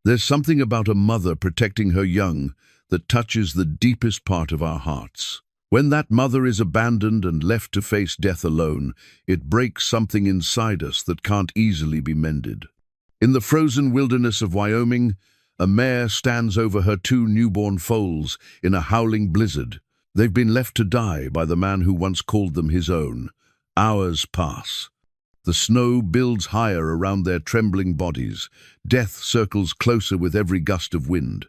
There's something about a mother protecting her young that touches the deepest part of our hearts. When that mother is abandoned and left to face death alone, it breaks something inside us that can't easily be mended. In the frozen wilderness of Wyoming, a mare stands over her two newborn foals in a howling blizzard. They've been left to die by the man who once called them his own. Hours pass. The snow builds higher around their trembling bodies. Death circles closer with every gust of wind.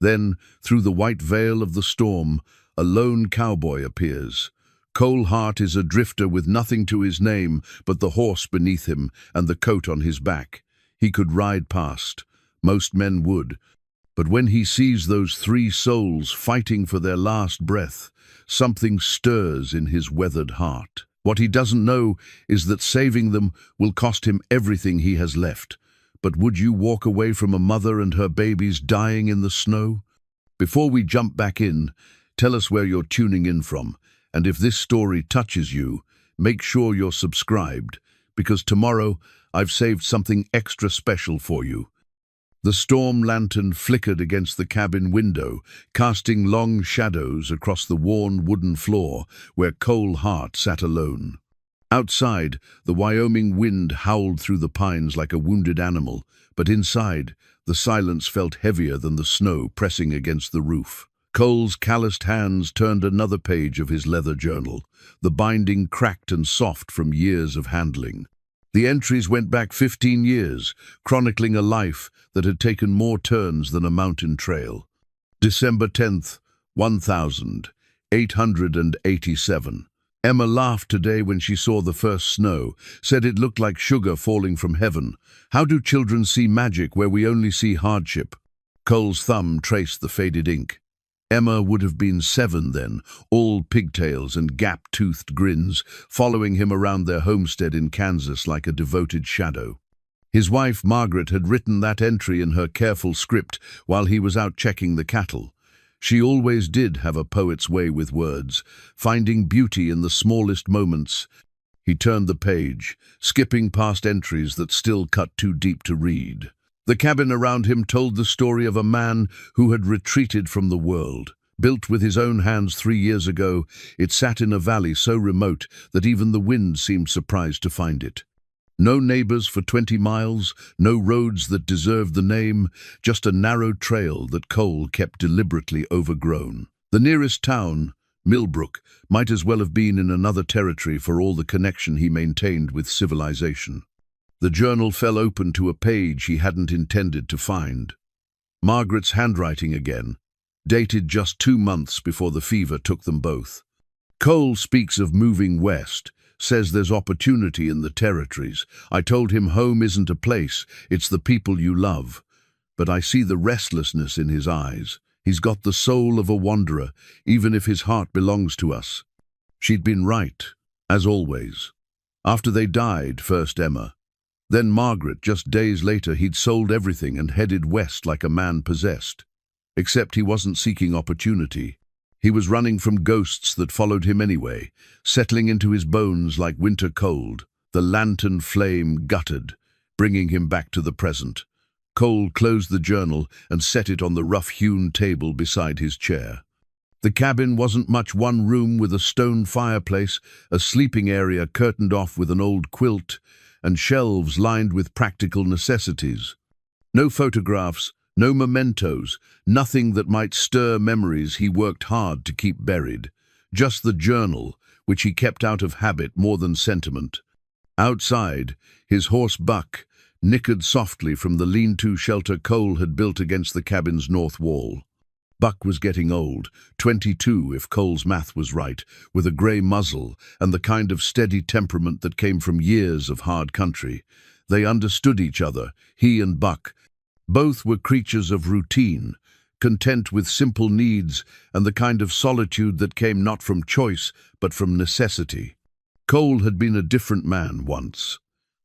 Then, through the white veil of the storm, a lone cowboy appears. Cole Hart is a drifter with nothing to his name but the horse beneath him and the coat on his back. He could ride past. Most men would. But when he sees those three souls fighting for their last breath, something stirs in his weathered heart. What he doesn't know is that saving them will cost him everything he has left. But would you walk away from a mother and her babies dying in the snow? Before we jump back in, tell us where you're tuning in from, and if this story touches you, make sure you're subscribed, because tomorrow I've saved something extra special for you. The storm lantern flickered against the cabin window, casting long shadows across the worn wooden floor where Cole Hart sat alone. Outside, the Wyoming wind howled through the pines like a wounded animal, but inside, the silence felt heavier than the snow pressing against the roof. Cole's calloused hands turned another page of his leather journal, the binding cracked and soft from years of handling. The entries went back 15 years, chronicling a life that had taken more turns than a mountain trail. December 10th, 1887. Emma laughed today when she saw the first snow, said it looked like sugar falling from heaven. How do children see magic where we only see hardship? Cole's thumb traced the faded ink. Emma would have been 7 then, all pigtails and gap-toothed grins, following him around their homestead in Kansas like a devoted shadow. His wife, Margaret, had written that entry in her careful script while he was out checking the cattle. She always did have a poet's way with words, finding beauty in the smallest moments. He turned the page, skipping past entries that still cut too deep to read. The cabin around him told the story of a man who had retreated from the world. Built with his own hands 3 years ago, it sat in a valley so remote that even the wind seemed surprised to find it. No neighbors for 20 miles, no roads that deserved the name, just a narrow trail that Cole kept deliberately overgrown. The nearest town, Millbrook, might as well have been in another territory for all the connection he maintained with civilization. The journal fell open to a page he hadn't intended to find. Margaret's handwriting again, dated just 2 months before the fever took them both. Cole speaks of moving west, says there's opportunity in the territories. I told him home isn't a place, it's the people you love. But I see the restlessness in his eyes. He's got the soul of a wanderer, even if his heart belongs to us. She'd been right, as always. After they died, first Emma, then Margaret. Just days later, he'd sold everything and headed west like a man possessed. Except he wasn't seeking opportunity. He was running from ghosts that followed him anyway, settling into his bones like winter cold. The lantern flame guttered, bringing him back to the present. Cole closed the journal and set it on the rough-hewn table beside his chair. The cabin wasn't much. One room with a stone fireplace, a sleeping area curtained off with an old quilt, and shelves lined with practical necessities. No photographs, no mementos, nothing that might stir memories he worked hard to keep buried. Just the journal, which he kept out of habit more than sentiment. Outside, his horse Buck nickered softly from the lean-to shelter Cole had built against the cabin's north wall. Buck was getting old, 22 if Cole's math was right, with a grey muzzle and the kind of steady temperament that came from years of hard country. They understood each other, he and Buck. Both were creatures of routine, content with simple needs and the kind of solitude that came not from choice but from necessity. Cole had been a different man once.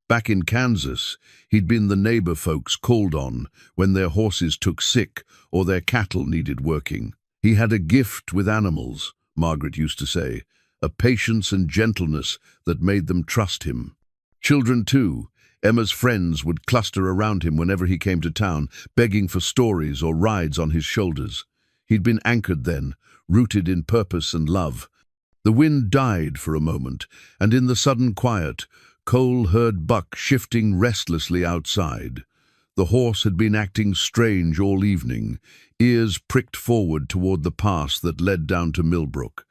Back in Kansas, he'd been the neighbor folks called on when their horses took sick or their cattle needed working. He had a gift with animals, Margaret used to say, a patience and gentleness that made them trust him. Children too, Emma's friends would cluster around him whenever he came to town, begging for stories or rides on his shoulders. He'd been anchored then, rooted in purpose and love. The wind died for a moment, and in the sudden quiet, Cole heard Buck shifting restlessly outside. The horse had been acting strange all evening, ears pricked forward toward the pass that led down to Millbrook.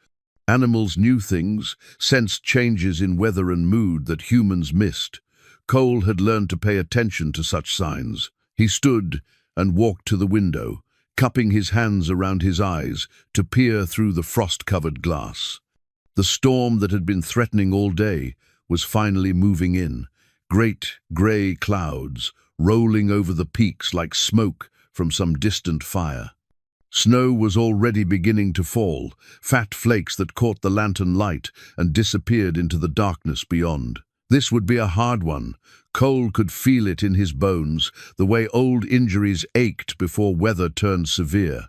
Animals knew things, sensed changes in weather and mood that humans missed. Cole had learned to pay attention to such signs. He stood and walked to the window, cupping his hands around his eyes to peer through the frost-covered glass. The storm that had been threatening all day was finally moving in, great grey clouds rolling over the peaks like smoke from some distant fire. Snow was already beginning to fall, fat flakes that caught the lantern light and disappeared into the darkness beyond. This would be a hard one. Cole could feel it in his bones, the way old injuries ached before weather turned severe.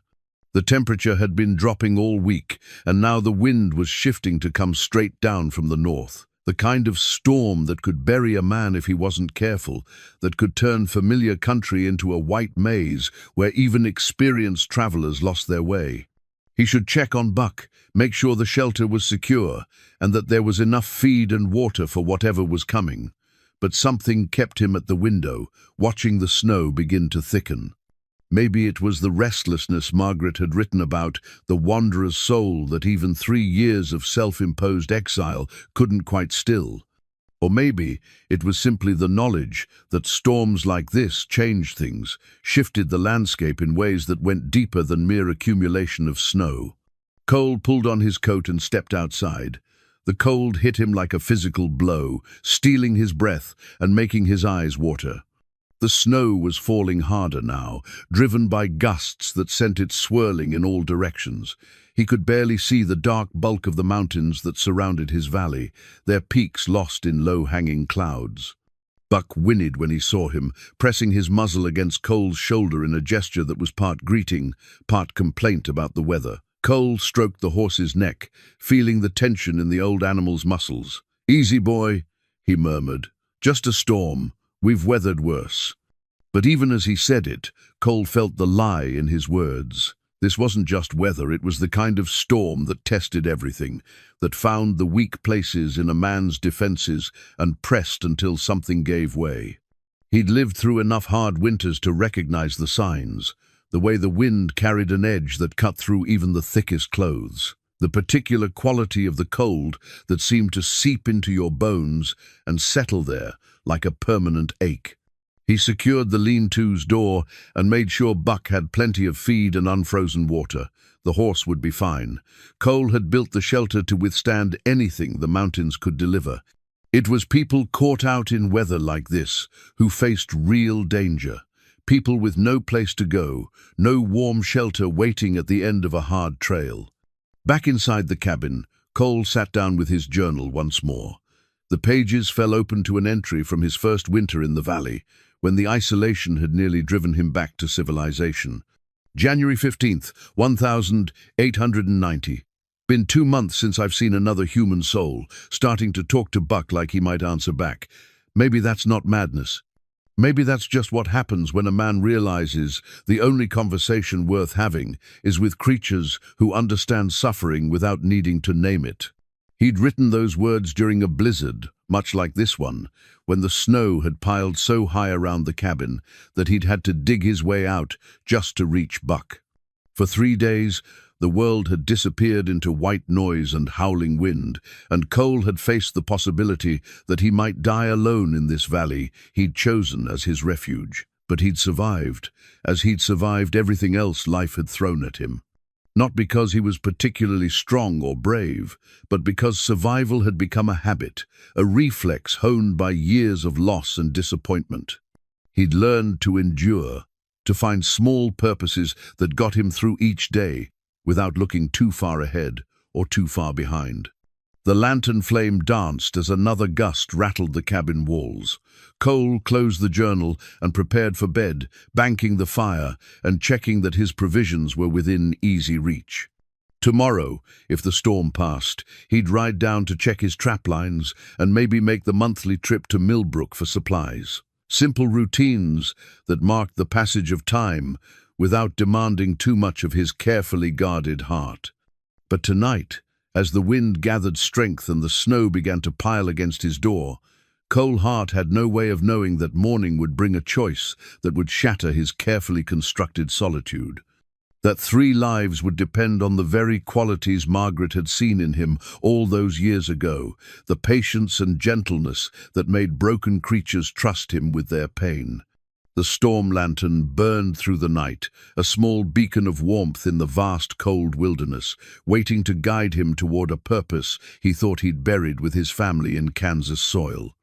The temperature had been dropping all week, and now the wind was shifting to come straight down from the north. The kind of storm that could bury a man if he wasn't careful, that could turn familiar country into a white maze where even experienced travelers lost their way. He should check on Buck, make sure the shelter was secure, and that there was enough feed and water for whatever was coming. But something kept him at the window, watching the snow begin to thicken. Maybe it was the restlessness Margaret had written about, the wanderer's soul that even 3 years of self-imposed exile couldn't quite still. Or maybe it was simply the knowledge that storms like this changed things, shifted the landscape in ways that went deeper than mere accumulation of snow. Cole pulled on his coat and stepped outside. The cold hit him like a physical blow, stealing his breath and making his eyes water. The snow was falling harder now, driven by gusts that sent it swirling in all directions. He could barely see the dark bulk of the mountains that surrounded his valley, their peaks lost in low-hanging clouds. Buck whinnied when he saw him, pressing his muzzle against Cole's shoulder in a gesture that was part greeting, part complaint about the weather. Cole stroked the horse's neck, feeling the tension in the old animal's muscles. "Easy, boy," he murmured. "Just a storm. We've weathered worse." But even as he said it, Cole felt the lie in his words. This wasn't just weather, it was the kind of storm that tested everything, that found the weak places in a man's defenses and pressed until something gave way. He'd lived through enough hard winters to recognize the signs, the way the wind carried an edge that cut through even the thickest clothes, the particular quality of the cold that seemed to seep into your bones and settle there like a permanent ache. He secured the lean-to's door and made sure Buck had plenty of feed and unfrozen water. The horse would be fine. Cole had built the shelter to withstand anything the mountains could deliver. It was people caught out in weather like this who faced real danger. People with no place to go, no warm shelter waiting at the end of a hard trail. Back inside the cabin, Cole sat down with his journal once more. The pages fell open to an entry from his first winter in the valley, when the isolation had nearly driven him back to civilization. January 15th, 1890. Been 2 months since I've seen another human soul, starting to talk to Buck like he might answer back. Maybe that's not madness. Maybe that's just what happens when a man realizes the only conversation worth having is with creatures who understand suffering without needing to name it. He'd written those words during a blizzard, much like this one, when the snow had piled so high around the cabin that he'd had to dig his way out just to reach Buck. For 3 days, the world had disappeared into white noise and howling wind, and Cole had faced the possibility that he might die alone in this valley he'd chosen as his refuge. But he'd survived, as he'd survived everything else life had thrown at him. Not because he was particularly strong or brave, but because survival had become a habit, a reflex honed by years of loss and disappointment. He'd learned to endure, to find small purposes that got him through each day, without looking too far ahead or too far behind. The lantern flame danced as another gust rattled the cabin walls. Cole closed the journal and prepared for bed, banking the fire and checking that his provisions were within easy reach. Tomorrow, if the storm passed, he'd ride down to check his trap lines and maybe make the monthly trip to Millbrook for supplies. Simple routines that marked the passage of time without demanding too much of his carefully guarded heart. But tonight, as the wind gathered strength and the snow began to pile against his door, Cole's heart had no way of knowing that morning would bring a choice that would shatter his carefully constructed solitude. That 3 lives would depend on the very qualities Margaret had seen in him all those years ago, the patience and gentleness that made broken creatures trust him with their pain. The storm lantern burned through the night, a small beacon of warmth in the vast cold wilderness, waiting to guide him toward a purpose he thought he'd buried with his family in Kansas soil.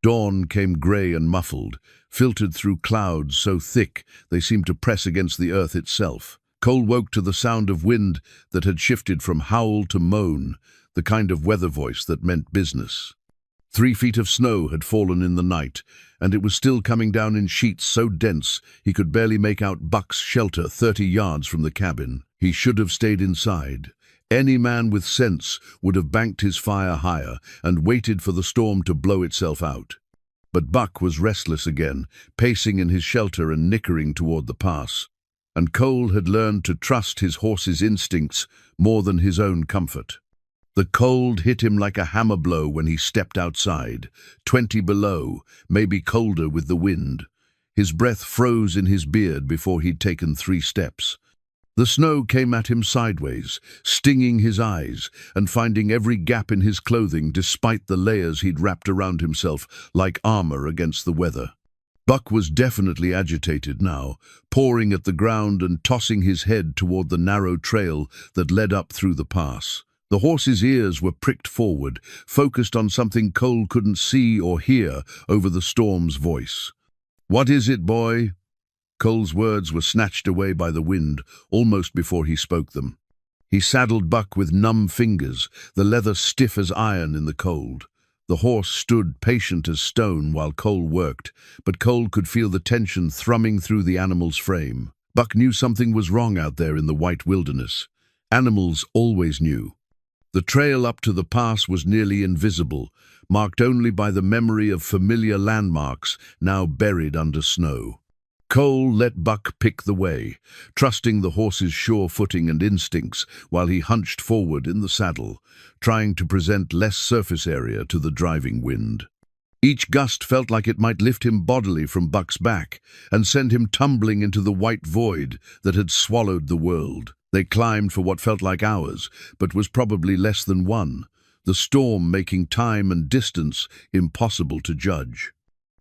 Dawn came grey and muffled, filtered through clouds so thick they seemed to press against the earth itself. Cole woke to the sound of wind that had shifted from howl to moan, the kind of weather voice that meant business. 3 feet of snow had fallen in the night, and it was still coming down in sheets so dense he could barely make out Buck's shelter 30 yards from the cabin. He should have stayed inside. Any man with sense would have banked his fire higher and waited for the storm to blow itself out. But Buck was restless again, pacing in his shelter and nickering toward the pass. And Cole had learned to trust his horse's instincts more than his own comfort. The cold hit him like a hammer blow when he stepped outside, 20 below, maybe colder with the wind. His breath froze in his beard before he'd taken 3 steps. The snow came at him sideways, stinging his eyes and finding every gap in his clothing despite the layers he'd wrapped around himself like armor against the weather. Buck was definitely agitated now, pawing at the ground and tossing his head toward the narrow trail that led up through the pass. The horse's ears were pricked forward, focused on something Cole couldn't see or hear over the storm's voice. "What is it, boy?" Cole's words were snatched away by the wind almost before he spoke them. He saddled Buck with numb fingers, the leather stiff as iron in the cold. The horse stood patient as stone while Cole worked, but Cole could feel the tension thrumming through the animal's frame. Buck knew something was wrong out there in the white wilderness. Animals always knew. The trail up to the pass was nearly invisible, marked only by the memory of familiar landmarks now buried under snow. Cole let Buck pick the way, trusting the horse's sure footing and instincts while he hunched forward in the saddle, trying to present less surface area to the driving wind. Each gust felt like it might lift him bodily from Buck's back and send him tumbling into the white void that had swallowed the world. They climbed for what felt like hours, but was probably less than one, the storm making time and distance impossible to judge.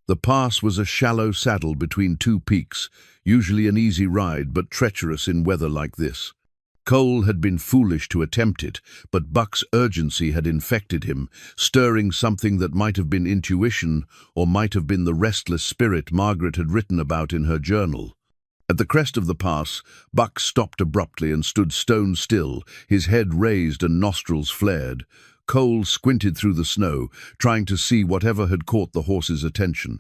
The pass was a shallow saddle between 2 peaks, usually an easy ride but treacherous in weather like this. Cole had been foolish to attempt it, but Buck's urgency had infected him, stirring something that might have been intuition or might have been the restless spirit Margaret had written about in her journal. At the crest of the pass, Buck stopped abruptly and stood stone still, his head raised and nostrils flared. Cole squinted through the snow, trying to see whatever had caught the horse's attention.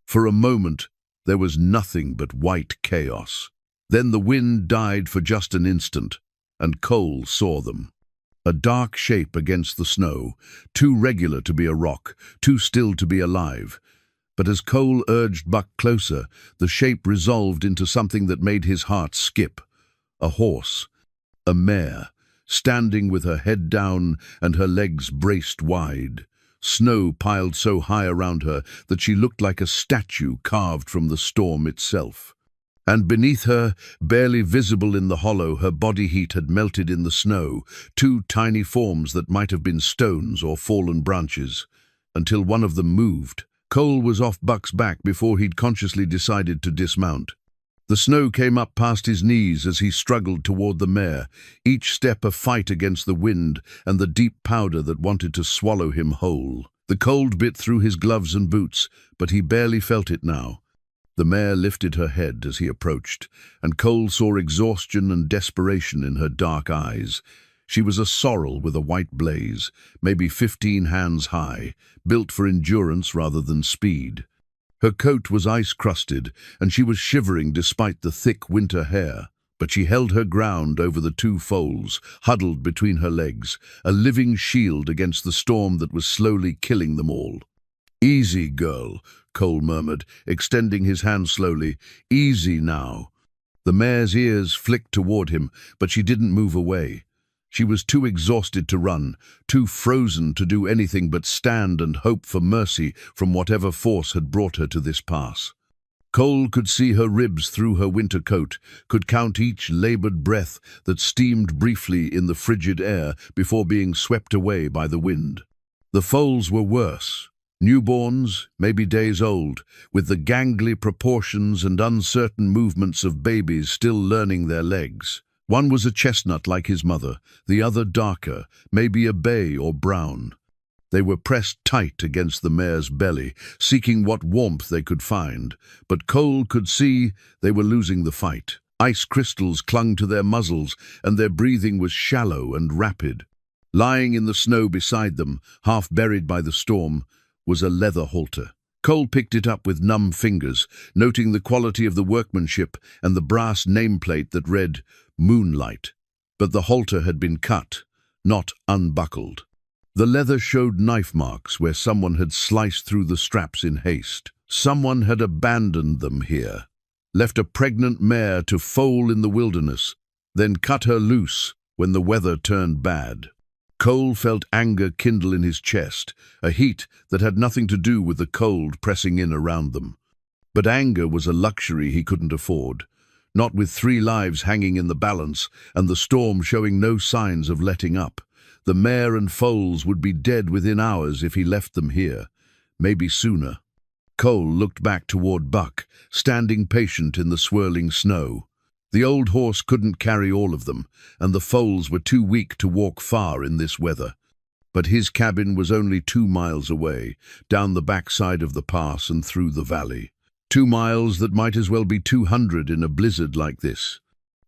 For a moment, there was nothing but white chaos. Then the wind died for just an instant, and Cole saw them. A dark shape against the snow, too regular to be a rock, too still to be alive. But as Cole urged Buck closer, the shape resolved into something that made his heart skip. A horse, a mare, standing with her head down and her legs braced wide. Snow piled so high around her that she looked like a statue carved from the storm itself. And beneath her, barely visible in the hollow, her body heat had melted in the snow, 2 tiny forms that might have been stones or fallen branches, until one of them moved. Cole was off Buck's back before he'd consciously decided to dismount. The snow came up past his knees as he struggled toward the mare, each step a fight against the wind and the deep powder that wanted to swallow him whole. The cold bit through his gloves and boots, but he barely felt it now. The mare lifted her head as he approached, and Cole saw exhaustion and desperation in her dark eyes. She was a sorrel with a white blaze, maybe 15 hands high, built for endurance rather than speed. Her coat was ice-crusted, and she was shivering despite the thick winter hair. but she held her ground over the two foals, huddled between her legs, a living shield against the storm that was slowly killing them all. "Easy, girl," Cole murmured, extending his hand slowly. "Easy now." The mare's ears flicked toward him, but she didn't move away. She was too exhausted to run, too frozen to do anything but stand and hope for mercy from whatever force had brought her to this pass. Cole could see her ribs through her winter coat, could count each labored breath that steamed briefly in the frigid air before being swept away by the wind. The foals were worse. Newborns, maybe days old, with the gangly proportions and uncertain movements of babies still learning their legs. One was a chestnut like his mother, the other darker, maybe a bay or brown. They were pressed tight against the mare's belly, seeking what warmth they could find, but Cole could see they were losing the fight. Ice crystals clung to their muzzles, and their breathing was shallow and rapid. Lying in the snow beside them, half buried by the storm, was a leather halter. Cole picked it up with numb fingers, noting the quality of the workmanship and the brass nameplate that read "Moonlight." But the halter had been cut, not unbuckled. The leather showed knife marks where someone had sliced through the straps in haste. Someone had abandoned them here, left a pregnant mare to foal in the wilderness, then cut her loose when the weather turned bad. Cole felt anger kindle in his chest, a heat that had nothing to do with the cold pressing in around them. But anger was a luxury he couldn't afford, not with 3 lives hanging in the balance and the storm showing no signs of letting up. The mare and foals would be dead within hours if he left them here, maybe sooner. Cole looked back toward Buck, standing patient in the swirling snow. The old horse couldn't carry all of them, and the foals were too weak to walk far in this weather. But his cabin was only 2 miles away, down the backside of the pass and through the valley. 2 miles that might as well be 200 in a blizzard like this.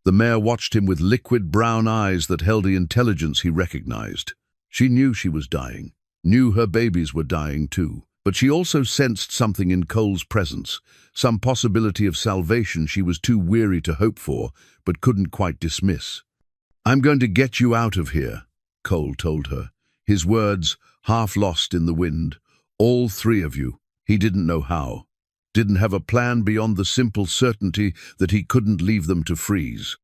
The mare watched him with liquid brown eyes that held the intelligence he recognized. She knew she was dying, knew her babies were dying too. But she also sensed something in Cole's presence, some possibility of salvation she was too weary to hope for, but couldn't quite dismiss. "I'm going to get you out of here," Cole told her, his words half lost in the wind. "All 3 of you." He didn't know how, didn't have a plan beyond the simple certainty that he couldn't leave them to freeze.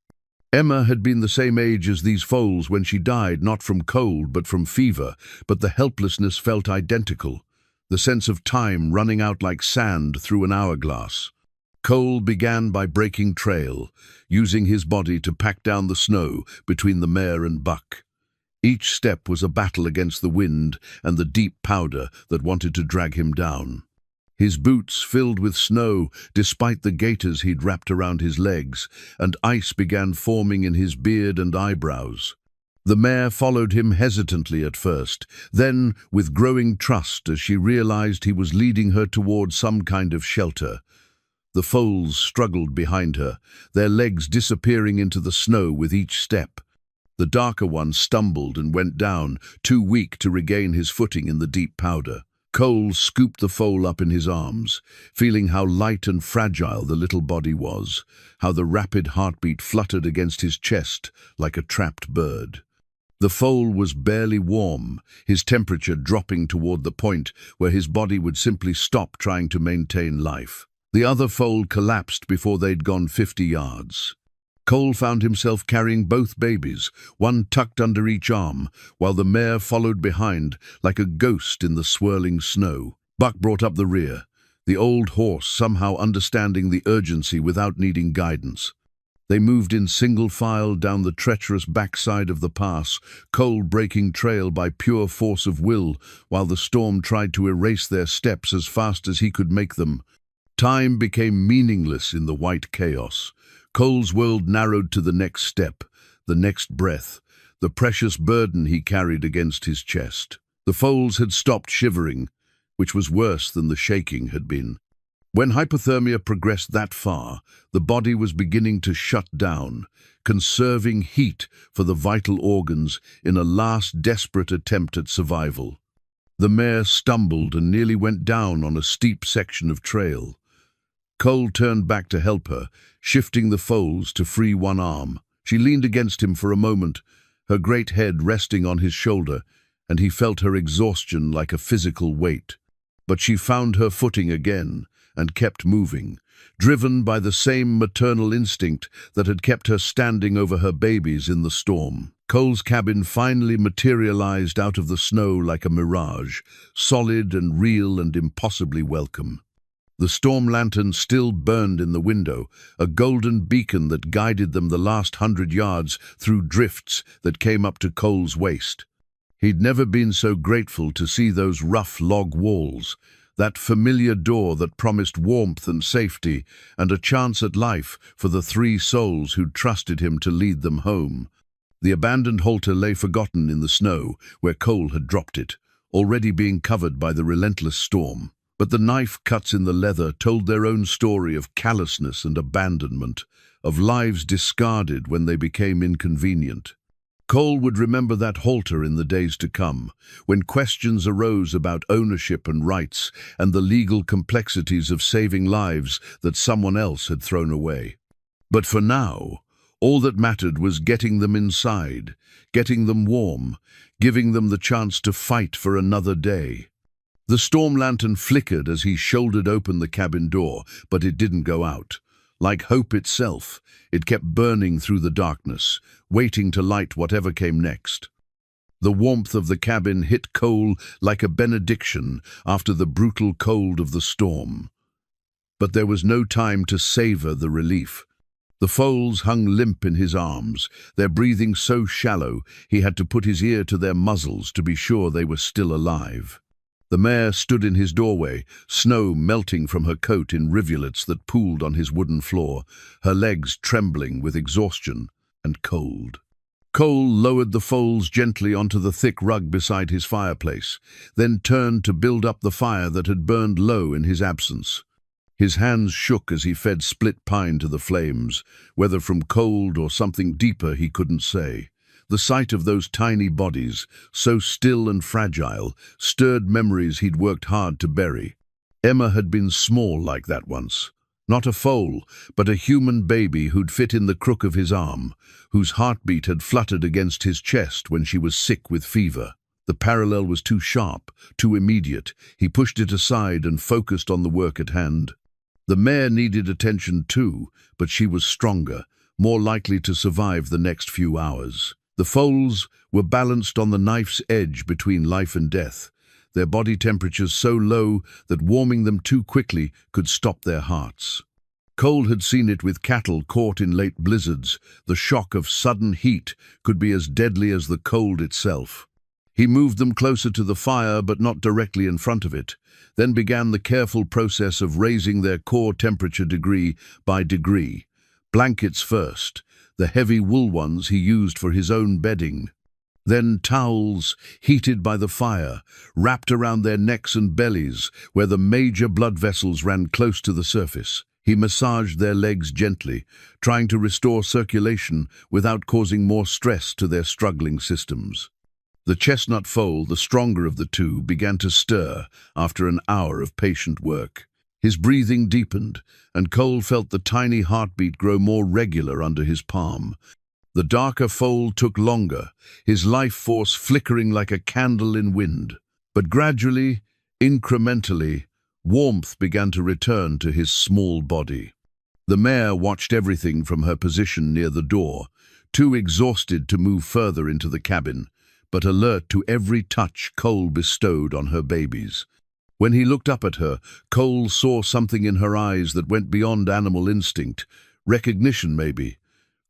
Emma had been the same age as these foals when she died, not from cold but from fever, but the helplessness felt identical. The sense of time running out like sand through an hourglass. Cole began by breaking trail, using his body to pack down the snow between the mare and Buck. Each step was a battle against the wind and the deep powder that wanted to drag him down. His boots filled with snow despite the gaiters he'd wrapped around his legs, and ice began forming in his beard and eyebrows. The mare followed him hesitantly at first, then with growing trust as she realized he was leading her toward some kind of shelter. The foals struggled behind her, their legs disappearing into the snow with each step. The darker one stumbled and went down, too weak to regain his footing in the deep powder. Cole scooped the foal up in his arms, feeling how light and fragile the little body was, how the rapid heartbeat fluttered against his chest like a trapped bird. The foal was barely warm, his temperature dropping toward the point where his body would simply stop trying to maintain life. The other foal collapsed before they'd gone 50 yards. Cole found himself carrying both babies, one tucked under each arm, while the mare followed behind like a ghost in the swirling snow. Buck brought up the rear, the old horse somehow understanding the urgency without needing guidance. They moved in single file down the treacherous backside of the pass, Cole breaking trail by pure force of will, while the storm tried to erase their steps as fast as he could make them. Time became meaningless in the white chaos. Cole's world narrowed to the next step, the next breath, the precious burden he carried against his chest. The foals had stopped shivering, which was worse than the shaking had been. When hypothermia progressed that far, the body was beginning to shut down, conserving heat for the vital organs in a last desperate attempt at survival. The mare stumbled and nearly went down on a steep section of trail. Cole turned back to help her, shifting the Foals to free one arm. She leaned against him for a moment, her great head resting on his shoulder, and he felt her exhaustion like a physical weight. But she found her footing again and kept moving, driven by the same maternal instinct that had kept her standing over her babies in the storm. Cole's cabin finally materialized out of the snow like a mirage, solid and real and impossibly welcome. The storm lantern still burned in the window, a golden beacon that guided them the last 100 yards through drifts that came up to Cole's waist. He'd never been so grateful to see those rough log walls, that familiar door that promised warmth and safety and a chance at life for the 3 souls who'd trusted him to lead them home. The abandoned halter lay forgotten in the snow where Cole had dropped it, already being covered by the relentless storm. But the knife cuts in the leather told their own story of callousness and abandonment, of lives discarded when they became inconvenient. Cole would remember that halter in the days to come, when questions arose about ownership and rights and the legal complexities of saving lives that someone else had thrown away. But for now, all that mattered was getting them inside, getting them warm, giving them the chance to fight for another day. The storm lantern flickered as he shouldered open the cabin door, but it didn't go out. Like hope itself, it kept burning through the darkness, waiting to light whatever came next. The warmth of the cabin hit Cole like a benediction after the brutal cold of the storm. But there was no time to savor the relief. The foals hung limp in his arms, their breathing so shallow he had to put his ear to their muzzles to be sure they were still alive. The mare stood in his doorway, snow melting from her coat in rivulets that pooled on his wooden floor, her legs trembling with exhaustion and cold. Cole lowered the foals gently onto the thick rug beside his fireplace, then turned to build up the fire that had burned low in his absence. His hands shook as he fed split pine to the flames, whether from cold or something deeper he couldn't say. The sight of those tiny bodies, so still and fragile, stirred memories he'd worked hard to bury. Emma had been small like that once. Not a foal, but a human baby who'd fit in the crook of his arm, whose heartbeat had fluttered against his chest when she was sick with fever. The parallel was too sharp, too immediate. He pushed it aside and focused on the work at hand. The mare needed attention too, but she was stronger, more likely to survive the next few hours. The foals were balanced on the knife's edge between life and death, their body temperatures so low that warming them too quickly could stop their hearts. Cole had seen it with cattle caught in late blizzards. The shock of sudden heat could be as deadly as the cold itself. He moved them closer to the fire, but not directly in front of it, then began the careful process of raising their core temperature degree by degree. Blankets first, the heavy wool ones he used for his own bedding. Then towels, heated by the fire, wrapped around their necks and bellies, where the major blood vessels ran close to the surface. He massaged their legs gently, trying to restore circulation without causing more stress to their struggling systems. The chestnut foal, the stronger of the two, began to stir after an hour of patient work. His breathing deepened, and Cole felt the tiny heartbeat grow more regular under his palm. The darker foal took longer, his life force flickering like a candle in wind. But gradually, incrementally, warmth began to return to his small body. The mare watched everything from her position near the door, too exhausted to move further into the cabin, but alert to every touch Cole bestowed on her babies. When he looked up at her, Cole saw something in her eyes that went beyond animal instinct. Recognition, maybe.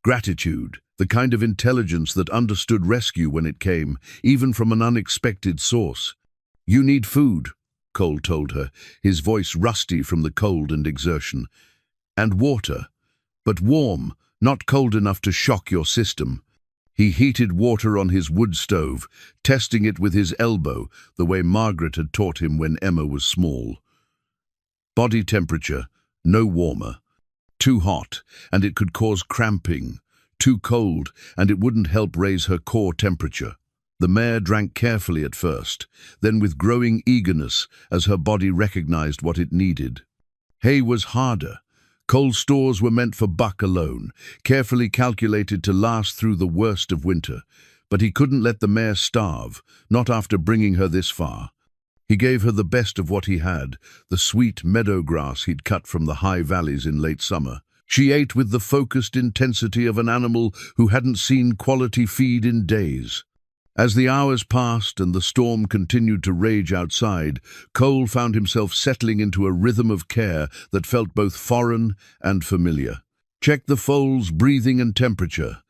Gratitude, the kind of intelligence that understood rescue when it came, even from an unexpected source. "You need food," Cole told her, his voice rusty from the cold and exertion. "And water. But warm, not cold enough to shock your system." He heated water on his wood stove, testing it with his elbow, the way Margaret had taught him when Emma was small. Body temperature, no warmer. Too hot, and it could cause cramping. Too cold, and it wouldn't help raise her core temperature. The mare drank carefully at first, then with growing eagerness as her body recognized what it needed. Hay was harder. Coal stores were meant for Buck alone, carefully calculated to last through the worst of winter. But he couldn't let the mare starve, not after bringing her this far. He gave her the best of what he had, the sweet meadow grass he'd cut from the high valleys in late summer. She ate with the focused intensity of an animal who hadn't seen quality feed in days. As the hours passed and the storm continued to rage outside, Cole found himself settling into a rhythm of care that felt both foreign and familiar. Check the foals' breathing and temperature.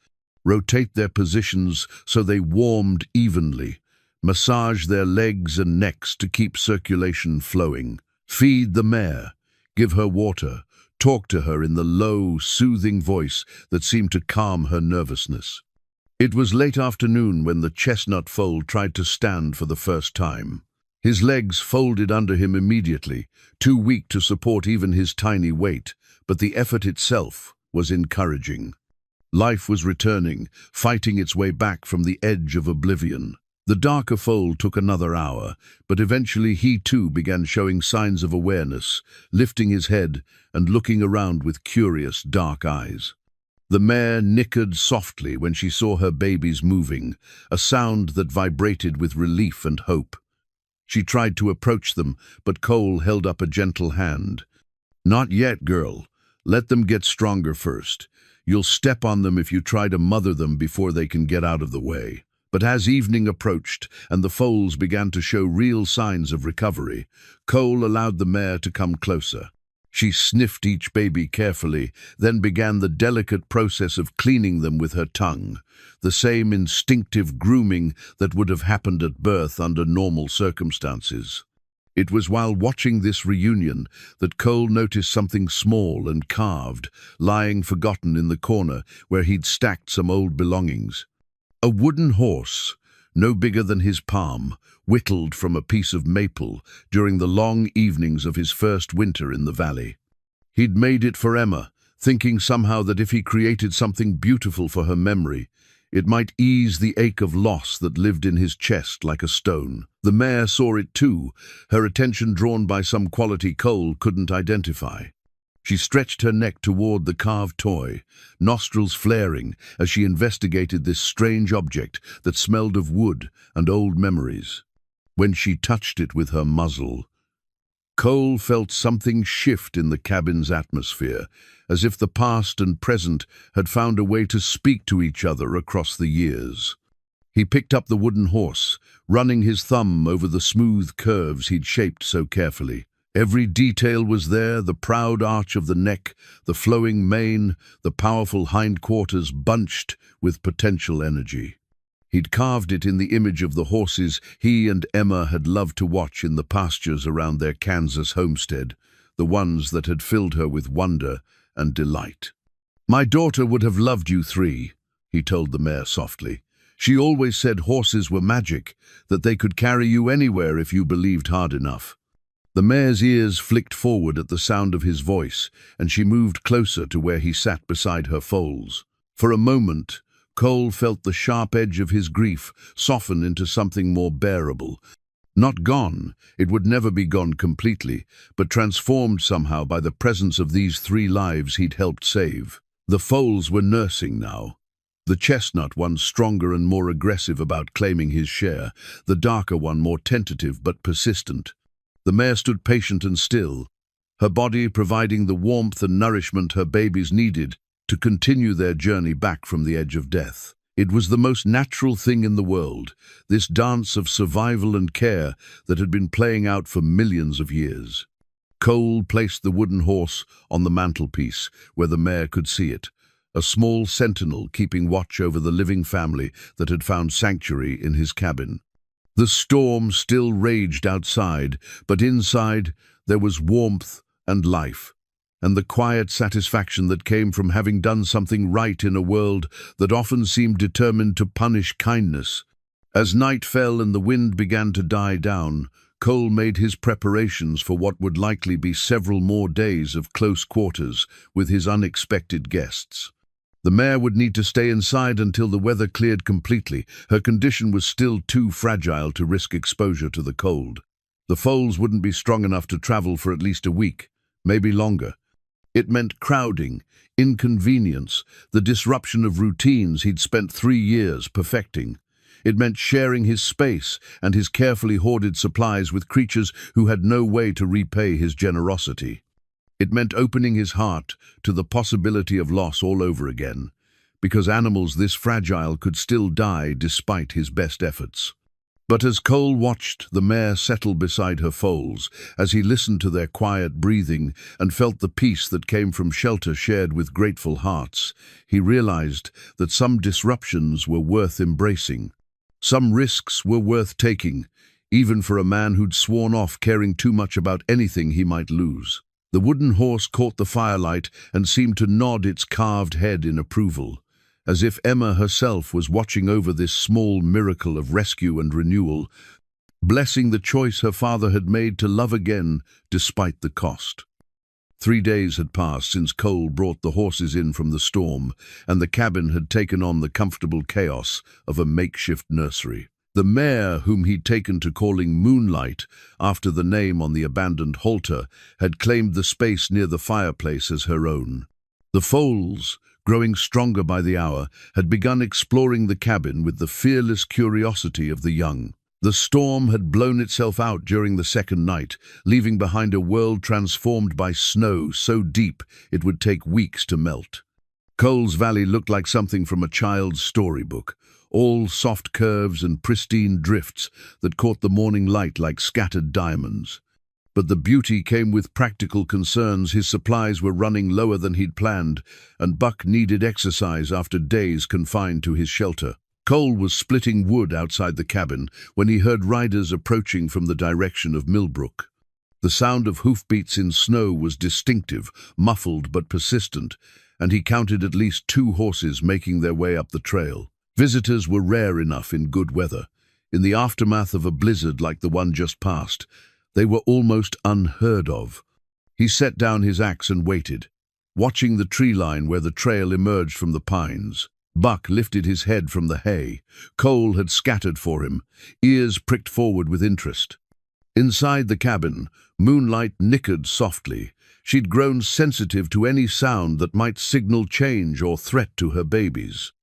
Rotate their positions so they warmed evenly. Massage their legs and necks to keep circulation flowing. Feed the mare. Give her water. Talk to her in the low, soothing voice that seemed to calm her nervousness. It was late afternoon when the chestnut foal tried to stand for the first time. His legs folded under him immediately, too weak to support even his tiny weight, but the effort itself was encouraging. Life was returning, fighting its way back from the edge of oblivion. The darker foal took another hour, but eventually he too began showing signs of awareness, lifting his head and looking around with curious, dark eyes. The mare nickered softly when she saw her babies moving, a sound that vibrated with relief and hope. She tried to approach them, but Cole held up a gentle hand. "Not yet, girl. Let them get stronger first. You'll step on them if you try to mother them before they can get out of the way." But as evening approached and the foals began to show real signs of recovery, Cole allowed the mare to come closer. She sniffed each baby carefully, then began the delicate process of cleaning them with her tongue, the same instinctive grooming that would have happened at birth under normal circumstances. It was while watching this reunion that Cole noticed something small and carved, lying forgotten in the corner where he'd stacked some old belongings. A wooden horse, no bigger than his palm, whittled from a piece of maple during the long evenings of his first winter in the valley. He'd made it for Emma, thinking somehow that if he created something beautiful for her memory, it might ease the ache of loss that lived in his chest like a stone. The mare saw it too, her attention drawn by some quality Cole couldn't identify. She stretched her neck toward the carved toy, nostrils flaring as she investigated this strange object that smelled of wood and old memories. When she touched it with her muzzle, Cole felt something shift in the cabin's atmosphere, as if the past and present had found a way to speak to each other across the years. He picked up the wooden horse, running his thumb over the smooth curves he'd shaped so carefully. Every detail was there, the proud arch of the neck, the flowing mane, the powerful hindquarters bunched with potential energy. He'd carved it in the image of the horses he and Emma had loved to watch in the pastures around their Kansas homestead, the ones that had filled her with wonder and delight. "My daughter would have loved you three," he told the mare softly. "She always said horses were magic, that they could carry you anywhere if you believed hard enough." The mare's ears flicked forward at the sound of his voice, and she moved closer to where he sat beside her foals. For a moment, Cole felt the sharp edge of his grief soften into something more bearable. Not gone, it would never be gone completely, but transformed somehow by the presence of these three lives he'd helped save. The foals were nursing now. The chestnut one stronger and more aggressive about claiming his share, the darker one more tentative but persistent. The mare stood patient and still, her body providing the warmth and nourishment her babies needed to continue their journey back from the edge of death. It was the most natural thing in the world, this dance of survival and care that had been playing out for millions of years. Cole placed the wooden horse on the mantelpiece where the mare could see it, a small sentinel keeping watch over the living family that had found sanctuary in his cabin. The storm still raged outside, but inside there was warmth and life, and the quiet satisfaction that came from having done something right in a world that often seemed determined to punish kindness. As night fell and the wind began to die down, Cole made his preparations for what would likely be several more days of close quarters with his unexpected guests. The mare would need to stay inside until the weather cleared completely. Her condition was still too fragile to risk exposure to the cold. The foals wouldn't be strong enough to travel for at least a week, maybe longer. It meant crowding, inconvenience, the disruption of routines he'd spent 3 years perfecting. It meant sharing his space and his carefully hoarded supplies with creatures who had no way to repay his generosity. It meant opening his heart to the possibility of loss all over again, because animals this fragile could still die despite his best efforts. But as Cole watched the mare settle beside her foals, as he listened to their quiet breathing and felt the peace that came from shelter shared with grateful hearts, he realized that some disruptions were worth embracing. Some risks were worth taking, even for a man who'd sworn off caring too much about anything he might lose. The wooden horse caught the firelight and seemed to nod its carved head in approval, as if Emma herself was watching over this small miracle of rescue and renewal, blessing the choice her father had made to love again despite the cost. 3 days had passed since Cole brought the horses in from the storm, and the cabin had taken on the comfortable chaos of a makeshift nursery. The mare, whom he'd taken to calling Moonlight, after the name on the abandoned halter, had claimed the space near the fireplace as her own. The foals, growing stronger by the hour, had begun exploring the cabin with the fearless curiosity of the young. The storm had blown itself out during the second night, leaving behind a world transformed by snow so deep it would take weeks to melt. Cole's Valley looked like something from a child's storybook, all soft curves and pristine drifts that caught the morning light like scattered diamonds. But the beauty came with practical concerns. His supplies were running lower than he'd planned, and Buck needed exercise after days confined to his shelter. Cole was splitting wood outside the cabin when he heard riders approaching from the direction of Millbrook. The sound of hoofbeats in snow was distinctive, muffled but persistent, and he counted at least 2 horses making their way up the trail. Visitors were rare enough in good weather. In the aftermath of a blizzard like the one just passed, they were almost unheard of. He set down his axe and waited, watching the tree line where the trail emerged from the pines. Buck lifted his head from the hay. Cole had scattered for him, ears pricked forward with interest. Inside the cabin, Moonlight nickered softly. She'd grown sensitive to any sound that might signal change or threat to her babies.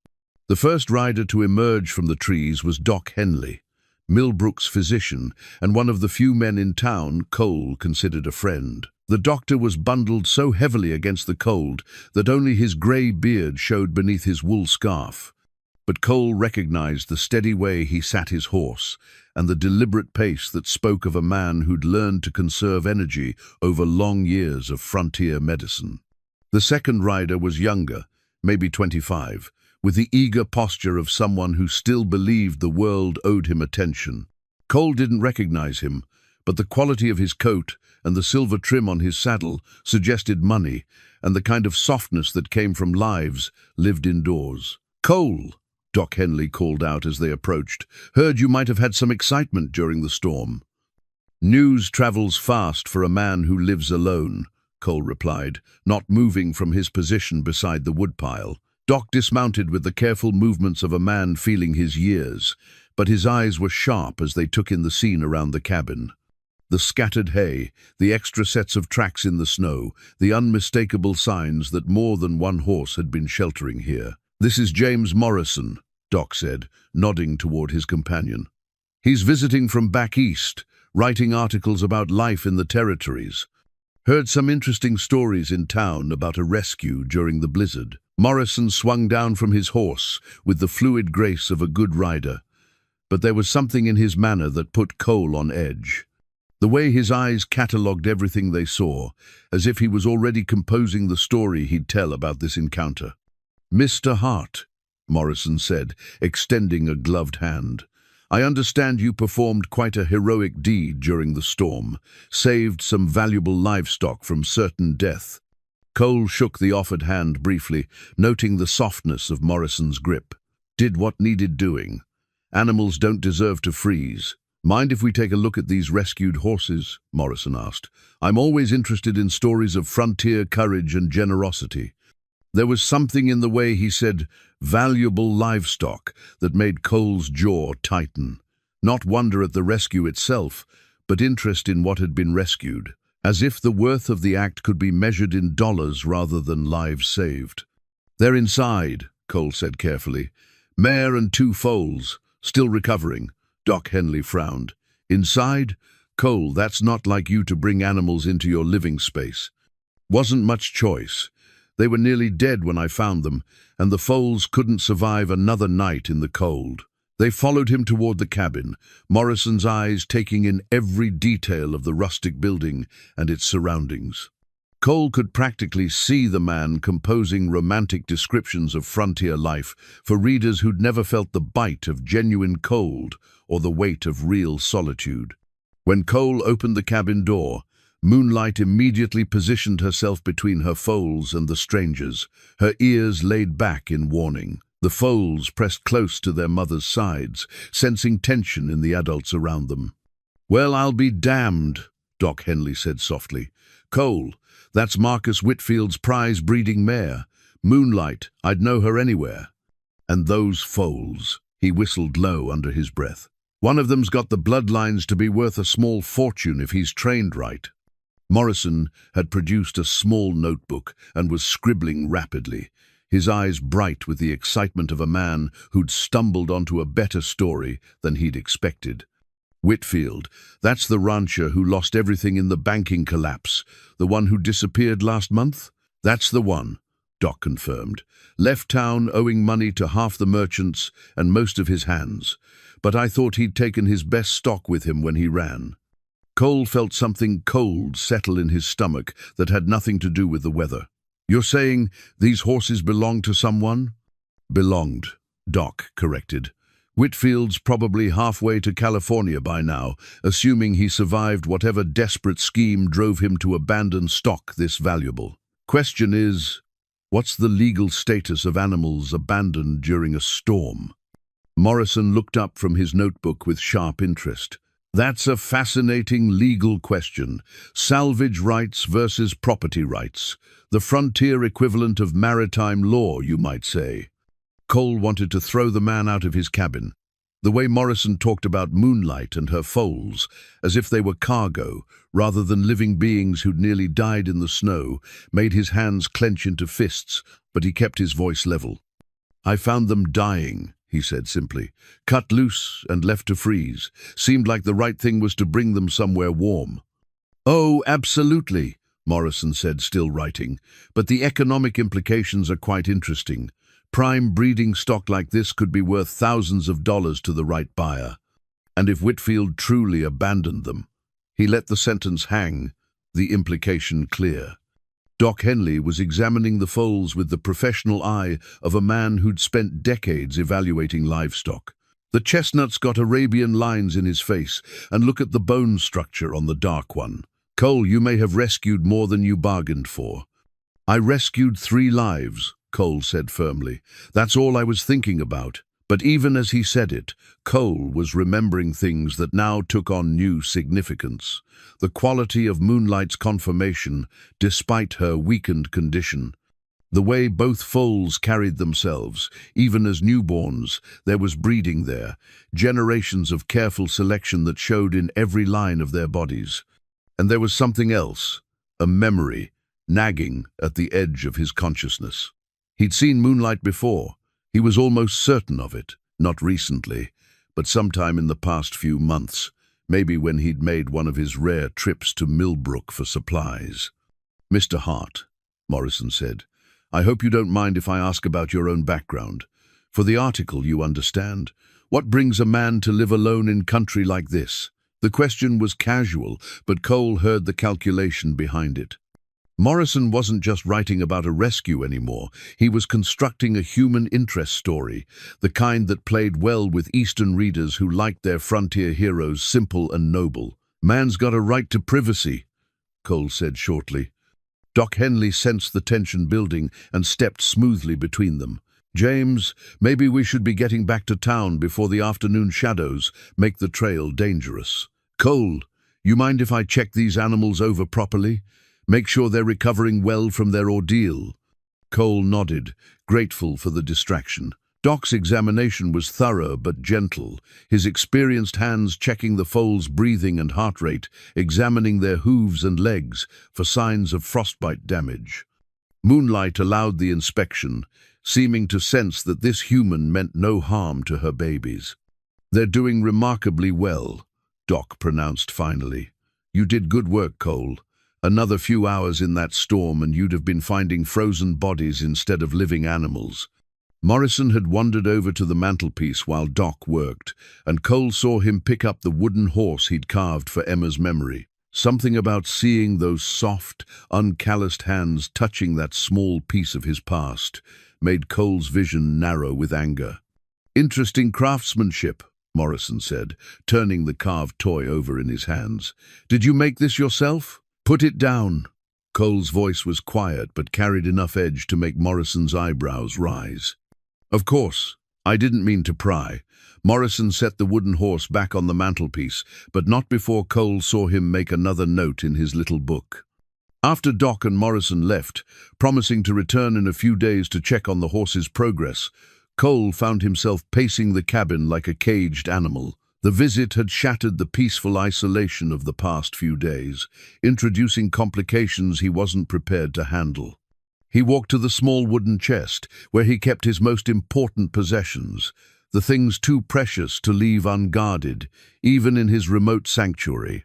The first rider to emerge from the trees was Doc Henley, Millbrook's physician, and one of the few men in town Cole considered a friend. The doctor was bundled so heavily against the cold that only his grey beard showed beneath his wool scarf. But Cole recognized the steady way he sat his horse and the deliberate pace that spoke of a man who'd learned to conserve energy over long years of frontier medicine. The second rider was younger, maybe 25, with the eager posture of someone who still believed the world owed him attention. Cole didn't recognize him, but the quality of his coat and the silver trim on his saddle suggested money and the kind of softness that came from lives lived indoors. "Cole," Doc Henley called out as they approached, "heard you might have had some excitement during the storm." "News travels fast for a man who lives alone," Cole replied, not moving from his position beside the woodpile. Doc dismounted with the careful movements of a man feeling his years, but his eyes were sharp as they took in the scene around the cabin. The scattered hay, the extra sets of tracks in the snow, the unmistakable signs that more than one horse had been sheltering here. "This is James Morrison," Doc said, nodding toward his companion. "He's visiting from back east, writing articles about life in the territories. Heard some interesting stories in town about a rescue during the blizzard." Morrison swung down from his horse with the fluid grace of a good rider, but there was something in his manner that put Cole on edge. The way his eyes catalogued everything they saw, as if he was already composing the story he'd tell about this encounter. "Mr. Hart," Morrison said, extending a gloved hand, "I understand you performed quite a heroic deed during the storm, saved some valuable livestock from certain death." Cole shook the offered hand briefly, noting the softness of Morrison's grip. "Did what needed doing. Animals don't deserve to freeze." "Mind if we take a look at these rescued horses?" Morrison asked. "I'm always interested in stories of frontier courage and generosity." There was something in the way he said "valuable livestock" that made Cole's jaw tighten. Not wonder at the rescue itself, but interest in what had been rescued. as if the worth of the act could be measured in dollars rather than lives saved. "They're inside," Cole said carefully. "Mare and 2 foals, still recovering." Doc Henley frowned. "Inside? Cole, that's not like you to bring animals into your living space." "Wasn't much choice. They were nearly dead when I found them, and the foals couldn't survive another night in the cold." They followed him toward the cabin, Morrison's eyes taking in every detail of the rustic building and its surroundings. Cole could practically see the man composing romantic descriptions of frontier life for readers who'd never felt the bite of genuine cold or the weight of real solitude. When Cole opened the cabin door, Moonlight immediately positioned herself between her foals and the strangers, her ears laid back in warning. The foals pressed close to their mother's sides, sensing tension in the adults around them. "Well, I'll be damned," Doc Henley said softly. "Cole, that's Marcus Whitfield's prize-breeding mare. Moonlight, I'd know her anywhere. And those foals," he whistled low under his breath. "One of them's got the bloodlines to be worth a small fortune if he's trained right." Morrison had produced a small notebook and was scribbling rapidly, his eyes bright with the excitement of a man who'd stumbled onto a better story than he'd expected. "Whitfield, that's the rancher who lost everything in the banking collapse, the one who disappeared last month?" "That's the one," Doc confirmed. "Left town owing money to half the merchants and most of his hands. But I thought he'd taken his best stock with him when he ran." Cole felt something cold settle in his stomach that had nothing to do with the weather. "You're saying these horses belong to someone?" "Belonged," Doc corrected. "Whitfield's probably halfway to California by now, assuming he survived whatever desperate scheme drove him to abandon stock this valuable. Question is, what's the legal status of animals abandoned during a storm?" Morrison looked up from his notebook with sharp interest. "That's a fascinating legal question. Salvage rights versus property rights. The frontier equivalent of maritime law, you might say." Cole wanted to throw the man out of his cabin. The way Morrison talked about Moonlight and her foals, as if they were cargo, rather than living beings who'd nearly died in the snow, made his hands clench into fists, but he kept his voice level. "I found them dying," he said simply. "Cut loose and left to freeze. Seemed like the right thing was to bring them somewhere warm." "Oh, absolutely," Morrison said, still writing. "But the economic implications are quite interesting. Prime breeding stock like this could be worth thousands of dollars to the right buyer. And if Whitfield truly abandoned them..." He let the sentence hang, the implication clear. Doc Henley was examining the foals with the professional eye of a man who'd spent decades evaluating livestock. The chestnut's got Arabian lines in his face, and look at the bone structure on the dark one. "Cole, you may have rescued more than you bargained for." "I rescued 3 lives," Cole said firmly. "That's all I was thinking about." But even as he said it, Cole was remembering things that now took on new significance. The quality of Moonlight's conformation, despite her weakened condition. The way both foals carried themselves, even as newborns, there was breeding there, generations of careful selection that showed in every line of their bodies. And there was something else, a memory, nagging at the edge of his consciousness. He'd seen Moonlight before. He was almost certain of it, not recently, but sometime in the past few months, maybe when he'd made one of his rare trips to Millbrook for supplies. "Mr. Hart," Morrison said, "I hope you don't mind if I ask about your own background. For the article, you understand. What brings a man to live alone in country like this?" The question was casual, but Cole heard the calculation behind it. Morrison wasn't just writing about a rescue anymore. He was constructing a human interest story, the kind that played well with Eastern readers who liked their frontier heroes simple and noble. "Man's got a right to privacy," Cole said shortly. Doc Henley sensed the tension building and stepped smoothly between them. "James, maybe we should be getting back to town before the afternoon shadows make the trail dangerous. Cole, you mind if I check these animals over properly? Make sure they're recovering well from their ordeal." Cole nodded, grateful for the distraction. Doc's examination was thorough but gentle, his experienced hands checking the foal's breathing and heart rate, examining their hooves and legs for signs of frostbite damage. Moonlight allowed the inspection, seeming to sense that this human meant no harm to her babies. "They're doing remarkably well," Doc pronounced finally. "You did good work, Cole. Another few hours in that storm and you'd have been finding frozen bodies instead of living animals." Morrison had wandered over to the mantelpiece while Doc worked, and Cole saw him pick up the wooden horse he'd carved for Emma's memory. Something about seeing those soft, uncalloused hands touching that small piece of his past made Cole's vision narrow with anger. "Interesting craftsmanship," Morrison said, turning the carved toy over in his hands. "Did you make this yourself?" "Put it down." Cole's voice was quiet but carried enough edge to make Morrison's eyebrows rise. "Of course, I didn't mean to pry." Morrison set the wooden horse back on the mantelpiece, but not before Cole saw him make another note in his little book. After Doc and Morrison left, promising to return in a few days to check on the horse's progress, Cole found himself pacing the cabin like a caged animal. The visit had shattered the peaceful isolation of the past few days, introducing complications he wasn't prepared to handle. He walked to the small wooden chest, where he kept his most important possessions, the things too precious to leave unguarded, even in his remote sanctuary.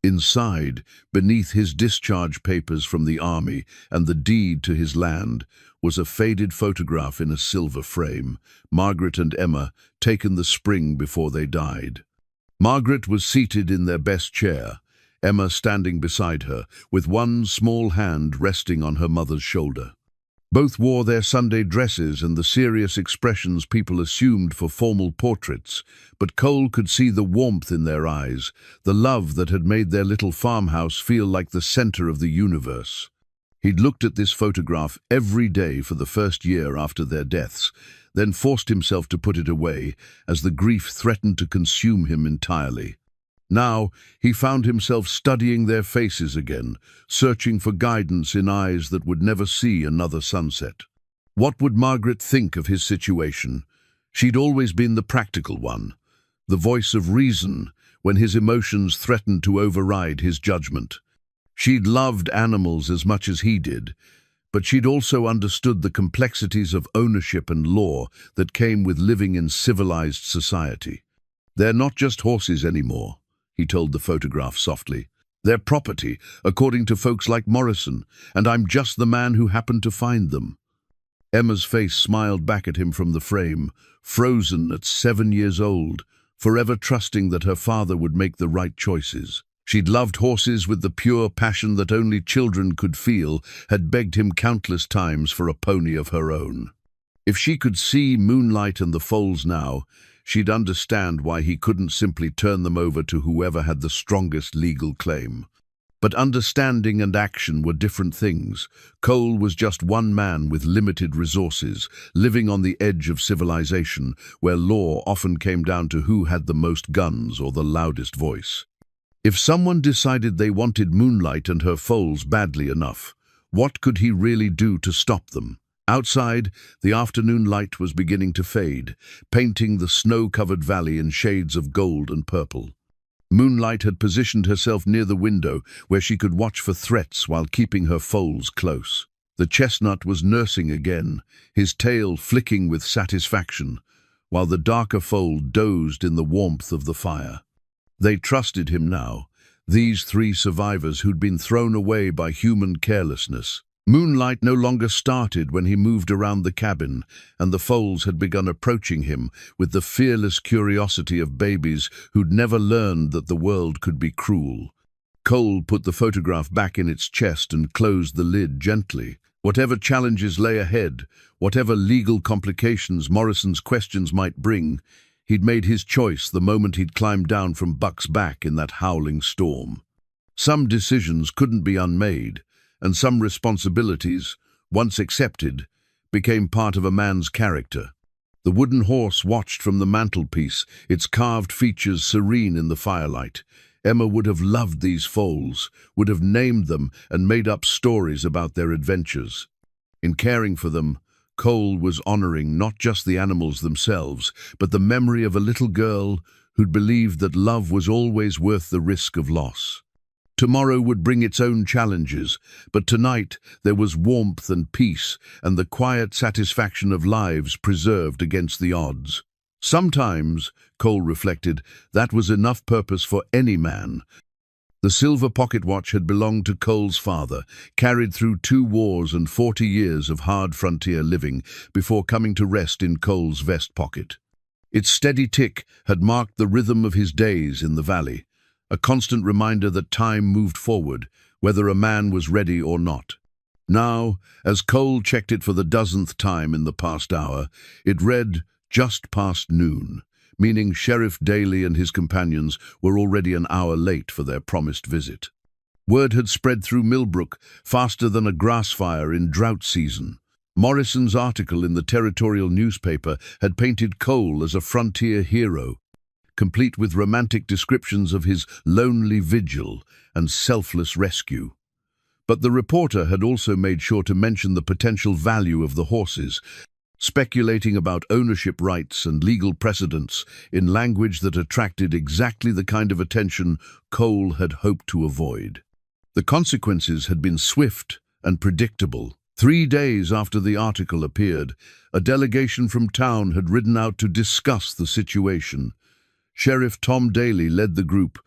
Inside, beneath his discharge papers from the army and the deed to his land, was a faded photograph in a silver frame, Margaret and Emma, taken the spring before they died. Margaret was seated in their best chair, Emma standing beside her, with one small hand resting on her mother's shoulder. Both wore their Sunday dresses and the serious expressions people assumed for formal portraits, but Cole could see the warmth in their eyes, the love that had made their little farmhouse feel like the center of the universe. He'd looked at this photograph every day for the first year after their deaths, then forced himself to put it away as the grief threatened to consume him entirely. Now he found himself studying their faces again, searching for guidance in eyes that would never see another sunset. What would Margaret think of his situation? She'd always been the practical one, the voice of reason when his emotions threatened to override his judgment. She'd loved animals as much as he did, but she'd also understood the complexities of ownership and law that came with living in civilized society. "They're not just horses anymore," he told the photograph softly. "They're property, according to folks like Morrison, and I'm just the man who happened to find them." Emma's face smiled back at him from the frame, frozen at 7 years old, forever trusting that her father would make the right choices. She'd loved horses with the pure passion that only children could feel, had begged him countless times for a pony of her own. If she could see Moonlight and the foals now, she'd understand why he couldn't simply turn them over to whoever had the strongest legal claim. But understanding and action were different things. Cole was just one man with limited resources, living on the edge of civilization, where law often came down to who had the most guns or the loudest voice. If someone decided they wanted Moonlight and her foals badly enough, what could he really do to stop them? Outside, the afternoon light was beginning to fade, painting the snow-covered valley in shades of gold and purple. Moonlight had positioned herself near the window where she could watch for threats while keeping her foals close. The chestnut was nursing again, his tail flicking with satisfaction, while the darker foal dozed in the warmth of the fire. They trusted him now, these 3 survivors who'd been thrown away by human carelessness. Moonlight no longer started when he moved around the cabin, and the foals had begun approaching him with the fearless curiosity of babies who'd never learned that the world could be cruel. Cole put the photograph back in its chest and closed the lid gently. Whatever challenges lay ahead, whatever legal complications Morrison's questions might bring, he'd made his choice the moment he'd climbed down from Buck's back in that howling storm. Some decisions couldn't be unmade, and some responsibilities, once accepted, became part of a man's character. The wooden horse watched from the mantelpiece, its carved features serene in the firelight. Emma would have loved these foals, would have named them and made up stories about their adventures. In caring for them, Cole was honoring not just the animals themselves, but the memory of a little girl who'd believed that love was always worth the risk of loss. Tomorrow would bring its own challenges, but tonight there was warmth and peace and the quiet satisfaction of lives preserved against the odds. Sometimes, Cole reflected, that was enough purpose for any man. The silver pocket watch had belonged to Cole's father, carried through 2 wars and 40 years of hard frontier living before coming to rest in Cole's vest pocket. Its steady tick had marked the rhythm of his days in the valley, a constant reminder that time moved forward, whether a man was ready or not. Now, as Cole checked it for the dozenth time in the past hour, it read just past noon, meaning Sheriff Daly and his companions were already an hour late for their promised visit. Word had spread through Millbrook faster than a grass fire in drought season. Morrison's article in the territorial newspaper had painted Cole as a frontier hero, complete with romantic descriptions of his lonely vigil and selfless rescue. But the reporter had also made sure to mention the potential value of the horses, speculating about ownership rights and legal precedents in language that attracted exactly the kind of attention Cole had hoped to avoid. The consequences had been swift and predictable. 3 days after the article appeared, a delegation from town had ridden out to discuss the situation. Sheriff Tom Daly led the group,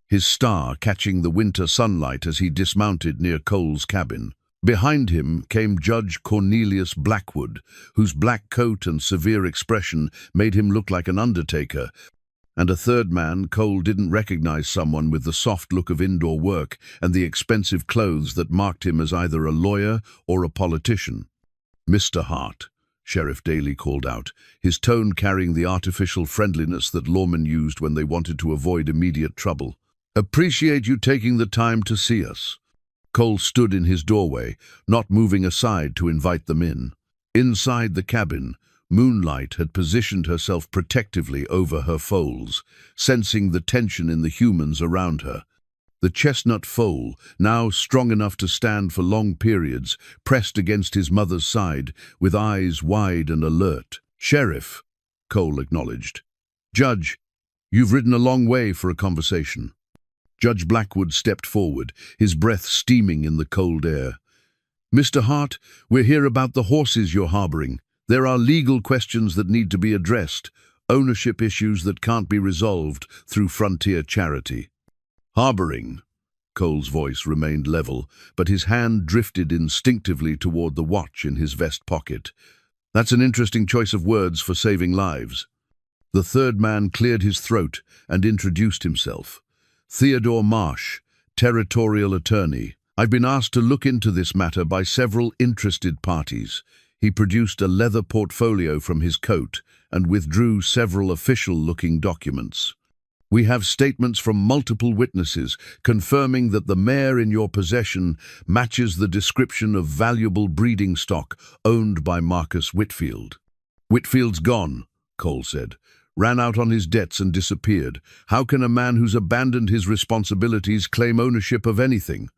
his star catching the winter sunlight as he dismounted near Cole's cabin. Behind him came Judge Cornelius Blackwood, whose black coat and severe expression made him look like an undertaker, and a third man. Cole didn't recognize someone with the soft look of indoor work and the expensive clothes that marked him as either a lawyer or a politician. "Mr. Hart," Sheriff Daly called out, his tone carrying the artificial friendliness that lawmen used when they wanted to avoid immediate trouble. "Appreciate you taking the time to see us." Cole stood in his doorway, not moving aside to invite them in. Inside the cabin, Moonlight had positioned herself protectively over her foals, sensing the tension in the humans around her. The chestnut foal, now strong enough to stand for long periods, pressed against his mother's side, with eyes wide and alert. "Sheriff," Cole acknowledged. "Judge, you've ridden a long way for a conversation." Judge Blackwood stepped forward, his breath steaming in the cold air. "Mr. Hart, we're here about the horses you're harboring. There are legal questions that need to be addressed, ownership issues that can't be resolved through frontier charity." "Harboring?" Cole's voice remained level, but his hand drifted instinctively toward the watch in his vest pocket. "That's an interesting choice of words for saving lives." The third man cleared his throat and introduced himself. "Theodore Marsh, territorial attorney. I've been asked to look into this matter by several interested parties." He produced a leather portfolio from his coat and withdrew several official-looking documents. "We have statements from multiple witnesses confirming that the mare in your possession matches the description of valuable breeding stock owned by Marcus Whitfield." "Whitfield's gone," Cole said. "Ran out on his debts and disappeared. How can a man who's abandoned his responsibilities claim ownership of anything?"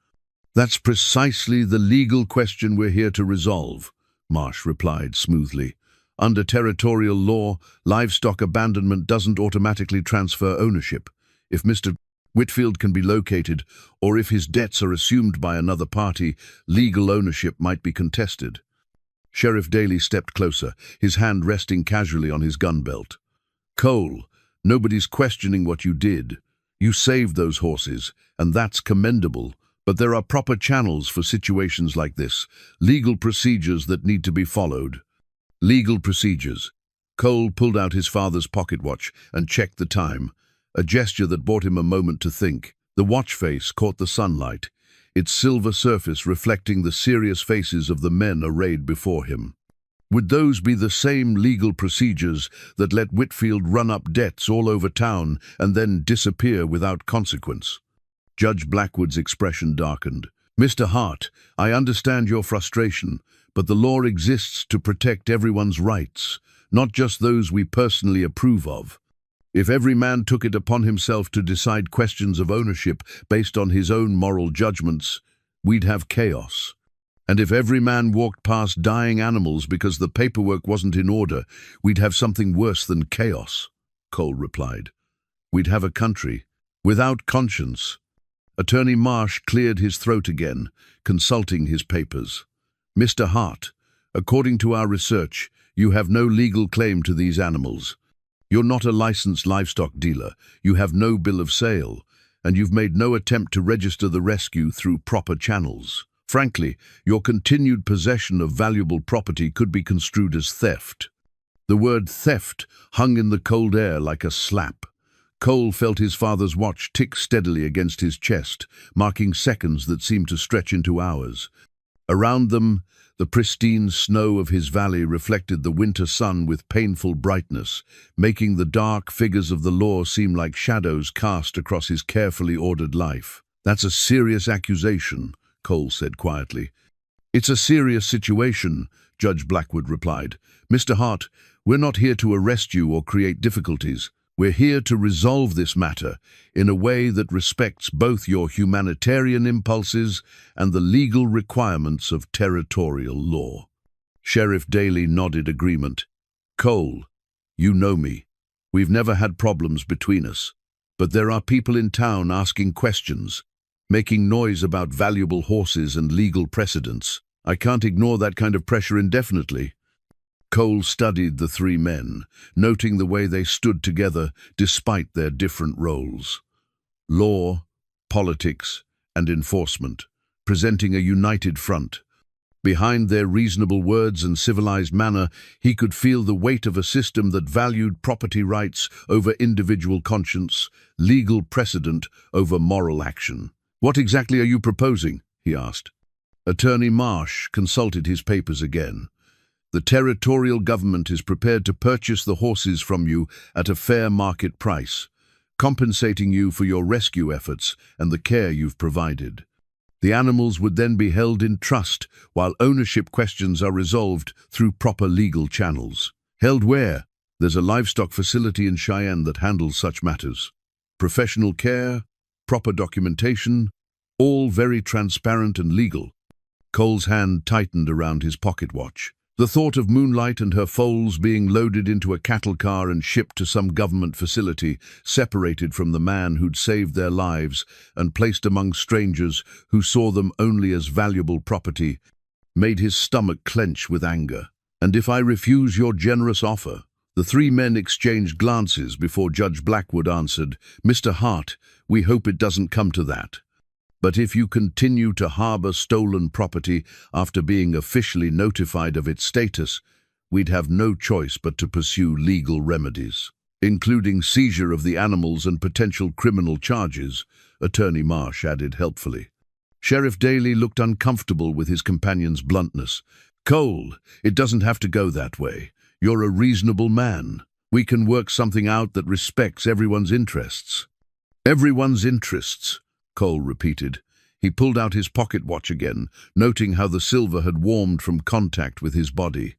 "That's precisely the legal question we're here to resolve," Marsh replied smoothly. "Under territorial law, livestock abandonment doesn't automatically transfer ownership. If Mr. Whitfield can be located, or if his debts are assumed by another party, legal ownership might be contested." Sheriff Daly stepped closer, his hand resting casually on his gun belt. "Cole, nobody's questioning what you did. You saved those horses, and that's commendable. But there are proper channels for situations like this, legal procedures that need to be followed." "Legal procedures." Cole pulled out his father's pocket watch and checked the time, a gesture that bought him a moment to think. The watch face caught the sunlight, its silver surface reflecting the serious faces of the men arrayed before him. Would those be the same legal procedures that let Whitfield run up debts all over town and then disappear without consequence? Judge Blackwood's expression darkened. "Mr. Hart, I understand your frustration, but the law exists to protect everyone's rights, not just those we personally approve of. If every man took it upon himself to decide questions of ownership based on his own moral judgments, we'd have chaos." And if every man walked past dying animals because the paperwork wasn't in order, we'd have something worse than chaos, Cole replied. We'd have a country without conscience. Attorney Marsh cleared his throat again, consulting his papers. Mr. Hart, according to our research, you have no legal claim to these animals. You're not a licensed livestock dealer, you have no bill of sale, and you've made no attempt to register the rescue through proper channels. Frankly, your continued possession of valuable property could be construed as theft. The word theft hung in the cold air like a slap. Cole felt his father's watch tick steadily against his chest, marking seconds that seemed to stretch into hours. Around them, the pristine snow of his valley reflected the winter sun with painful brightness, making the dark figures of the law seem like shadows cast across his carefully ordered life. That's a serious accusation, Cole said quietly. It's a serious situation, Judge Blackwood replied. Mr. Hart, we're not here to arrest you or create difficulties. We're here to resolve this matter in a way that respects both your humanitarian impulses and the legal requirements of territorial law. Sheriff Daly nodded agreement. Cole, you know me. We've never had problems between us. But there are people in town asking questions, making noise about valuable horses and legal precedents. I can't ignore that kind of pressure indefinitely. Cole studied the three men, noting the way they stood together despite their different roles. Law, politics, and enforcement, presenting a united front. Behind their reasonable words and civilized manner, he could feel the weight of a system that valued property rights over individual conscience, legal precedent over moral action. What exactly are you proposing? He asked. Attorney Marsh consulted his papers again. The territorial government is prepared to purchase the horses from you at a fair market price, compensating you for your rescue efforts and the care you've provided. The animals would then be held in trust while ownership questions are resolved through proper legal channels. Held where? There's a livestock facility in Cheyenne that handles such matters. Professional care, proper documentation, all very transparent and legal. Cole's hand tightened around his pocket watch. The thought of Moonlight and her foals being loaded into a cattle car and shipped to some government facility, separated from the man who'd saved their lives and placed among strangers who saw them only as valuable property, made his stomach clench with anger. And if I refuse your generous offer? The three men exchanged glances before Judge Blackwood answered, Mr. Hart, we hope it doesn't come to that. But if you continue to harbor stolen property after being officially notified of its status, we'd have no choice but to pursue legal remedies, including seizure of the animals and potential criminal charges, Attorney Marsh added helpfully. Sheriff Daly looked uncomfortable with his companion's bluntness. Cole, it doesn't have to go that way. You're a reasonable man. We can work something out that respects everyone's interests. Everyone's interests, Cole repeated. He pulled out his pocket watch again, noting how the silver had warmed from contact with his body.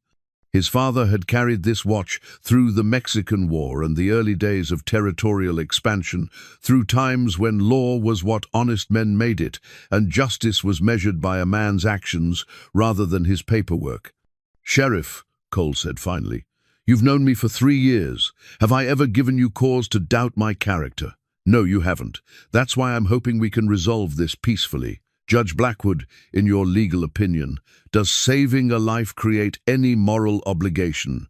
His father had carried this watch through the Mexican War and the early days of territorial expansion, through times when law was what honest men made it, and justice was measured by a man's actions rather than his paperwork. Sheriff, Cole said finally, you've known me for 3 years. Have I ever given you cause to doubt my character? No, you haven't. That's why I'm hoping we can resolve this peacefully. Judge Blackwood, in your legal opinion, does saving a life create any moral obligation?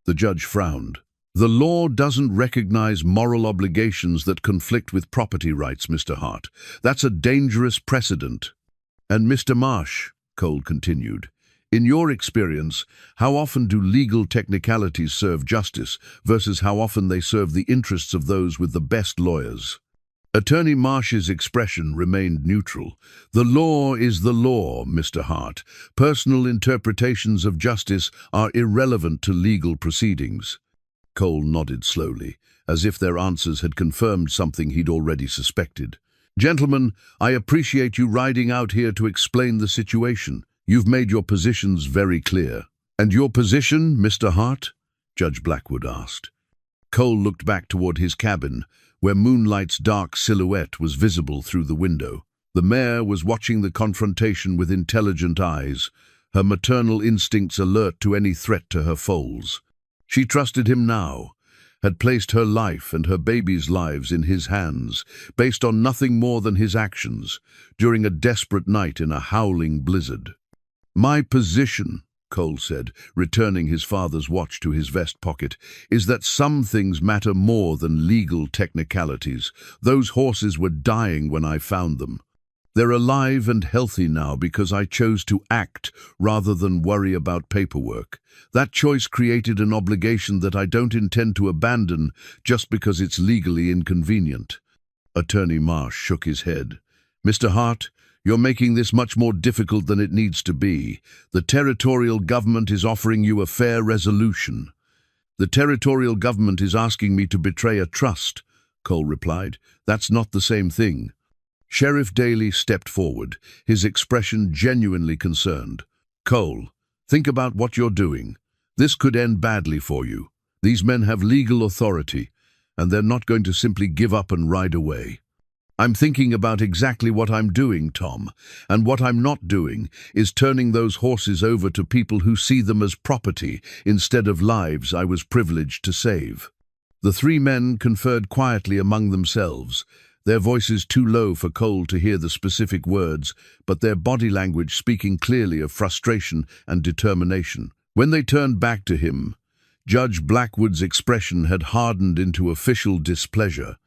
The judge frowned. The law doesn't recognize moral obligations that conflict with property rights, Mr. Hart. That's a dangerous precedent. And Mr. Marsh, Cole continued, in your experience, how often do legal technicalities serve justice versus how often they serve the interests of those with the best lawyers? Attorney Marsh's expression remained neutral. The law is the law, Mr. Hart. Personal interpretations of justice are irrelevant to legal proceedings. Cole nodded slowly, as if their answers had confirmed something he'd already suspected. Gentlemen, I appreciate you riding out here to explain the situation. You've made your positions very clear. And your position, Mr. Hart? Judge Blackwood asked. Cole looked back toward his cabin, where Moonlight's dark silhouette was visible through the window. The mare was watching the confrontation with intelligent eyes, her maternal instincts alert to any threat to her foals. She trusted him now, had placed her life and her baby's lives in his hands, based on nothing more than his actions, during a desperate night in a howling blizzard. "My position," Cole said, returning his father's watch to his vest pocket, "is that some things matter more than legal technicalities. Those horses were dying when I found them. They're alive and healthy now because I chose to act rather than worry about paperwork. That choice created an obligation that I don't intend to abandon just because it's legally inconvenient." Attorney Marsh shook his head. "Mr. Hart, you're making this much more difficult than it needs to be. The territorial government is offering you a fair resolution." "The territorial government is asking me to betray a trust," Cole replied. "That's not the same thing." Sheriff Daly stepped forward, his expression genuinely concerned. "Cole, think about what you're doing. This could end badly for you. These men have legal authority, and they're not going to simply give up and ride away." "I'm thinking about exactly what I'm doing, Tom, and what I'm not doing is turning those horses over to people who see them as property instead of lives I was privileged to save." The three men conferred quietly among themselves, their voices too low for Cole to hear the specific words, but their body language speaking clearly of frustration and determination. When they turned back to him, Judge Blackwood's expression had hardened into official displeasure.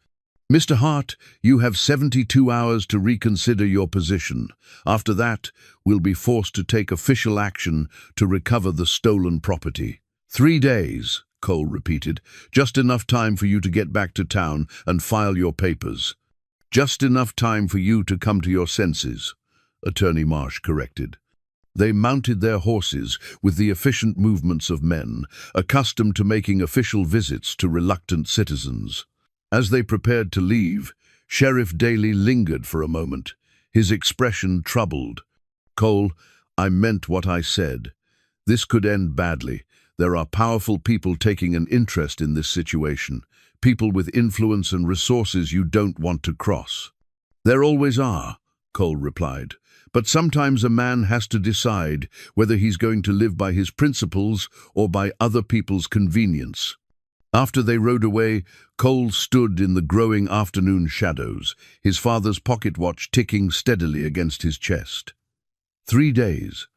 "Mr. Hart, you have 72 hours to reconsider your position. After that, we'll be forced to take official action to recover the stolen property." 3 days, Cole repeated. "Just enough time for you to get back to town and file your papers." "Just enough time for you to come to your senses," Attorney Marsh corrected. They mounted their horses with the efficient movements of men, accustomed to making official visits to reluctant citizens. As they prepared to leave, Sheriff Daly lingered for a moment, his expression troubled. "Cole, I meant what I said. This could end badly. There are powerful people taking an interest in this situation, people with influence and resources you don't want to cross." "There always are," Cole replied. "But sometimes a man has to decide whether he's going to live by his principles or by other people's convenience." After they rode away, Cole stood in the growing afternoon shadows, his father's pocket watch ticking steadily against his chest. 3 days.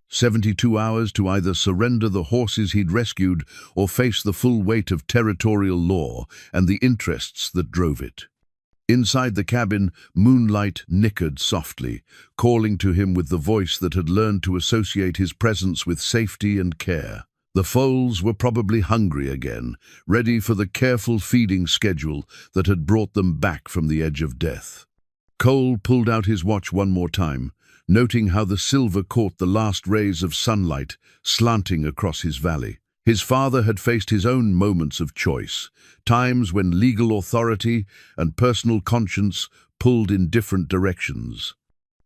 72 hours to either surrender the horses he'd rescued or face the full weight of territorial law and the interests that drove it. Inside the cabin, moonlight nickered softly, calling to him with the voice that had learned to associate his presence with safety and care. The foals were probably hungry again, ready for the careful feeding schedule that had brought them back from the edge of death. Cole pulled out his watch one more time, noting how the silver caught the last rays of sunlight slanting across his valley. His father had faced his own moments of choice, times when legal authority and personal conscience pulled in different directions.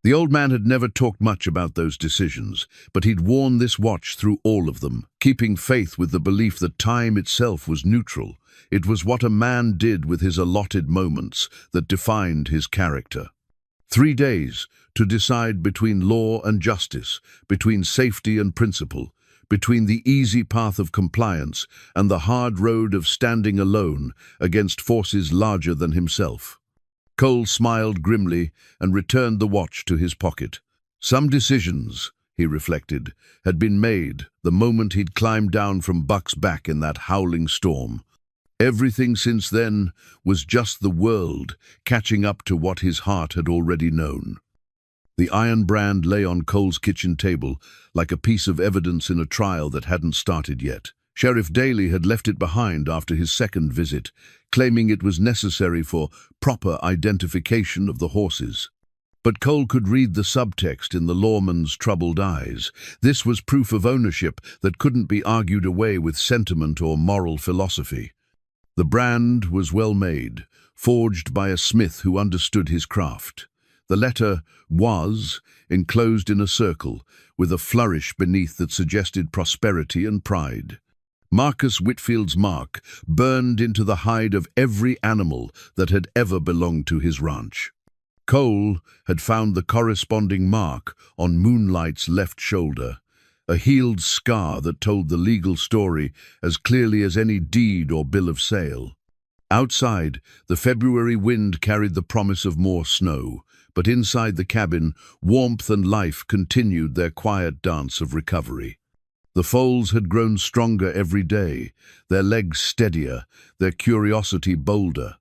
The old man had never talked much about those decisions, but he'd worn this watch through all of them, keeping faith with the belief that time itself was neutral. It was what a man did with his allotted moments that defined his character. 3 days to decide between law and justice, between safety and principle, between the easy path of compliance and the hard road of standing alone against forces larger than himself. Cole smiled grimly and returned the watch to his pocket. Some decisions, he reflected, had been made the moment he'd climbed down from Buck's back in that howling storm. Everything since then was just the world catching up to what his heart had already known. The iron brand lay on Cole's kitchen table like a piece of evidence in a trial that hadn't started yet. Sheriff Daly had left it behind after his second visit, claiming it was necessary for proper identification of the horses. But Cole could read the subtext in the lawman's troubled eyes. This was proof of ownership that couldn't be argued away with sentiment or moral philosophy. The brand was well made, forged by a smith who understood his craft. The letter was enclosed in a circle, with a flourish beneath that suggested prosperity and pride. Marcus Whitfield's mark burned into the hide of every animal that had ever belonged to his ranch. Cole had found the corresponding mark on Moonlight's left shoulder, a healed scar that told the legal story as clearly as any deed or bill of sale. Outside, the February wind carried the promise of more snow, but inside the cabin, warmth and life continued their quiet dance of recovery. The foals had grown stronger every day, their legs steadier, their curiosity bolder.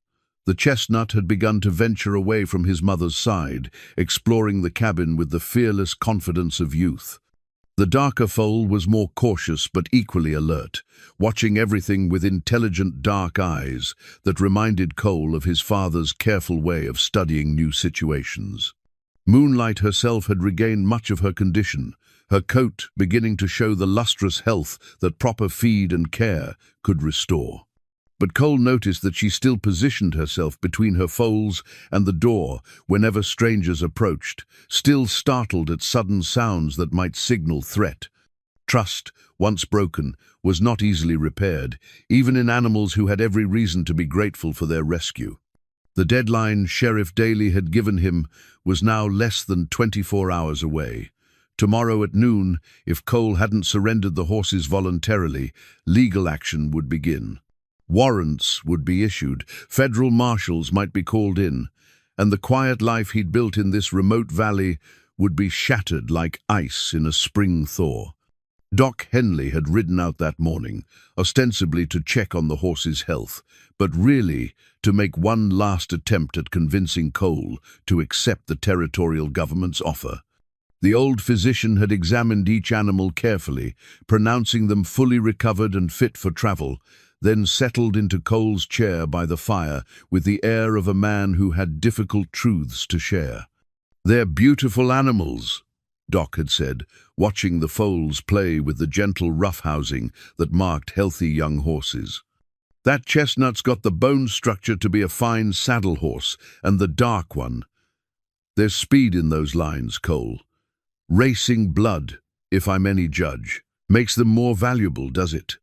The chestnut had begun to venture away from his mother's side, exploring the cabin with the fearless confidence of youth. The darker foal was more cautious but equally alert, watching everything with intelligent dark eyes that reminded Cole of his father's careful way of studying new situations. Moonlight herself had regained much of her condition, her coat beginning to show the lustrous health that proper feed and care could restore. But Cole noticed that she still positioned herself between her foals and the door whenever strangers approached, still startled at sudden sounds that might signal threat. Trust, once broken, was not easily repaired, even in animals who had every reason to be grateful for their rescue. The deadline Sheriff Daly had given him was now less than 24 hours away. Tomorrow at noon, if Cole hadn't surrendered the horses voluntarily, legal action would begin. Warrants would be issued, federal marshals might be called in, and the quiet life he'd built in this remote valley would be shattered like ice in a spring thaw. Doc Henley had ridden out that morning, ostensibly to check on the horse's health, but really to make one last attempt at convincing Cole to accept the territorial government's offer. The old physician had examined each animal carefully, pronouncing them fully recovered and fit for travel, then settled into Cole's chair by the fire with the air of a man who had difficult truths to share. "They're beautiful animals," Doc had said, watching the foals play with the gentle roughhousing that marked healthy young horses. "That chestnut's got the bone structure to be a fine saddle horse, and the dark one. There's speed in those lines, Cole. Racing blood, if I'm any judge. Makes them more valuable, does it?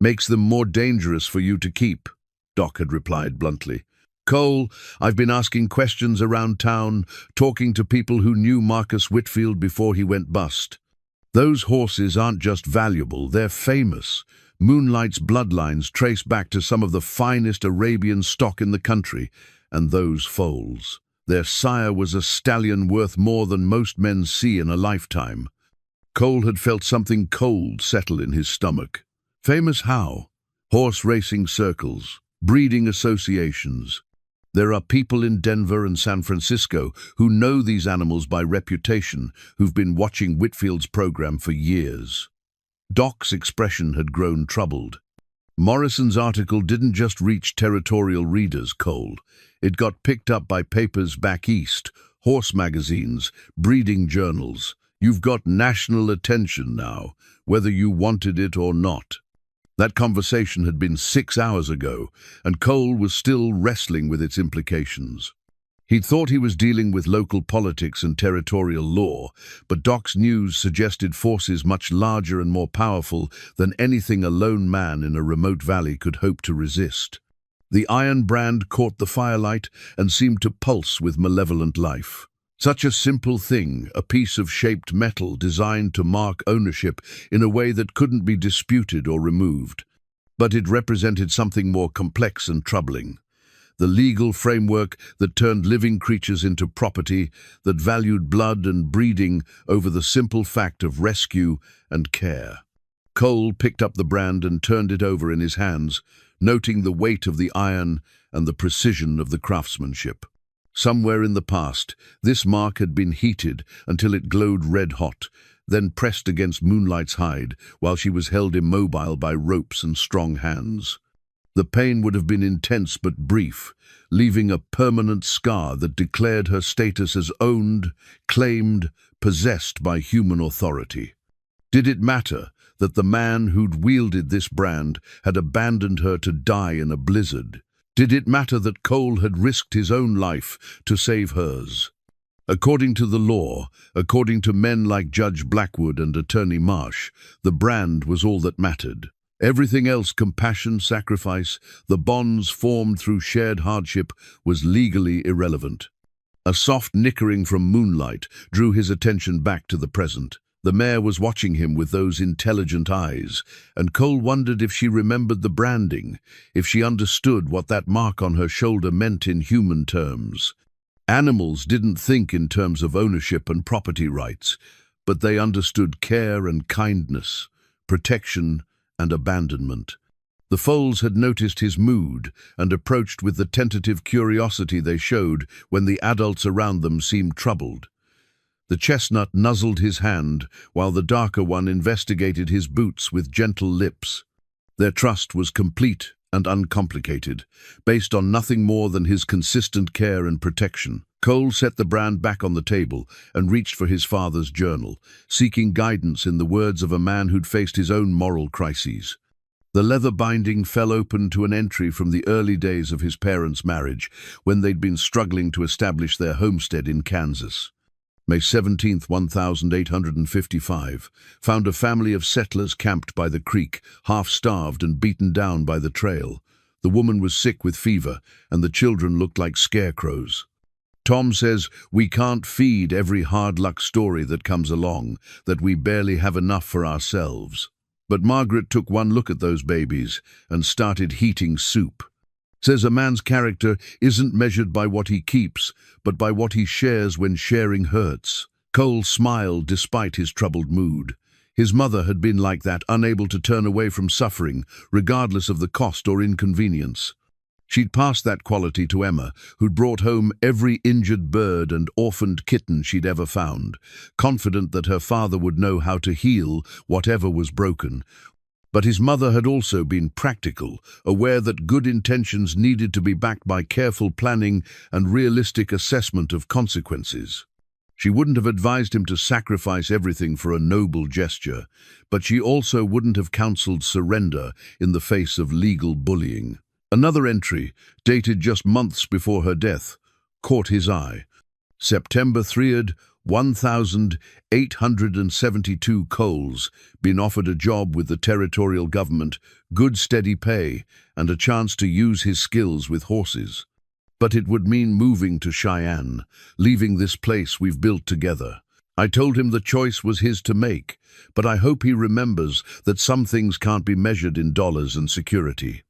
Makes them more dangerous for you to keep," Doc had replied bluntly. "Cole, I've been asking questions around town, talking to people who knew Marcus Whitfield before he went bust. Those horses aren't just valuable, they're famous. Moonlight's bloodlines trace back to some of the finest Arabian stock in the country, and those foals. Their sire was a stallion worth more than most men see in a lifetime." Cole had felt something cold settle in his stomach. Famous how? Horse racing circles, breeding associations. There are people in Denver and San Francisco who know these animals by reputation, who've been watching Whitfield's program for years. Doc's expression had grown troubled. Morrison's article didn't just reach territorial readers, Cole. It got picked up by papers back east, horse magazines, breeding journals. You've got national attention now, whether you wanted it or not. That conversation had been 6 hours ago, and Cole was still wrestling with its implications. He'd thought he was dealing with local politics and territorial law, but Doc's news suggested forces much larger and more powerful than anything a lone man in a remote valley could hope to resist. The iron brand caught the firelight and seemed to pulse with malevolent life. Such a simple thing, a piece of shaped metal designed to mark ownership in a way that couldn't be disputed or removed. But it represented something more complex and troubling. The legal framework that turned living creatures into property, that valued blood and breeding over the simple fact of rescue and care. Cole picked up the brand and turned it over in his hands, noting the weight of the iron and the precision of the craftsmanship. Somewhere in the past, this mark had been heated until it glowed red-hot, then pressed against Moonlight's hide while she was held immobile by ropes and strong hands. The pain would have been intense but brief, leaving a permanent scar that declared her status as owned, claimed, possessed by human authority. Did it matter that the man who'd wielded this brand had abandoned her to die in a blizzard? Did it matter that Cole had risked his own life to save hers? According to the law, according to men like Judge Blackwood and Attorney Marsh, the brand was all that mattered. Everything else, compassion, sacrifice, the bonds formed through shared hardship, was legally irrelevant. A soft nickering from moonlight drew his attention back to the present. The mare was watching him with those intelligent eyes, and Cole wondered if she remembered the branding, if she understood what that mark on her shoulder meant in human terms. Animals didn't think in terms of ownership and property rights, but they understood care and kindness, protection and abandonment. The foals had noticed his mood and approached with the tentative curiosity they showed when the adults around them seemed troubled. The chestnut nuzzled his hand, while the darker one investigated his boots with gentle lips. Their trust was complete and uncomplicated, based on nothing more than his consistent care and protection. Cole set the brand back on the table and reached for his father's journal, seeking guidance in the words of a man who'd faced his own moral crises. The leather binding fell open to an entry from the early days of his parents' marriage, when they'd been struggling to establish their homestead in Kansas. May 17, 1855, found a family of settlers camped by the creek, half-starved and beaten down by the trail. The woman was sick with fever, and the children looked like scarecrows. Tom says, "We can't feed every hard-luck story that comes along, that we barely have enough for ourselves." But Margaret took one look at those babies and started heating soup. Says a man's character isn't measured by what he keeps, but by what he shares when sharing hurts. Cole smiled despite his troubled mood. His mother had been like that, unable to turn away from suffering, regardless of the cost or inconvenience. She'd passed that quality to Emma, who'd brought home every injured bird and orphaned kitten she'd ever found, confident that her father would know how to heal whatever was broken. But his mother had also been practical, aware that good intentions needed to be backed by careful planning and realistic assessment of consequences. She wouldn't have advised him to sacrifice everything for a noble gesture, but she also wouldn't have counseled surrender in the face of legal bullying. Another entry, dated just months before her death, caught his eye. September 3rd, 1,872 Coles, been offered a job with the territorial government, good steady pay, and a chance to use his skills with horses. But it would mean moving to Cheyenne, leaving this place we've built together. I told him the choice was his to make, but I hope he remembers that some things can't be measured in dollars and security.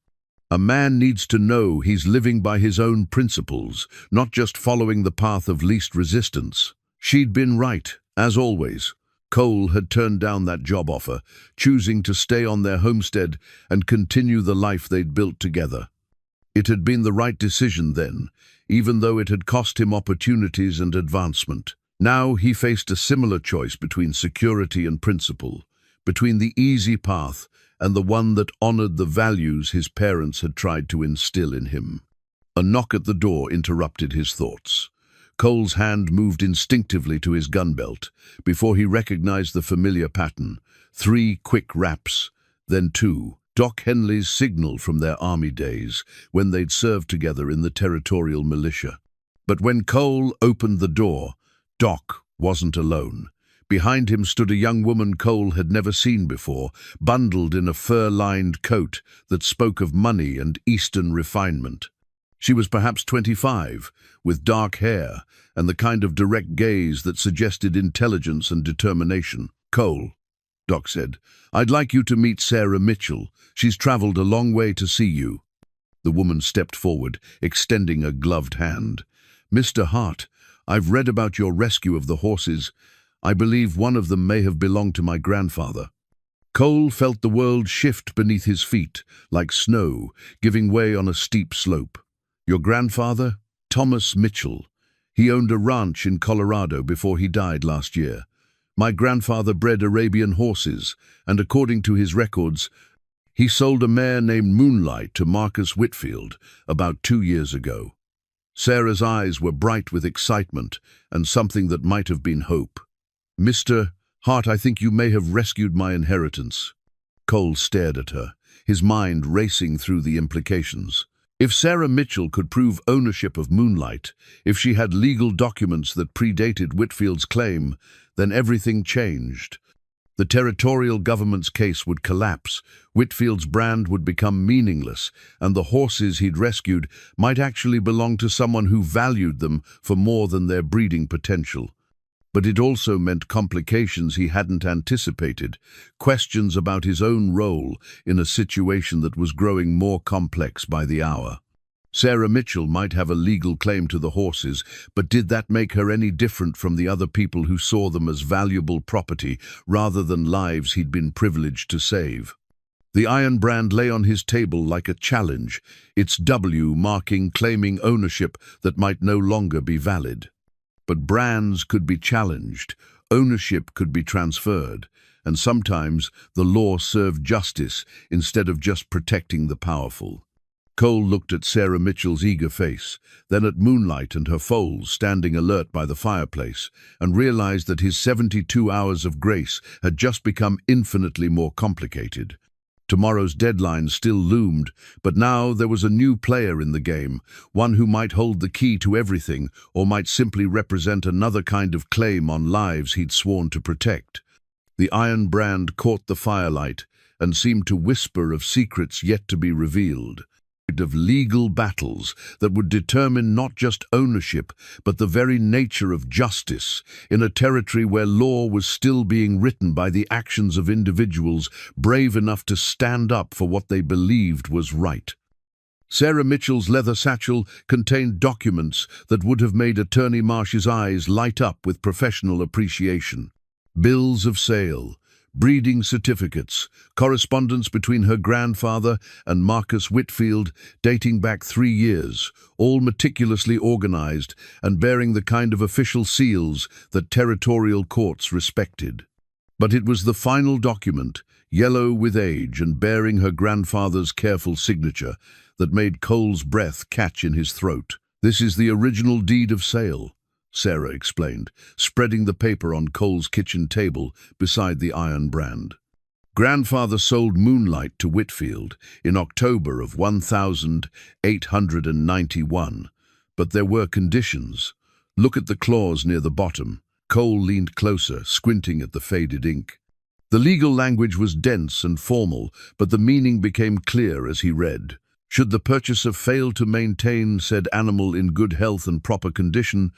A man needs to know he's living by his own principles, not just following the path of least resistance. She'd been right, as always. Cole had turned down that job offer, choosing to stay on their homestead and continue the life they'd built together. It had been the right decision then, even though it had cost him opportunities and advancement. Now he faced a similar choice between security and principle, between the easy path and the one that honored the values his parents had tried to instill in him. A knock at the door interrupted his thoughts. Cole's hand moved instinctively to his gun belt before he recognized the familiar pattern. 3 quick raps, then 2. Doc Henley's signal from their army days, when they'd served together in the territorial militia. But when Cole opened the door, Doc wasn't alone. Behind him stood a young woman Cole had never seen before, bundled in a fur-lined coat that spoke of money and Eastern refinement. She was perhaps 25, with dark hair and the kind of direct gaze that suggested intelligence and determination. "Cole," Doc said, "I'd like you to meet Sarah Mitchell. She's traveled a long way to see you." The woman stepped forward, extending a gloved hand. "Mr. Hart, I've read about your rescue of the horses. I believe one of them may have belonged to my grandfather." Cole felt the world shift beneath his feet, like snow, giving way on a steep slope. "Your grandfather? Thomas Mitchell. He owned a ranch in Colorado before he died last year. My grandfather bred Arabian horses, and according to his records, he sold a mare named Moonlight to Marcus Whitfield about 2 years ago." Sarah's eyes were bright with excitement and something that might have been hope. "Mr. Hart, I think you may have rescued my inheritance." Cole stared at her, his mind racing through the implications. If Sarah Mitchell could prove ownership of Moonlight, if she had legal documents that predated Whitfield's claim, then everything changed. The territorial government's case would collapse, Whitfield's brand would become meaningless, and the horses he'd rescued might actually belong to someone who valued them for more than their breeding potential. But it also meant complications he hadn't anticipated, questions about his own role in a situation that was growing more complex by the hour. Sarah Mitchell might have a legal claim to the horses, but did that make her any different from the other people who saw them as valuable property rather than lives he'd been privileged to save? The iron brand lay on his table like a challenge, its W marking claiming ownership that might no longer be valid. But brands could be challenged, ownership could be transferred, and sometimes the law served justice instead of just protecting the powerful. Cole looked at Sarah Mitchell's eager face, then at Moonlight and her foals standing alert by the fireplace, and realized that his 72 hours of grace had just become infinitely more complicated. Tomorrow's deadline still loomed, but now there was a new player in the game, one who might hold the key to everything or might simply represent another kind of claim on lives he'd sworn to protect. The iron brand caught the firelight and seemed to whisper of secrets yet to be revealed, of legal battles that would determine not just ownership, but the very nature of justice, in a territory where law was still being written by the actions of individuals brave enough to stand up for what they believed was right. Sarah Mitchell's leather satchel contained documents that would have made Attorney Marsh's eyes light up with professional appreciation. Bills of sale, breeding certificates, correspondence between her grandfather and Marcus Whitfield dating back 3 years, all meticulously organized and bearing the kind of official seals that territorial courts respected. But it was the final document, yellow with age and bearing her grandfather's careful signature, that made Cole's breath catch in his throat. "This is the original deed of sale," Sarah explained, spreading the paper on Cole's kitchen table beside the iron brand. "Grandfather sold Moonlight to Whitfield in October of 1891, but there were conditions. Look at the clause near the bottom." Cole leaned closer, squinting at the faded ink. The legal language was dense and formal, but the meaning became clear as he read. "Should the purchaser fail to maintain said animal in good health and proper condition,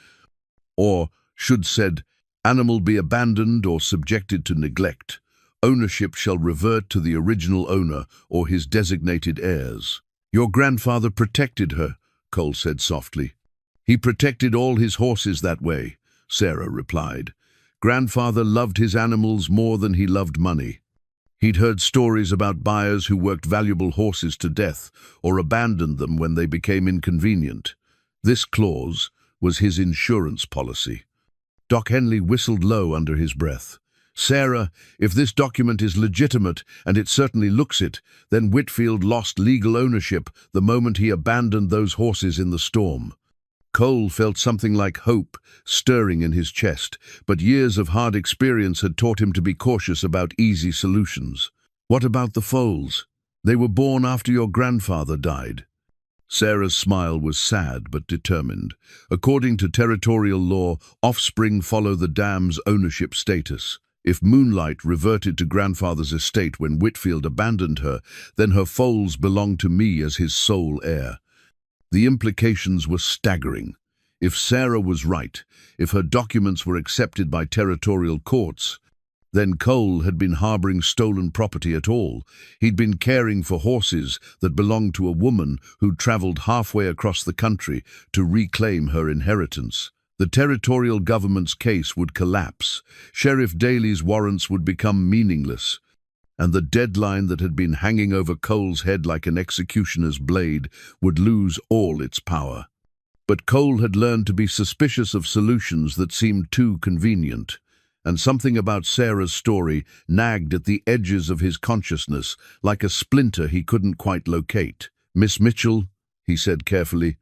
or should said animal be abandoned or subjected to neglect, ownership shall revert to the original owner or his designated heirs." "Your grandfather protected her," Cole said softly. "He protected all his horses that way," Sarah replied. "Grandfather loved his animals more than he loved money. He'd heard stories about buyers who worked valuable horses to death or abandoned them when they became inconvenient. This clause was his insurance policy." Doc Henley whistled low under his breath. "Sarah, if this document is legitimate, and it certainly looks it, then Whitfield lost legal ownership the moment he abandoned those horses in the storm." Cole felt something like hope stirring in his chest, but years of hard experience had taught him to be cautious about easy solutions. "What about the foals? They were born after your grandfather died." Sarah's smile was sad but determined. "According to territorial law, offspring follow the dam's ownership status. If Moonlight reverted to grandfather's estate when Whitfield abandoned her, then her foals belonged to me as his sole heir." The implications were staggering. If Sarah was right, if her documents were accepted by territorial courts, then Cole had been harboring stolen property at all. He'd been caring for horses that belonged to a woman who'd traveled halfway across the country to reclaim her inheritance. The territorial government's case would collapse. Sheriff Daly's warrants would become meaningless, and the deadline that had been hanging over Cole's head like an executioner's blade would lose all its power. But Cole had learned to be suspicious of solutions that seemed too convenient, and something about Sarah's story nagged at the edges of his consciousness like a splinter he couldn't quite locate. "Miss Mitchell," he said carefully,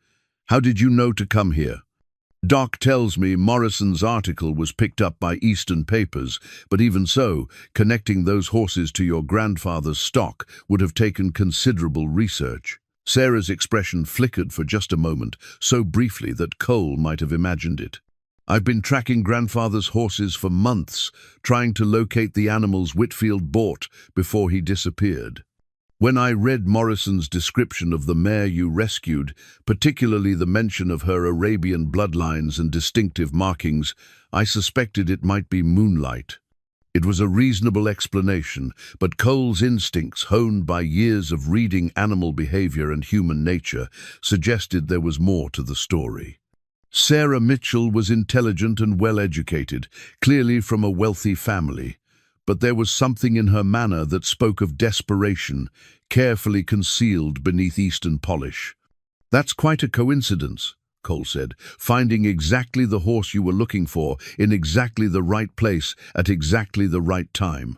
"how did you know to come here?" "Doc tells me Morrison's article was picked up by Eastern papers, but even so, connecting those horses to your grandfather's stock would have taken considerable research." Sarah's expression flickered for just a moment, so briefly that Cole might have imagined it. I've been tracking grandfather's horses for months, trying to locate the animals Whitfield bought before he disappeared. When I read Morrison's description of the mare you rescued, particularly the mention of her Arabian bloodlines and distinctive markings, I suspected it might be Moonlight. It was a reasonable explanation, but Cole's instincts, honed by years of reading animal behavior and human nature, suggested there was more to the story. Sarah Mitchell was intelligent and well-educated, clearly from a wealthy family, but there was something in her manner that spoke of desperation, carefully concealed beneath Eastern polish. "That's quite a coincidence," Cole said, "finding exactly the horse you were looking for in exactly the right place at exactly the right time."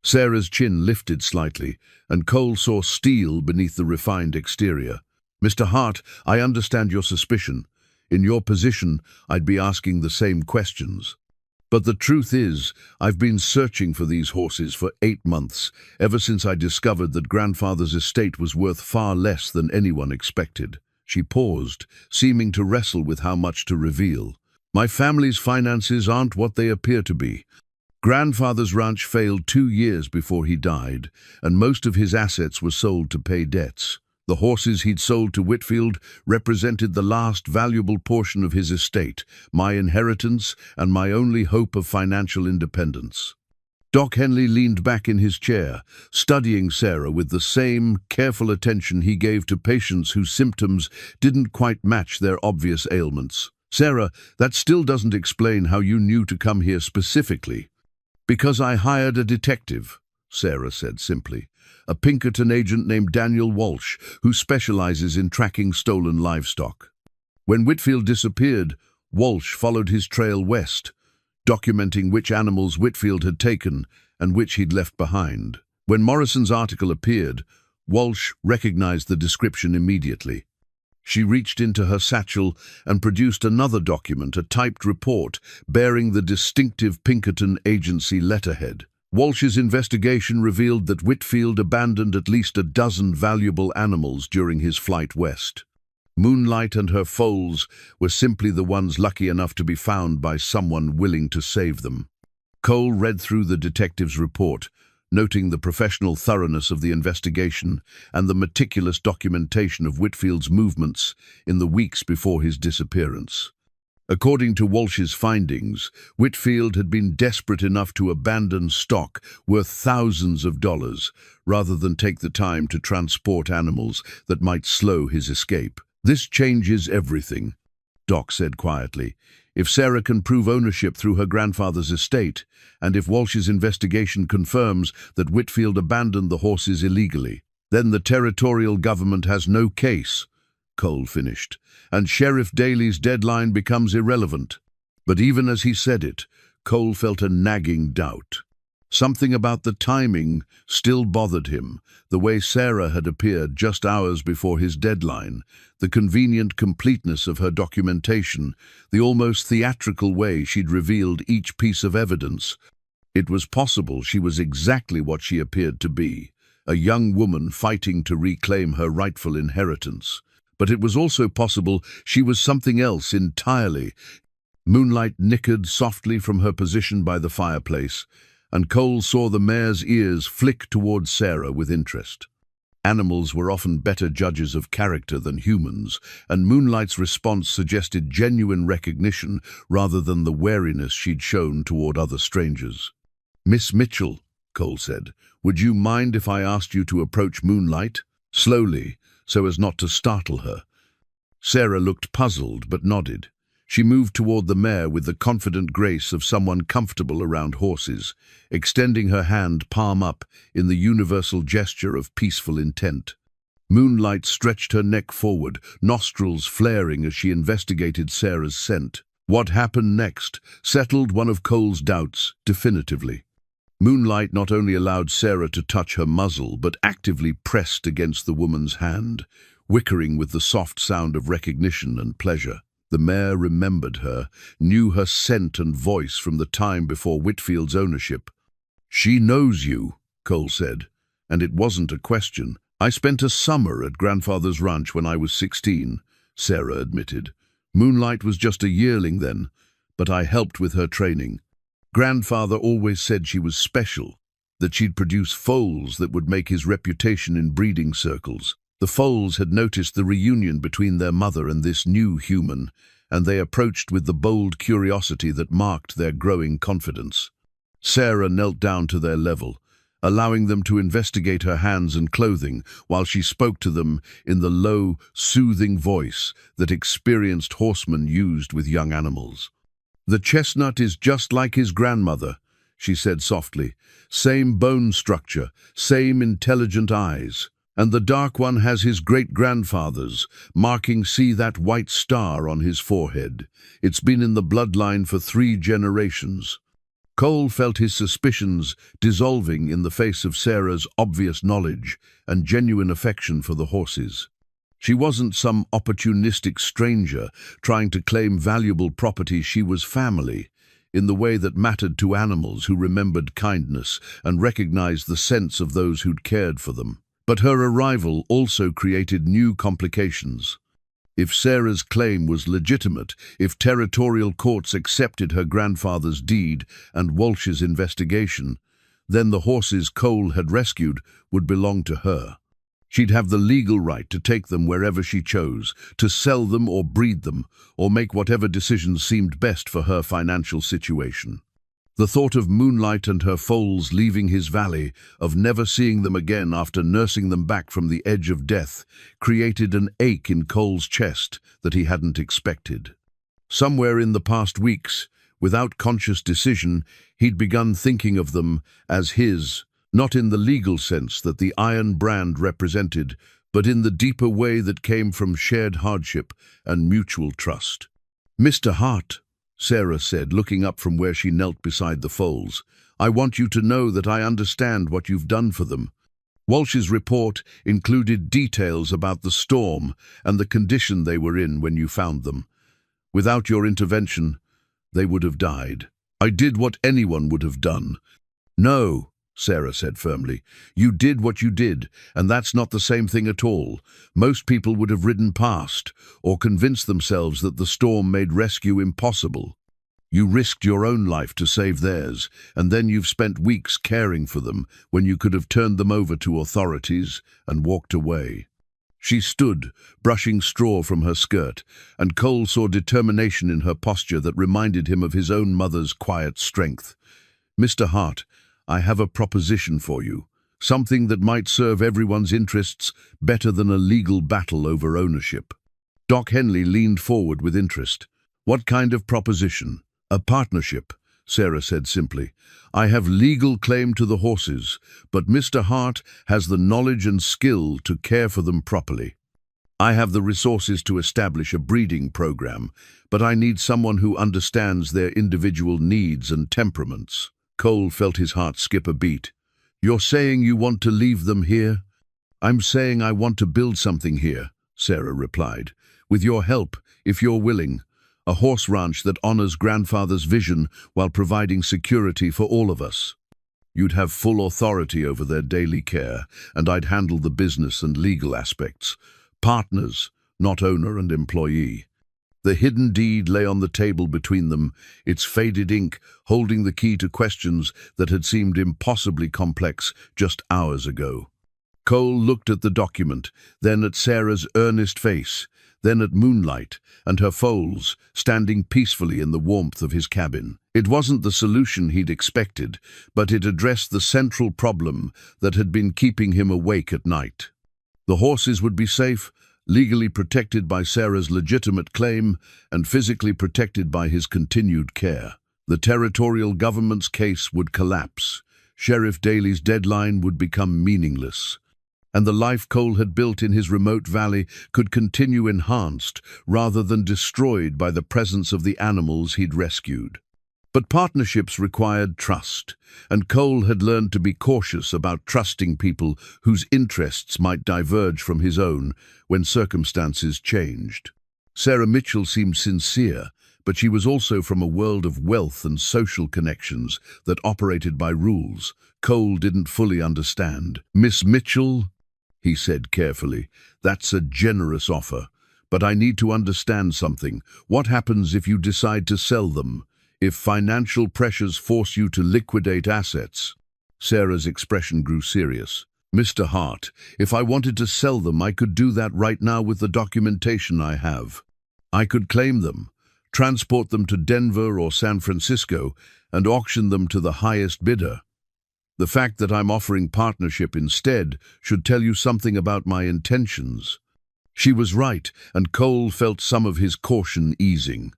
Sarah's chin lifted slightly, and Cole saw steel beneath the refined exterior. "Mr. Hart, I understand your suspicion. In your position, I'd be asking the same questions. But the truth is, I've been searching for these horses for 8 months, ever since I discovered that grandfather's estate was worth far less than anyone expected." She paused, seeming to wrestle with how much to reveal. "My family's finances aren't what they appear to be. Grandfather's ranch failed 2 years before he died, and most of his assets were sold to pay debts. The horses he'd sold to Whitfield represented the last valuable portion of his estate, my inheritance and my only hope of financial independence." Doc Henley leaned back in his chair, studying Sarah with the same careful attention he gave to patients whose symptoms didn't quite match their obvious ailments. "Sarah, that still doesn't explain how you knew to come here specifically." "Because I hired a detective," Sarah said simply. "A Pinkerton agent named Daniel Walsh, who specializes in tracking stolen livestock. When Whitfield disappeared, Walsh followed his trail west, documenting which animals Whitfield had taken and which he'd left behind. When Morrison's article appeared, Walsh recognized the description immediately. She reached into her satchel and produced another document, a typed report bearing the distinctive Pinkerton agency letterhead. Walsh's investigation revealed that Whitfield abandoned at least a dozen valuable animals during his flight west. Moonlight and her foals were simply the ones lucky enough to be found by someone willing to save them. Cole read through the detective's report, noting the professional thoroughness of the investigation and the meticulous documentation of Whitfield's movements in the weeks before his disappearance. According to Walsh's findings, Whitfield had been desperate enough to abandon stock worth thousands of dollars rather than take the time to transport animals that might slow his escape. "This changes everything," Doc said quietly. "If Sarah can prove ownership through her grandfather's estate, and if Walsh's investigation confirms that Whitfield abandoned the horses illegally, then the territorial government has no case," Cole finished, "and Sheriff Daly's deadline becomes irrelevant." But even as he said it, Cole felt a nagging doubt. Something about the timing still bothered him, the way Sarah had appeared just hours before his deadline, the convenient completeness of her documentation, the almost theatrical way she'd revealed each piece of evidence. It was possible she was exactly what she appeared to be, a young woman fighting to reclaim her rightful inheritance. But it was also possible she was something else entirely. Moonlight nickered softly from her position by the fireplace, and Cole saw the mare's ears flick towards Sarah with interest. Animals were often better judges of character than humans, and Moonlight's response suggested genuine recognition rather than the wariness she'd shown toward other strangers. "Miss Mitchell," Cole said, "would you mind if I asked you to approach Moonlight?" Slowly, so as not to startle her. Sarah looked puzzled but nodded. She moved toward the mare with the confident grace of someone comfortable around horses, extending her hand palm up in the universal gesture of peaceful intent. Moonlight stretched her neck forward, nostrils flaring as she investigated Sarah's scent. What happened next settled one of Cole's doubts definitively. Moonlight not only allowed Sarah to touch her muzzle, but actively pressed against the woman's hand, whickering with the soft sound of recognition and pleasure. The mare remembered her, knew her scent and voice from the time before Whitfield's ownership. "She knows you," Cole said, "and it wasn't a question. I spent a summer at grandfather's ranch when I was 16, Sarah admitted. Moonlight was just a yearling then, but I helped with her training. Grandfather always said she was special, that she'd produce foals that would make his reputation in breeding circles. The foals had noticed the reunion between their mother and this new human, and they approached with the bold curiosity that marked their growing confidence. Sarah knelt down to their level, allowing them to investigate her hands and clothing while she spoke to them in the low, soothing voice that experienced horsemen used with young animals. "The chestnut is just like his grandmother," she said softly. "Same bone structure, same intelligent eyes. And the dark one has his great-grandfather's, marking, see that white star on his forehead. It's been in the bloodline for 3 generations. Cole felt his suspicions dissolving in the face of Sarah's obvious knowledge and genuine affection for the horses. She wasn't some opportunistic stranger trying to claim valuable property. She was family, in the way that mattered to animals who remembered kindness and recognized the sense of those who'd cared for them. But her arrival also created new complications. If Sarah's claim was legitimate, if territorial courts accepted her grandfather's deed and Walsh's investigation, then the horses Cole had rescued would belong to her. She'd have the legal right to take them wherever she chose, to sell them or breed them, or make whatever decisions seemed best for her financial situation. The thought of Moonlight and her foals leaving his valley, of never seeing them again after nursing them back from the edge of death, created an ache in Cole's chest that he hadn't expected. Somewhere in the past weeks, without conscious decision, he'd begun thinking of them as his, not in the legal sense that the iron brand represented, but in the deeper way that came from shared hardship and mutual trust. "Mr. Hart," Sarah said, looking up from where she knelt beside the foals, "I want you to know that I understand what you've done for them." Walsh's report included details about the storm and the condition they were in when you found them. "Without your intervention, they would have died. I did what anyone would have done." "No," Sarah said firmly. "You did what you did, and that's not the same thing at all. Most people would have ridden past, or convinced themselves that the storm made rescue impossible. You risked your own life to save theirs, and then you've spent weeks caring for them when you could have turned them over to authorities and walked away." She stood, brushing straw from her skirt, and Cole saw determination in her posture that reminded him of his own mother's quiet strength. "Mr. Hart, I have a proposition for you, something that might serve everyone's interests better than a legal battle over ownership." Doc Henley leaned forward with interest. "What kind of proposition?" "A partnership," Sarah said simply. "I have legal claim to the horses, but Mr. Hart has the knowledge and skill to care for them properly. I have the resources to establish a breeding program, but I need someone who understands their individual needs and temperaments." Cole felt his heart skip a beat. "You're saying you want to leave them here?" "I'm saying I want to build something here," Sarah replied. "With your help, if you're willing. A horse ranch that honors grandfather's vision while providing security for all of us. You'd have full authority over their daily care, and I'd handle the business and legal aspects. Partners, not owner and employee." The hidden deed lay on the table between them, its faded ink holding the key to questions that had seemed impossibly complex just hours ago. Cole looked at the document, then at Sarah's earnest face, then at Moonlight and her foals standing peacefully in the warmth of his cabin. It wasn't the solution he'd expected, but it addressed the central problem that had been keeping him awake at night. The horses would be safe, legally protected by Sarah's legitimate claim and physically protected by his continued care. The territorial government's case would collapse. Sheriff Daly's deadline would become meaningless. And the life Cole had built in his remote valley could continue enhanced rather than destroyed by the presence of the animals he'd rescued. But partnerships required trust, and Cole had learned to be cautious about trusting people whose interests might diverge from his own when circumstances changed. Sarah Mitchell seemed sincere, but she was also from a world of wealth and social connections that operated by rules Cole didn't fully understand. "Miss Mitchell," he said carefully, "that's a generous offer, but I need to understand something. What happens if you decide to sell them? if financial pressures force you to liquidate assets. Sarah's expression grew serious. Mr. Hart, if I wanted to sell them, I could do that right now with the documentation I have. I could claim them, transport them to Denver or San Francisco, and auction them to the highest bidder. The fact that I'm offering partnership instead should tell you something about my intentions. She was right, and Cole felt some of his caution easing.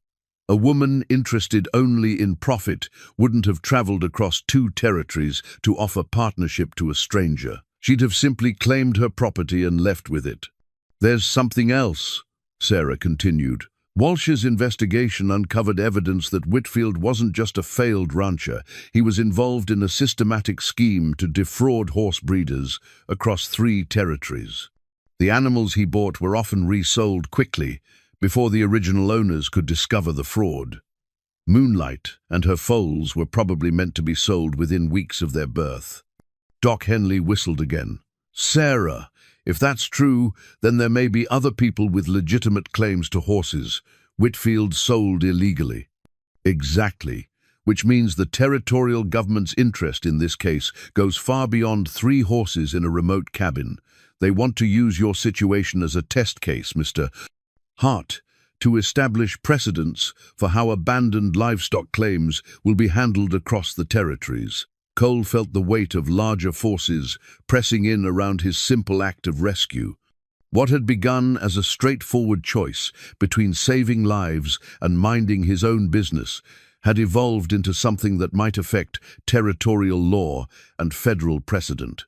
A woman interested only in profit wouldn't have traveled across 2 territories to offer partnership to a stranger. She'd have simply claimed her property and left with it. There's something else, Sarah continued. Walsh's investigation uncovered evidence that Whitfield wasn't just a failed rancher. He was involved in a systematic scheme to defraud horse breeders across 3 territories. The animals he bought were often resold quickly before the original owners could discover the fraud. Moonlight and her foals were probably meant to be sold within weeks of their birth. Doc Henley whistled again. Sarah, if that's true, then there may be other people with legitimate claims to horses Whitfield sold illegally. Exactly, which means the territorial government's interest in this case goes far beyond 3 horses in a remote cabin. They want to use your situation as a test case, Mr. Hart, to establish precedents for how abandoned livestock claims will be handled across the territories. Cole felt the weight of larger forces pressing in around his simple act of rescue. What had begun as a straightforward choice between saving lives and minding his own business had evolved into something that might affect territorial law and federal precedent.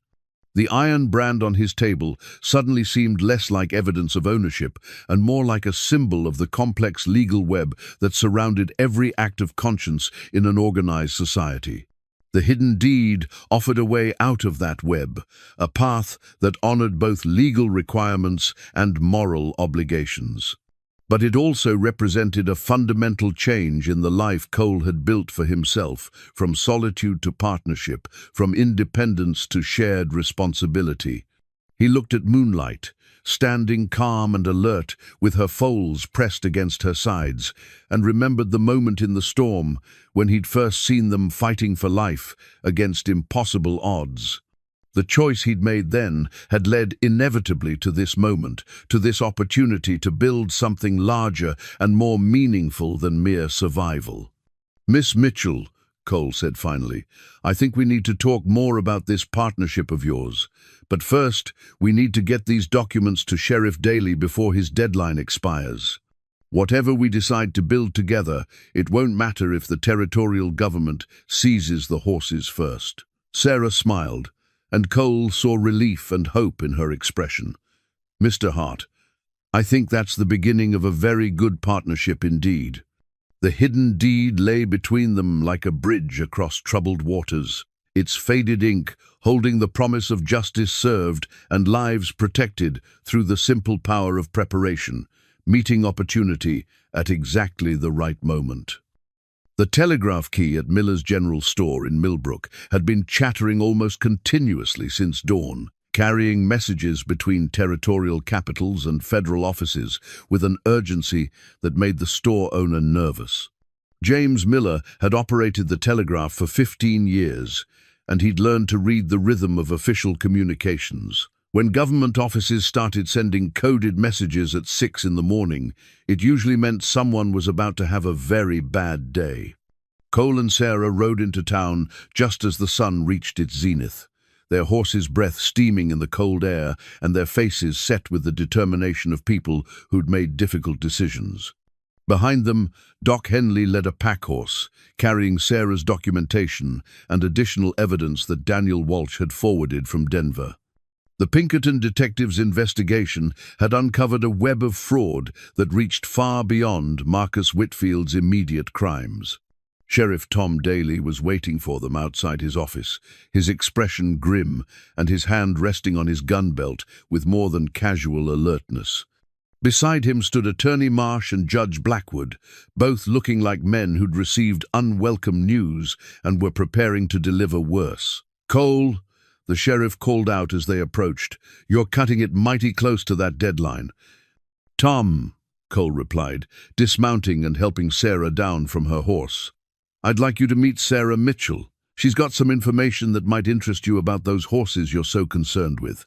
The iron brand on his table suddenly seemed less like evidence of ownership and more like a symbol of the complex legal web that surrounded every act of conscience in an organized society. The hidden deed offered a way out of that web, a path that honored both legal requirements and moral obligations. But it also represented a fundamental change in the life Cole had built for himself, from solitude to partnership, from independence to shared responsibility. He looked at Moonlight, standing calm and alert with her foals pressed against her sides, and remembered the moment in the storm when he'd first seen them fighting for life against impossible odds. The choice he'd made then had led inevitably to this moment, to this opportunity to build something larger and more meaningful than mere survival. Miss Mitchell, Cole said finally, I think we need to talk more about this partnership of yours. But first, we need to get these documents to Sheriff Daly before his deadline expires. Whatever we decide to build together, it won't matter if the territorial government seizes the horses first. Sarah smiled, and Cole saw relief and hope in her expression. Mr. Hart, I think that's the beginning of a very good partnership indeed. The hidden deed lay between them like a bridge across troubled waters, its faded ink holding the promise of justice served and lives protected through the simple power of preparation, meeting opportunity at exactly the right moment. The telegraph key at Miller's General Store in Millbrook had been chattering almost continuously since dawn, carrying messages between territorial capitals and federal offices with an urgency that made the store owner nervous. James Miller had operated the telegraph for 15 years, and he'd learned to read the rhythm of official communications. When government offices started sending coded messages at 6 in the morning, it usually meant someone was about to have a very bad day. Cole and Sarah rode into town just as the sun reached its zenith, their horses' breath steaming in the cold air and their faces set with the determination of people who'd made difficult decisions. Behind them, Doc Henley led a pack horse, carrying Sarah's documentation and additional evidence that Daniel Walsh had forwarded from Denver. The Pinkerton detectives' investigation had uncovered a web of fraud that reached far beyond Marcus Whitfield's immediate crimes. Sheriff Tom Daly was waiting for them outside his office, his expression grim and his hand resting on his gun belt with more than casual alertness. Beside him stood Attorney Marsh and Judge Blackwood, both looking like men who'd received unwelcome news and were preparing to deliver worse. Cole, the sheriff called out as they approached, you're cutting it mighty close to that deadline. Tom, Cole replied, dismounting and helping Sarah down from her horse. I'd like you to meet Sarah Mitchell. She's got some information that might interest you about those horses you're so concerned with."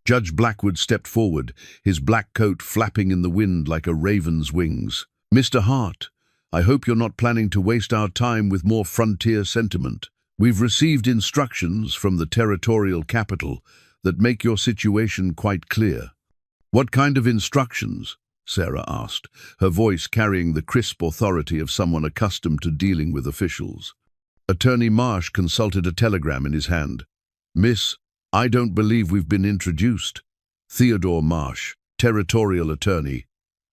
Judge Blackwood stepped forward, his black coat flapping in the wind like a raven's wings. "Mr. Hart, I hope you're not planning to waste our time with more frontier sentiment. We've received instructions from the territorial capital that make your situation quite clear." "What kind of instructions?" Sarah asked, her voice carrying the crisp authority of someone accustomed to dealing with officials. Attorney Marsh consulted a telegram in his hand. "Miss, I don't believe we've been introduced." "Theodore Marsh, territorial attorney.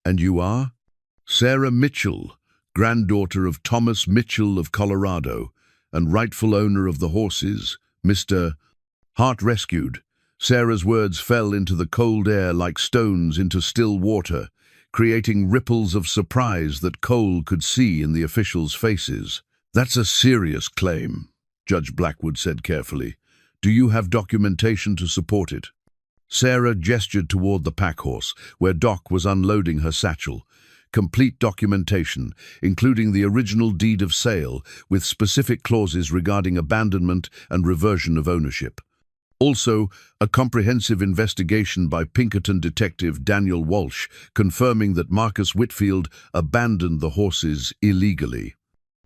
And you are?" "Sarah Mitchell, granddaughter of Thomas Mitchell of Colorado, and rightful owner of the horses, Mr. Hart rescued." Sarah's words fell into the cold air like stones into still water, creating ripples of surprise that Cole could see in the officials' faces. "That's a serious claim," Judge Blackwood said carefully. "Do you have documentation to support it?" Sarah gestured toward the packhorse, where Doc was unloading her satchel. "Complete documentation, including the original deed of sale, with specific clauses regarding abandonment and reversion of ownership. Also, a comprehensive investigation by Pinkerton detective Daniel Walsh confirming that Marcus Whitfield abandoned the horses illegally."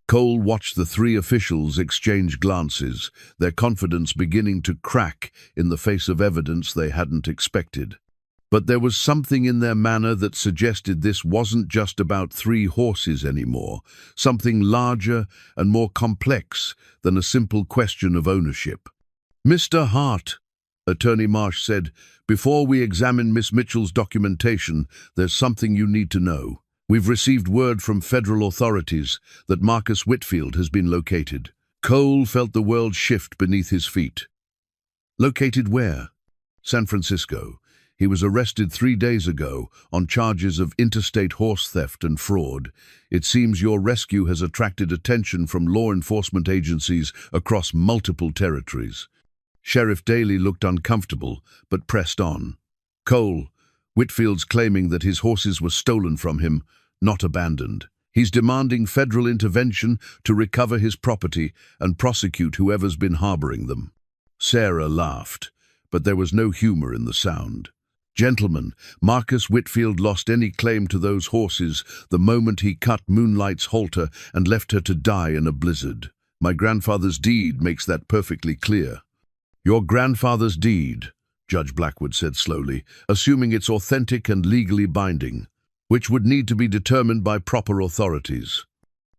Cole watched the three officials exchange glances, their confidence beginning to crack in the face of evidence they hadn't expected. But there was something in their manner that suggested this wasn't just about three horses anymore, something larger and more complex than a simple question of ownership. "Mr. Hart," Attorney Marsh said, "before we examine Miss Mitchell's documentation, there's something you need to know. We've received word from federal authorities that Marcus Whitfield has been located." Cole felt the world shift beneath his feet. "Located where?" "San Francisco. He was arrested 3 days ago on charges of interstate horse theft and fraud. It seems your rescue has attracted attention from law enforcement agencies across multiple territories." Sheriff Daly looked uncomfortable, but pressed on. "Cole, Whitfield's claiming that his horses were stolen from him, not abandoned. He's demanding federal intervention to recover his property and prosecute whoever's been harboring them." Sarah laughed, but there was no humor in the sound. "Gentlemen, Marcus Whitfield lost any claim to those horses the moment he cut Moonlight's halter and left her to die in a blizzard. My grandfather's deed makes that perfectly clear." "Your grandfather's deed," Judge Blackwood said slowly, "assuming it's authentic and legally binding, which would need to be determined by proper authorities."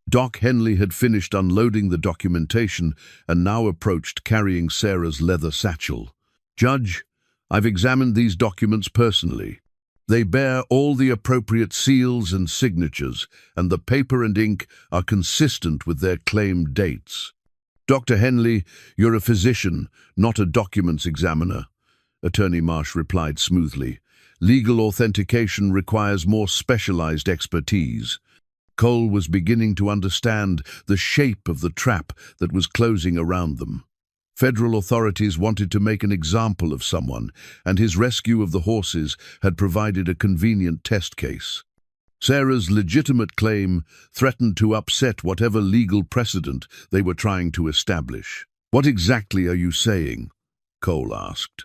Doc Henley had finished unloading the documentation and now approached carrying Sarah's leather satchel. "Judge, I've examined these documents personally. They bear all the appropriate seals and signatures, and the paper and ink are consistent with their claimed dates." "Dr. Henley, you're a physician, not a documents examiner," Attorney Marsh replied smoothly. "Legal authentication requires more specialized expertise." Cole was beginning to understand the shape of the trap that was closing around them. Federal authorities wanted to make an example of someone, and his rescue of the horses had provided a convenient test case. Sarah's legitimate claim threatened to upset whatever legal precedent they were trying to establish. "What exactly are you saying?" Cole asked.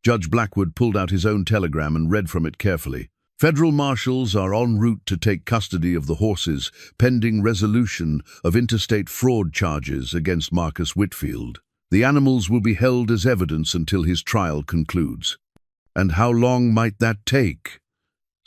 Judge Blackwood pulled out his own telegram and read from it carefully. "Federal marshals are en route to take custody of the horses, pending resolution of interstate fraud charges against Marcus Whitfield. The animals will be held as evidence until his trial concludes." "And how long might that take?"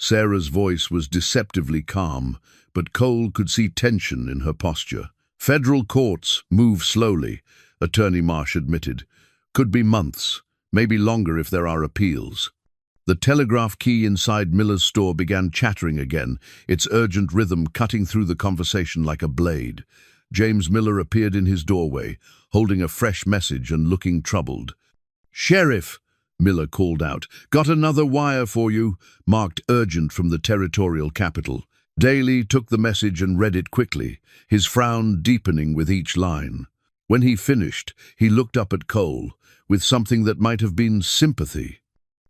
Sarah's voice was deceptively calm, but Cole could see tension in her posture. "Federal courts move slowly," Attorney Marsh admitted. "Could be months, maybe longer if there are appeals." The telegraph key inside Miller's store began chattering again, its urgent rhythm cutting through the conversation like a blade. James Miller appeared in his doorway, holding a fresh message and looking troubled. "Sheriff," Miller called out, "got another wire for you," marked urgent from the territorial capital. Daly took the message and read it quickly, his frown deepening with each line. When he finished, he looked up at Cole, with something that might have been sympathy.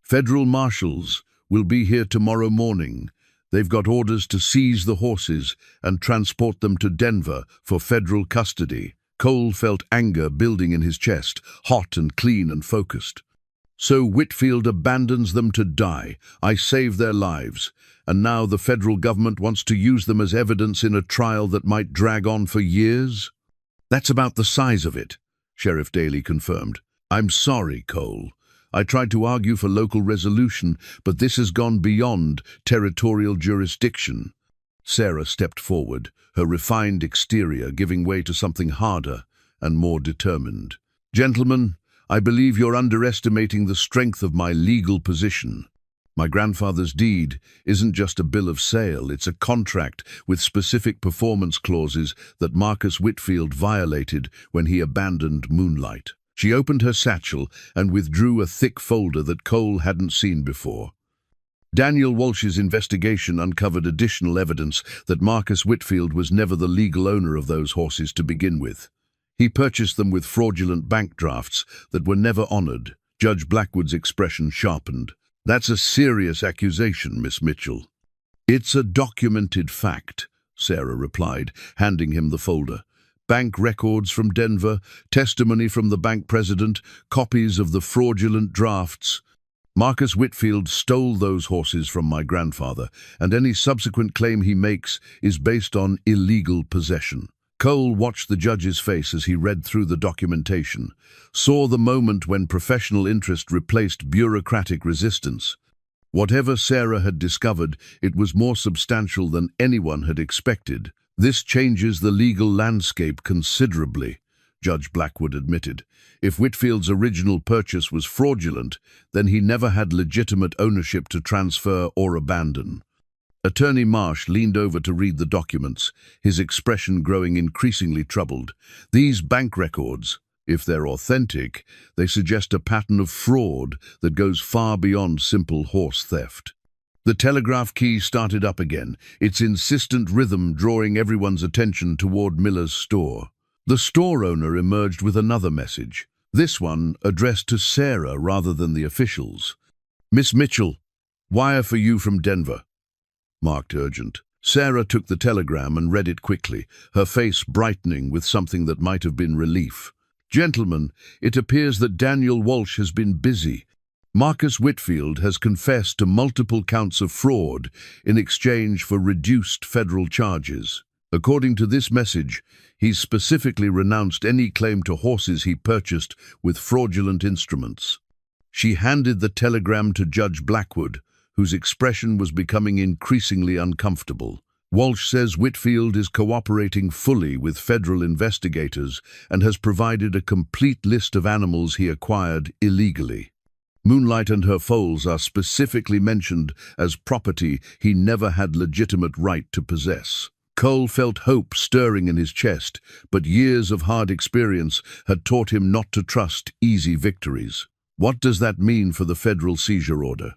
"Federal marshals will be here tomorrow morning. They've got orders to seize the horses and transport them to Denver for federal custody. Cole felt anger building in his chest, hot and clean and focused. So Whitfield abandons them to die. I saved their lives, and now the federal government wants to use them as evidence in a trial that might drag on for years? That's about the size of it, Sheriff Daly confirmed. I'm sorry, Cole. I tried to argue for local resolution, but this has gone beyond territorial jurisdiction. Sarah stepped forward, her refined exterior giving way to something harder and more determined. Gentlemen, I believe you're underestimating the strength of my legal position. My grandfather's deed isn't just a bill of sale, it's a contract with specific performance clauses that Marcus Whitfield violated when he abandoned Moonlight. She opened her satchel and withdrew a thick folder that Cole hadn't seen before. Daniel Walsh's investigation uncovered additional evidence that Marcus Whitfield was never the legal owner of those horses to begin with. He purchased them with fraudulent bank drafts that were never honored. Judge Blackwood's expression sharpened. That's a serious accusation, Miss Mitchell. It's a documented fact, Sarah replied, handing him the folder. Bank records from Denver, testimony from the bank president, copies of the fraudulent drafts. Marcus Whitfield stole those horses from my grandfather, and any subsequent claim he makes is based on illegal possession. Cole watched the judge's face as he read through the documentation, saw the moment when professional interest replaced bureaucratic resistance. Whatever Sarah had discovered, it was more substantial than anyone had expected. This changes the legal landscape considerably, Judge Blackwood admitted. If Whitfield's original purchase was fraudulent, then he never had legitimate ownership to transfer or abandon. Attorney Marsh leaned over to read the documents, his expression growing increasingly troubled. These bank records, if they're authentic, they suggest a pattern of fraud that goes far beyond simple horse theft. The telegraph key started up again, its insistent rhythm drawing everyone's attention toward Miller's store. The store owner emerged with another message, this one addressed to Sarah rather than the officials. Miss Mitchell, wire for you from Denver. Marked urgent. Sarah took the telegram and read it quickly, her face brightening with something that might have been relief. Gentlemen, it appears that Daniel Walsh has been busy. Marcus Whitfield has confessed to multiple counts of fraud in exchange for reduced federal charges. According to this message, he's specifically renounced any claim to horses he purchased with fraudulent instruments. She handed the telegram to Judge Blackwood, whose expression was becoming increasingly uncomfortable. Walsh says Whitfield is cooperating fully with federal investigators and has provided a complete list of animals he acquired illegally. Moonlight and her foals are specifically mentioned as property he never had legitimate right to possess. Cole felt hope stirring in his chest, but years of hard experience had taught him not to trust easy victories. What does that mean for the federal seizure order?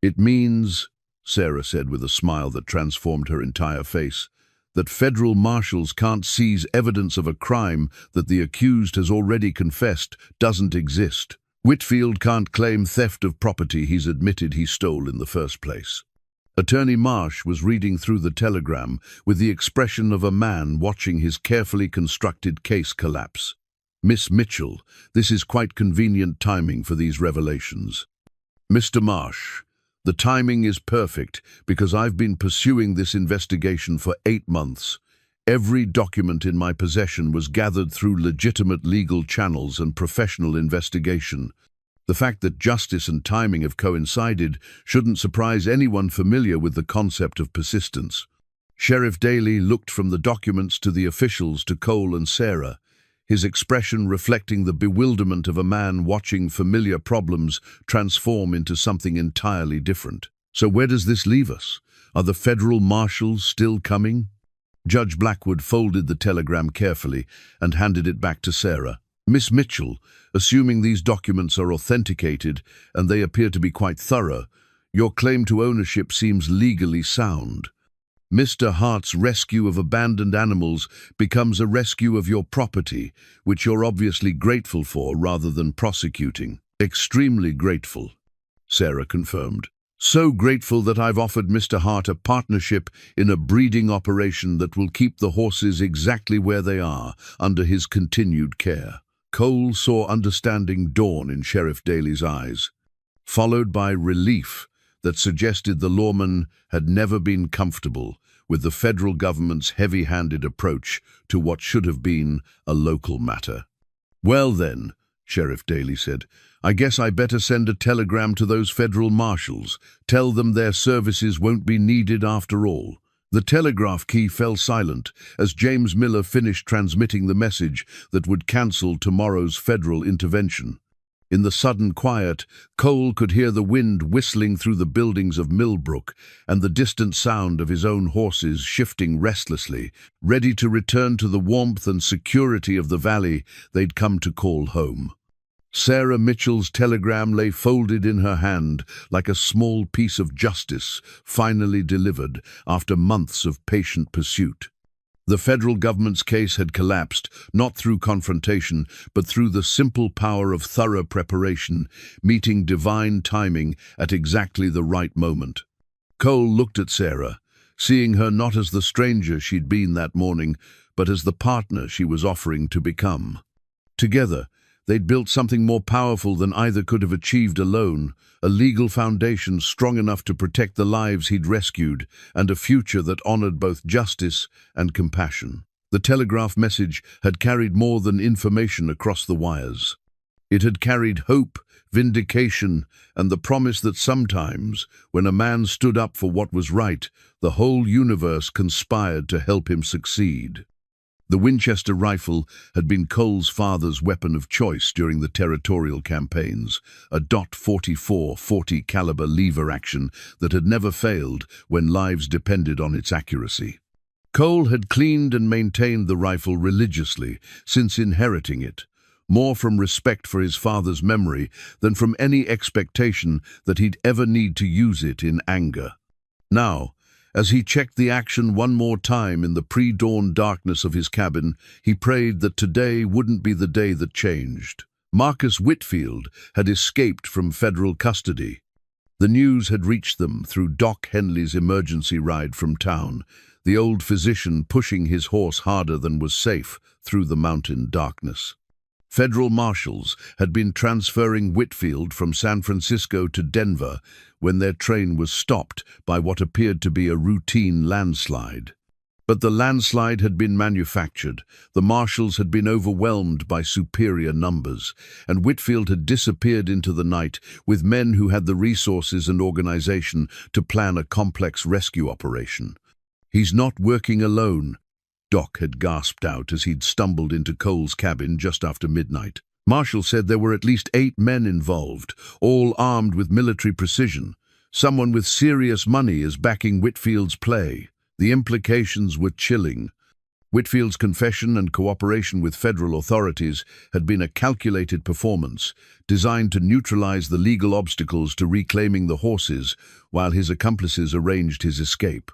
It means, Sarah said with a smile that transformed her entire face, that federal marshals can't seize evidence of a crime that the accused has already confessed doesn't exist. Whitfield can't claim theft of property he's admitted he stole in the first place. Attorney Marsh was reading through the telegram with the expression of a man watching his carefully constructed case collapse. Miss Mitchell, this is quite convenient timing for these revelations. Mr. Marsh, the timing is perfect because I've been pursuing this investigation for 8 months. Every document in my possession was gathered through legitimate legal channels and professional investigation. The fact that justice and timing have coincided shouldn't surprise anyone familiar with the concept of persistence. Sheriff Daly looked from the documents to the officials to Cole and Sarah, his expression reflecting the bewilderment of a man watching familiar problems transform into something entirely different. So where does this leave us? Are the federal marshals still coming? Judge Blackwood folded the telegram carefully and handed it back to Sarah. Miss Mitchell, assuming these documents are authenticated, and they appear to be quite thorough, your claim to ownership seems legally sound. Mr. Hart's rescue of abandoned animals becomes a rescue of your property, which you're obviously grateful for rather than prosecuting. Extremely grateful, Sarah confirmed. So grateful that I've offered Mr. Hart a partnership in a breeding operation that will keep the horses exactly where they are, under his continued care." Cole saw understanding dawn in Sheriff Daly's eyes, followed by relief that suggested the lawman had never been comfortable with the federal government's heavy-handed approach to what should have been a local matter. "Well then," Sheriff Daly said, "I guess I better send a telegram to those federal marshals. Tell them their services won't be needed after all." The telegraph key fell silent as James Miller finished transmitting the message that would cancel tomorrow's federal intervention. In the sudden quiet, Cole could hear the wind whistling through the buildings of Millbrook and the distant sound of his own horses shifting restlessly, ready to return to the warmth and security of the valley they'd come to call home. Sarah Mitchell's telegram lay folded in her hand like a small piece of justice finally delivered after months of patient pursuit. The federal government's case had collapsed, not through confrontation, but through the simple power of thorough preparation, meeting divine timing at exactly the right moment. Cole looked at Sarah, seeing her not as the stranger she'd been that morning, but as the partner she was offering to become. Together, they'd built something more powerful than either could have achieved alone, a legal foundation strong enough to protect the lives he'd rescued, and a future that honored both justice and compassion. The telegraph message had carried more than information across the wires. It had carried hope, vindication, and the promise that sometimes, when a man stood up for what was right, the whole universe conspired to help him succeed. The Winchester rifle had been Cole's father's weapon of choice during the territorial campaigns, a .44 40 caliber lever action that had never failed when lives depended on its accuracy. Cole had cleaned and maintained the rifle religiously since inheriting it, more from respect for his father's memory than from any expectation that he'd ever need to use it in anger. Now, as he checked the action one more time in the pre-dawn darkness of his cabin, he prayed that today wouldn't be the day that changed. Marcus Whitfield had escaped from federal custody. The news had reached them through Doc Henley's emergency ride from town, the old physician pushing his horse harder than was safe through the mountain darkness. Federal marshals had been transferring Whitfield from San Francisco to Denver when their train was stopped by what appeared to be a routine landslide. But the landslide had been manufactured, the marshals had been overwhelmed by superior numbers, and Whitfield had disappeared into the night with men who had the resources and organization to plan a complex rescue operation. "He's not working alone," Doc had gasped out as he'd stumbled into Cole's cabin just after midnight. Marshall said there were at least 8 men involved, all armed with military precision. Someone with serious money is backing Whitfield's play. The implications were chilling. Whitfield's confession and cooperation with federal authorities had been a calculated performance, designed to neutralize the legal obstacles to reclaiming the horses, while his accomplices arranged his escape.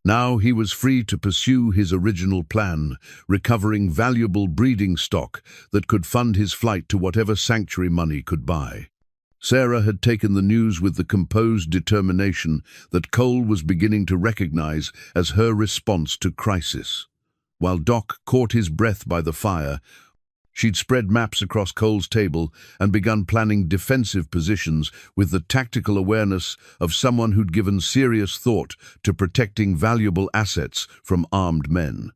Now he was free to pursue his original plan, recovering valuable breeding stock that could fund his flight to whatever sanctuary money could buy. Sarah had taken the news with the composed determination that Cole was beginning to recognize as her response to crisis. While Doc caught his breath by the fire, she'd spread maps across Cole's table and begun planning defensive positions with the tactical awareness of someone who'd given serious thought to protecting valuable assets from armed men.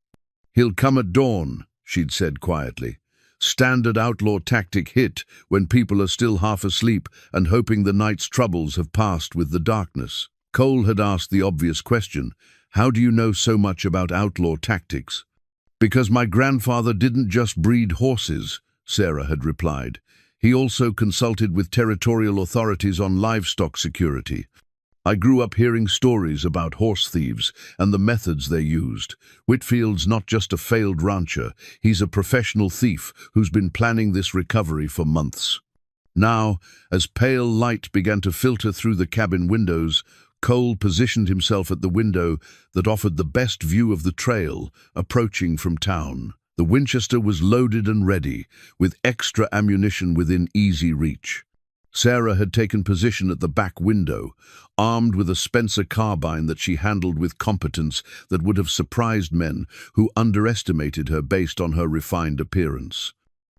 "He'll come at dawn," she'd said quietly. "Standard outlaw tactic hit when people are still half asleep and hoping the night's troubles have passed with the darkness." Cole had asked the obvious question, "How do you know so much about outlaw tactics?" "Because my grandfather didn't just breed horses," Sarah had replied. "He also consulted with territorial authorities on livestock security. I grew up hearing stories about horse thieves and the methods they used. Whitfield's not just a failed rancher, he's a professional thief who's been planning this recovery for months." Now, as pale light began to filter through the cabin windows, Cole positioned himself at the window that offered the best view of the trail approaching from town. The Winchester was loaded and ready, with extra ammunition within easy reach. Sarah had taken position at the back window, armed with a Spencer carbine that she handled with competence that would have surprised men who underestimated her based on her refined appearance.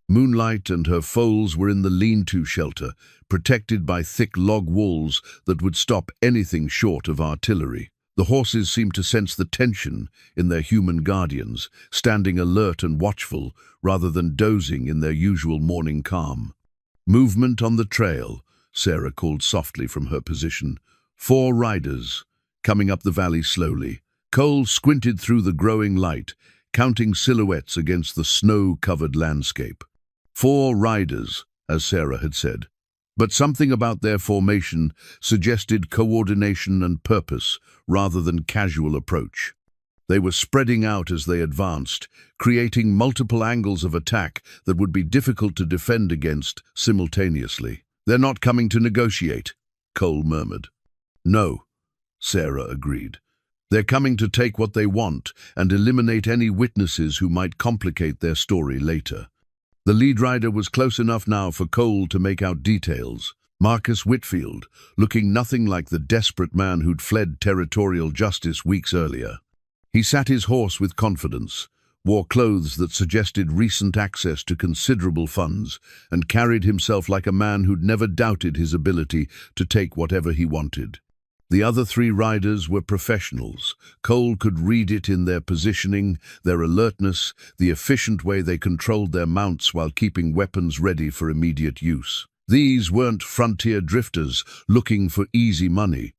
Moonlight and her foals were in the lean-to shelter, protected by thick log walls that would stop anything short of artillery. The horses seemed to sense the tension in their human guardians, standing alert and watchful rather than dozing in their usual morning calm. Movement on the trail, Sarah called softly from her position. 4 riders, coming up the valley slowly. Cole squinted through the growing light, counting silhouettes against the snow-covered landscape. 4 riders, as Sarah had said. But something about their formation suggested coordination and purpose rather than casual approach. They were spreading out as they advanced, creating multiple angles of attack that would be difficult to defend against simultaneously. "They're not coming to negotiate," Cole murmured. "No," Sarah agreed. "They're coming to take what they want and eliminate any witnesses who might complicate their story later." The lead rider was close enough now for Cole to make out details. Marcus Whitfield, looking nothing like the desperate man who'd fled territorial justice weeks earlier. He sat his horse with confidence, wore clothes that suggested recent access to considerable funds, and carried himself like a man who'd never doubted his ability to take whatever he wanted. The other 3 riders were professionals. Cole could read it in their positioning, their alertness, the efficient way they controlled their mounts while keeping weapons ready for immediate use. These weren't frontier drifters looking for easy money.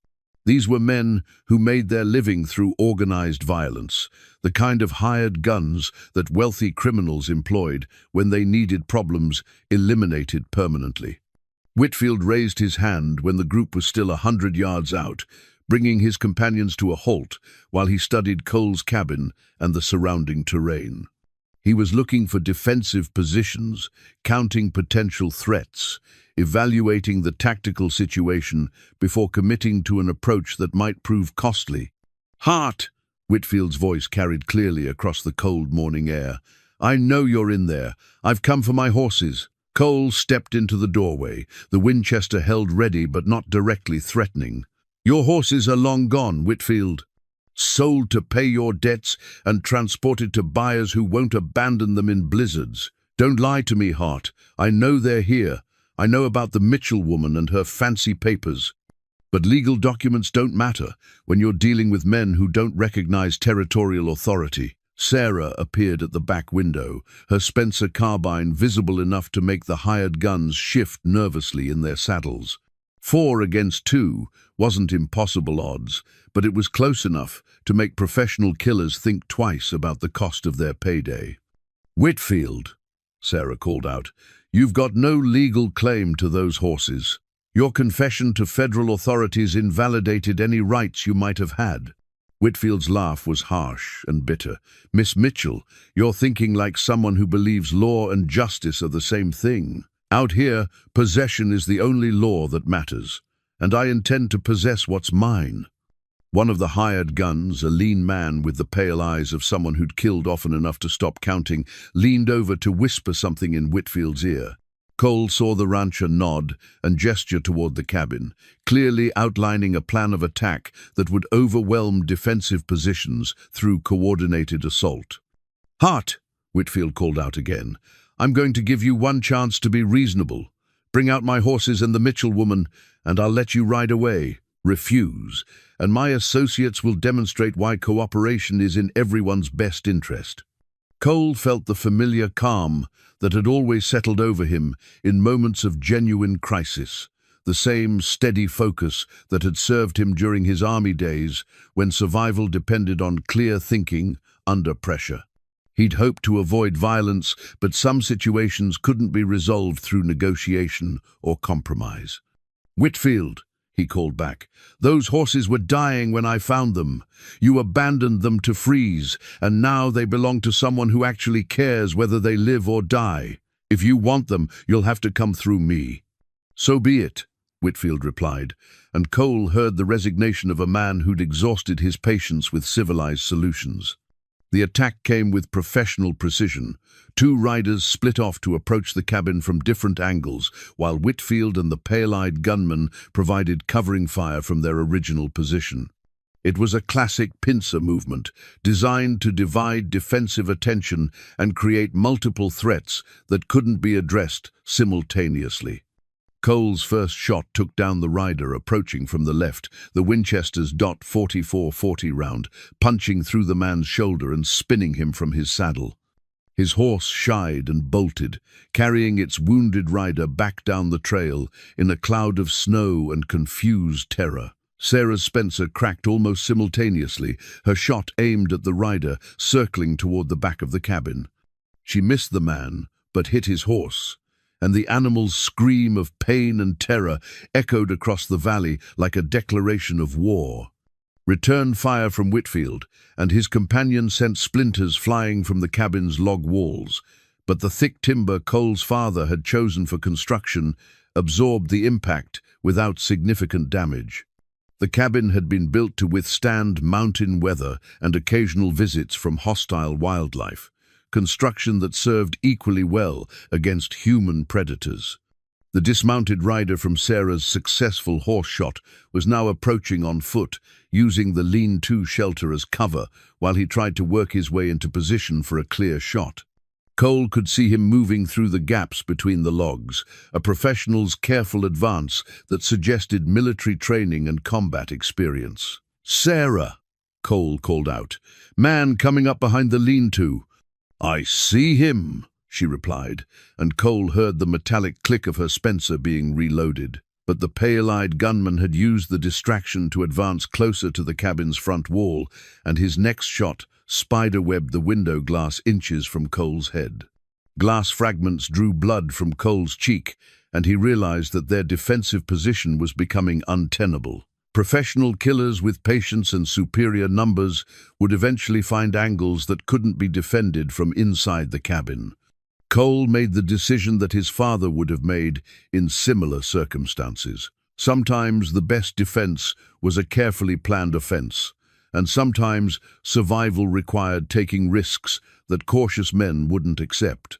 These were men who made their living through organized violence, the kind of hired guns that wealthy criminals employed when they needed problems eliminated permanently. Whitfield raised his hand when the group was still 100 yards out, bringing his companions to a halt while he studied Cole's cabin and the surrounding terrain. He was looking for defensive positions, counting potential threats, evaluating the tactical situation before committing to an approach that might prove costly. "Hart!" Whitfield's voice carried clearly across the cold morning air. "I know you're in there. I've come for my horses." Cole stepped into the doorway, the Winchester held ready but not directly threatening. "Your horses are long gone, Whitfield. Sold to pay your debts and transported to buyers who won't abandon them in blizzards. Don't lie to me, Hart. I know they're here. I know about the Mitchell woman and her fancy papers. But legal documents don't matter when you're dealing with men who don't recognize territorial authority." Sarah appeared at the back window, her Spencer carbine visible enough to make the hired guns shift nervously in their saddles. 4 against 2 wasn't impossible odds, but it was close enough to make professional killers think twice about the cost of their payday. "Whitfield," Sarah called out, "you've got no legal claim to those horses. Your confession to federal authorities invalidated any rights you might have had." Whitfield's laugh was harsh and bitter. "Miss Mitchell, you're thinking like someone who believes law and justice are the same thing. Out here, possession is the only law that matters, and I intend to possess what's mine." One of the hired guns, a lean man with the pale eyes of someone who'd killed often enough to stop counting, leaned over to whisper something in Whitfield's ear. Cole saw the rancher nod and gesture toward the cabin, clearly outlining a plan of attack that would overwhelm defensive positions through coordinated assault. "Hart," Whitfield called out again, "I'm going to give you one chance to be reasonable. Bring out my horses and the Mitchell woman, and I'll let you ride away. Refuse, and my associates will demonstrate why cooperation is in everyone's best interest." Cole felt the familiar calm that had always settled over him in moments of genuine crisis, the same steady focus that had served him during his army days when survival depended on clear thinking under pressure. He'd hoped to avoid violence, but some situations couldn't be resolved through negotiation or compromise. "Whitfield," he called back, "those horses were dying when I found them. You abandoned them to freeze, and now they belong to someone who actually cares whether they live or die. If you want them, you'll have to come through me." "So be it," Whitfield replied, and Cole heard the resignation of a man who'd exhausted his patience with civilized solutions. The attack came with professional precision. Two riders split off to approach the cabin from different angles, while Whitfield and the pale-eyed gunman provided covering fire from their original position. It was a classic pincer movement, designed to divide defensive attention and create multiple threats that couldn't be addressed simultaneously. Cole's first shot took down the rider approaching from the left, the Winchester's .44-40 round, punching through the man's shoulder and spinning him from his saddle. His horse shied and bolted, carrying its wounded rider back down the trail in a cloud of snow and confused terror. Sarah's Spencer cracked almost simultaneously, her shot aimed at the rider, circling toward the back of the cabin. She missed the man, but hit his horse, and the animal's scream of pain and terror echoed across the valley like a declaration of war. Return fire from Whitfield, and his companion sent splinters flying from the cabin's log walls, but the thick timber Cole's father had chosen for construction absorbed the impact without significant damage. The cabin had been built to withstand mountain weather and occasional visits from hostile wildlife, construction that served equally well against human predators. The dismounted rider from Sarah's successful horse shot was now approaching on foot, using the lean-to shelter as cover while he tried to work his way into position for a clear shot. Cole could see him moving through the gaps between the logs, a professional's careful advance that suggested military training and combat experience. "Sarah!" Cole called out. "Man coming up behind the lean-to." "I see him," she replied, and Cole heard the metallic click of her Spencer being reloaded. But the pale-eyed gunman had used the distraction to advance closer to the cabin's front wall, and his next shot spider-webbed the window glass inches from Cole's head. Glass fragments drew blood from Cole's cheek, and he realized that their defensive position was becoming untenable. Professional killers with patience and superior numbers would eventually find angles that couldn't be defended from inside the cabin. Cole made the decision that his father would have made in similar circumstances. Sometimes the best defense was a carefully planned offense, and sometimes survival required taking risks that cautious men wouldn't accept.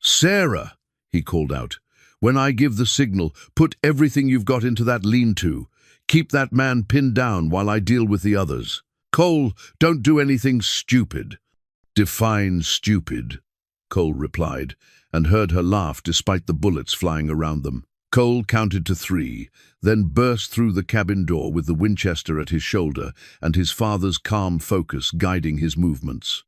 "Sarah," he called out, "when I give the signal, put everything you've got into that lean-to. Keep that man pinned down while I deal with the others. Cole, don't do anything stupid." "Define stupid," Cole replied, and heard her laugh despite the bullets flying around them. Cole counted to 3, then burst through the cabin door with the Winchester at his shoulder and his father's calm focus guiding his movements.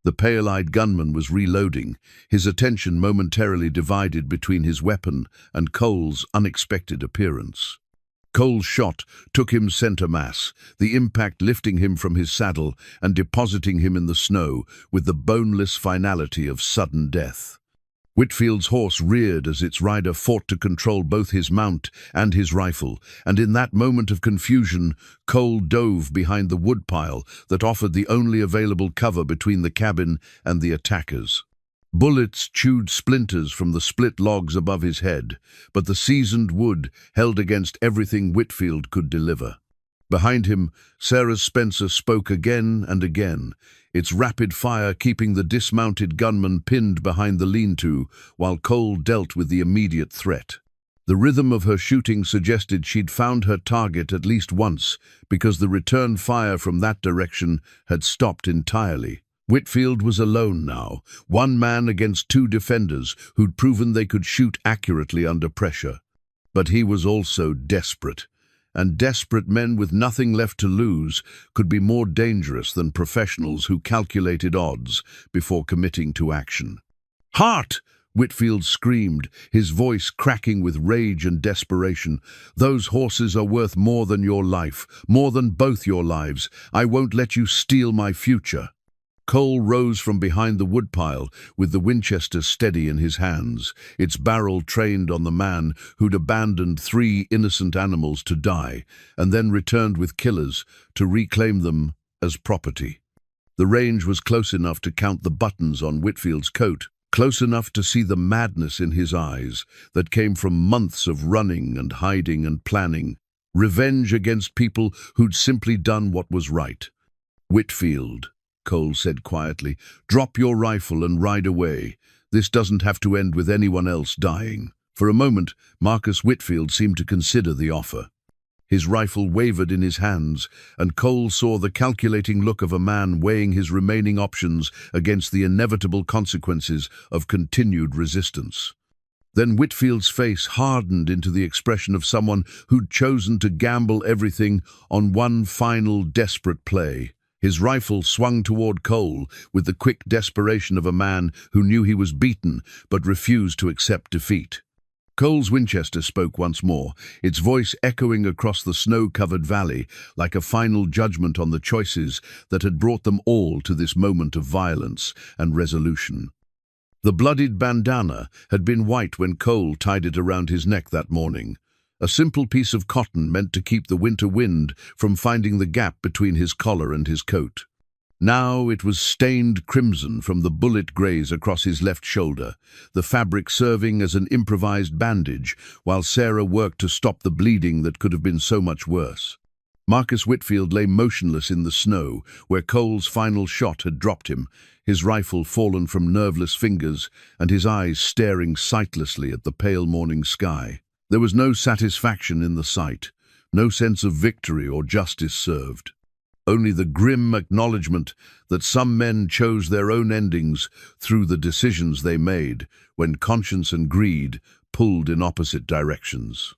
The pale-eyed gunman was reloading, his attention momentarily divided between his weapon and Cole's unexpected appearance. Cole's shot took him center mass, the impact lifting him from his saddle and depositing him in the snow with the boneless finality of sudden death. Whitfield's horse reared as its rider fought to control both his mount and his rifle, and in that moment of confusion, Cole dove behind the woodpile that offered the only available cover between the cabin and the attackers. Bullets chewed splinters from the split logs above his head, but the seasoned wood held against everything Whitfield could deliver. Behind him, Sarah's Spencer spoke again and again, its rapid fire keeping the dismounted gunman pinned behind the lean-to, while Cole dealt with the immediate threat. The rhythm of her shooting suggested she'd found her target at least once, because the return fire from that direction had stopped entirely. Whitfield was alone now, one man against 2 defenders who'd proven they could shoot accurately under pressure. But he was also desperate, and desperate men with nothing left to lose could be more dangerous than professionals who calculated odds before committing to action. "Hart!" Whitfield screamed, his voice cracking with rage and desperation. "Those horses are worth more than your life, more than both your lives. I won't let you steal my future." Cole rose from behind the woodpile with the Winchester steady in his hands, its barrel trained on the man who'd abandoned 3 innocent animals to die, and then returned with killers to reclaim them as property. The range was close enough to count the buttons on Whitfield's coat, close enough to see the madness in his eyes that came from months of running and hiding and planning, revenge against people who'd simply done what was right. "Whitfield," Cole said quietly. "Drop your rifle and ride away. This doesn't have to end with anyone else dying." For a moment, Marcus Whitfield seemed to consider the offer. His rifle wavered in his hands, and Cole saw the calculating look of a man weighing his remaining options against the inevitable consequences of continued resistance. Then Whitfield's face hardened into the expression of someone who'd chosen to gamble everything on one final desperate play. His rifle swung toward Cole with the quick desperation of a man who knew he was beaten but refused to accept defeat. Cole's Winchester spoke once more, its voice echoing across the snow-covered valley like a final judgment on the choices that had brought them all to this moment of violence and resolution. The bloodied bandana had been white when Cole tied it around his neck that morning, a simple piece of cotton meant to keep the winter wind from finding the gap between his collar and his coat. Now it was stained crimson from the bullet graze across his left shoulder, the fabric serving as an improvised bandage while Sarah worked to stop the bleeding that could have been so much worse. Marcus Whitfield lay motionless in the snow where Cole's final shot had dropped him, his rifle fallen from nerveless fingers and his eyes staring sightlessly at the pale morning sky. There was no satisfaction in the sight, no sense of victory or justice served. Only the grim acknowledgement that some men chose their own endings through the decisions they made when conscience and greed pulled in opposite directions.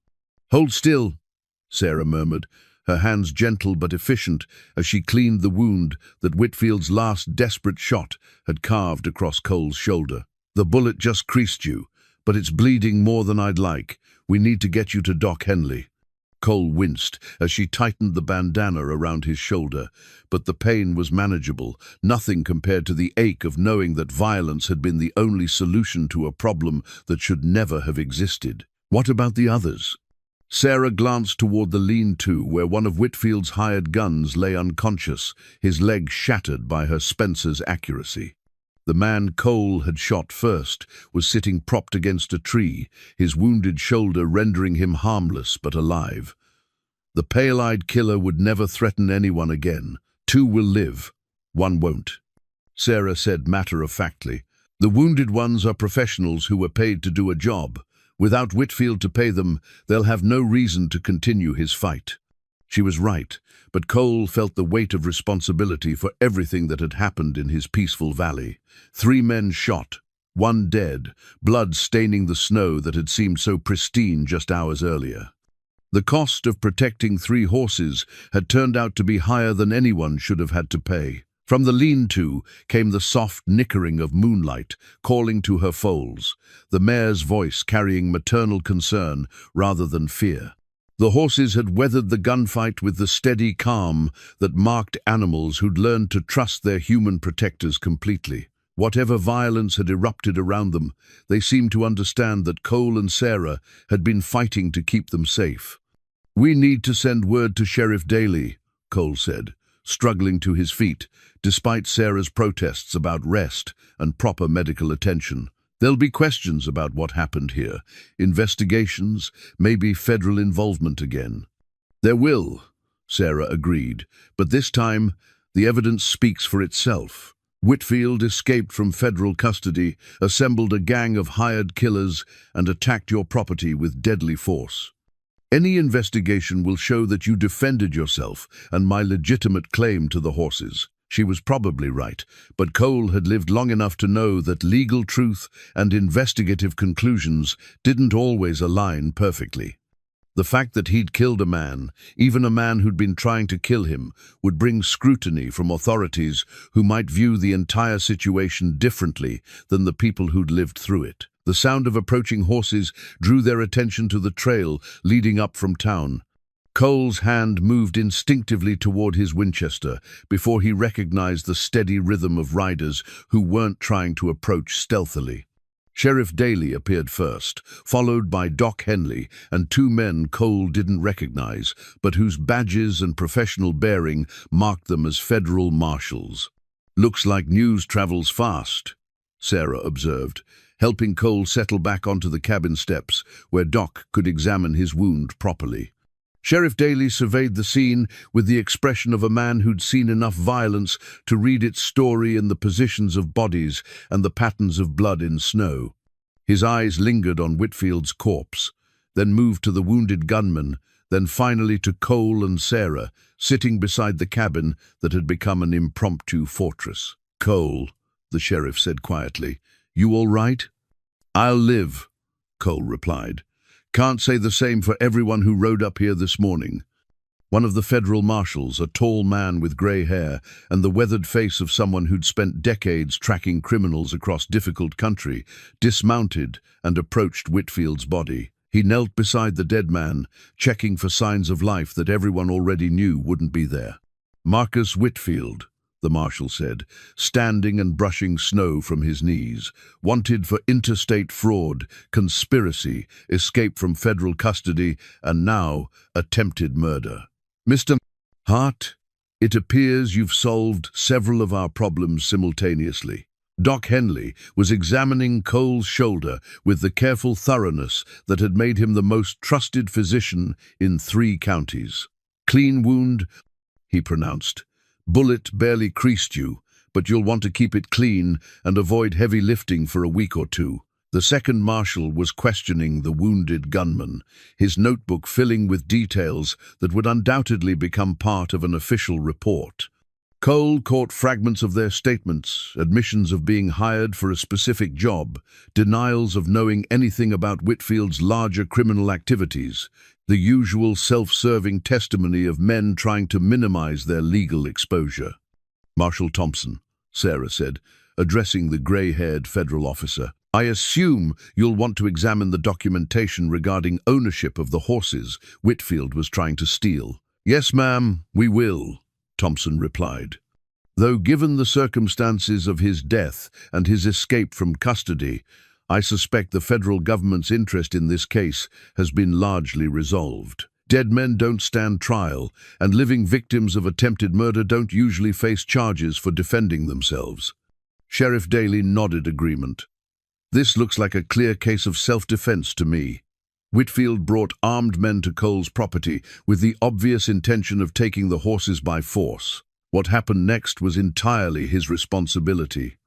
"Hold still," Sarah murmured, her hands gentle but efficient as she cleaned the wound that Whitfield's last desperate shot had carved across Cole's shoulder. "The bullet just creased you, but it's bleeding more than I'd like. We need to get you to Doc Henley." Cole winced as she tightened the bandana around his shoulder, but the pain was manageable, nothing compared to the ache of knowing that violence had been the only solution to a problem that should never have existed. What about the others? Sarah glanced toward the lean-to where one of Whitfield's hired guns lay unconscious, his leg shattered by her Spencer's accuracy. The man Cole had shot first was sitting propped against a tree, his wounded shoulder rendering him harmless but alive. The pale-eyed killer would never threaten anyone again. "Two will live, one won't," Sarah said matter-of-factly. "The wounded ones are professionals who were paid to do a job. Without Whitfield to pay them, they'll have no reason to continue his fight." She was right, but Cole felt the weight of responsibility for everything that had happened in his peaceful valley. 3 men shot, 1 dead, blood staining the snow that had seemed so pristine just hours earlier. The cost of protecting 3 horses had turned out to be higher than anyone should have had to pay. From the lean-to came the soft nickering of moonlight, calling to her foals, the mare's voice carrying maternal concern rather than fear. The horses had weathered the gunfight with the steady calm that marked animals who'd learned to trust their human protectors completely. Whatever violence had erupted around them, they seemed to understand that Cole and Sarah had been fighting to keep them safe. "We need to send word to Sheriff Daly," Cole said, struggling to his feet, despite Sarah's protests about rest and proper medical attention. "There'll be questions about what happened here, investigations, maybe federal involvement again." "There will," Sarah agreed, "but this time the evidence speaks for itself. Whitfield escaped from federal custody, assembled a gang of hired killers, and attacked your property with deadly force. Any investigation will show that you defended yourself and my legitimate claim to the horses." She was probably right, but Cole had lived long enough to know that legal truth and investigative conclusions didn't always align perfectly. The fact that he'd killed a man, even a man who'd been trying to kill him, would bring scrutiny from authorities who might view the entire situation differently than the people who'd lived through it. The sound of approaching horses drew their attention to the trail leading up from town. Cole's hand moved instinctively toward his Winchester before he recognized the steady rhythm of riders who weren't trying to approach stealthily. Sheriff Daly appeared first, followed by Doc Henley and 2 men Cole didn't recognize, but whose badges and professional bearing marked them as federal marshals. "Looks like news travels fast," Sarah observed, helping Cole settle back onto the cabin steps where Doc could examine his wound properly. Sheriff Daly surveyed the scene with the expression of a man who'd seen enough violence to read its story in the positions of bodies and the patterns of blood in snow. His eyes lingered on Whitfield's corpse, then moved to the wounded gunman, then finally to Cole and Sarah, sitting beside the cabin that had become an impromptu fortress. "Cole," the sheriff said quietly, "you all right?" "I'll live," Cole replied. "Can't say the same for everyone who rode up here this morning." One of the federal marshals, a tall man with grey hair and the weathered face of someone who'd spent decades tracking criminals across difficult country, dismounted and approached Whitfield's body. He knelt beside the dead man, checking for signs of life that everyone already knew wouldn't be there. "Marcus Whitfield," the marshal said, standing and brushing snow from his knees, "wanted for interstate fraud, conspiracy, escape from federal custody, and now attempted murder. Mr. Hart, it appears you've solved several of our problems simultaneously." Doc Henley was examining Cole's shoulder with the careful thoroughness that had made him the most trusted physician in 3 counties. "Clean wound," he pronounced. "Bullet barely creased you, but you'll want to keep it clean and avoid heavy lifting for a week or 2. The second marshal was questioning the wounded gunman, his notebook filling with details that would undoubtedly become part of an official report. Cole caught fragments of their statements, admissions of being hired for a specific job, denials of knowing anything about Whitfield's larger criminal activities, the usual self-serving testimony of men trying to minimize their legal exposure. "Marshal Thompson," Sarah said, addressing the gray-haired federal officer, "I assume you'll want to examine the documentation regarding ownership of the horses Whitfield was trying to steal." "Yes, ma'am, we will," Thompson replied. "Though given the circumstances of his death and his escape from custody, I suspect the federal government's interest in this case has been largely resolved. Dead men don't stand trial, and living victims of attempted murder don't usually face charges for defending themselves." Sheriff Daly nodded agreement. "This looks like a clear case of self-defense to me. Whitfield brought armed men to Cole's property with the obvious intention of taking the horses by force. What happened next was entirely his responsibility."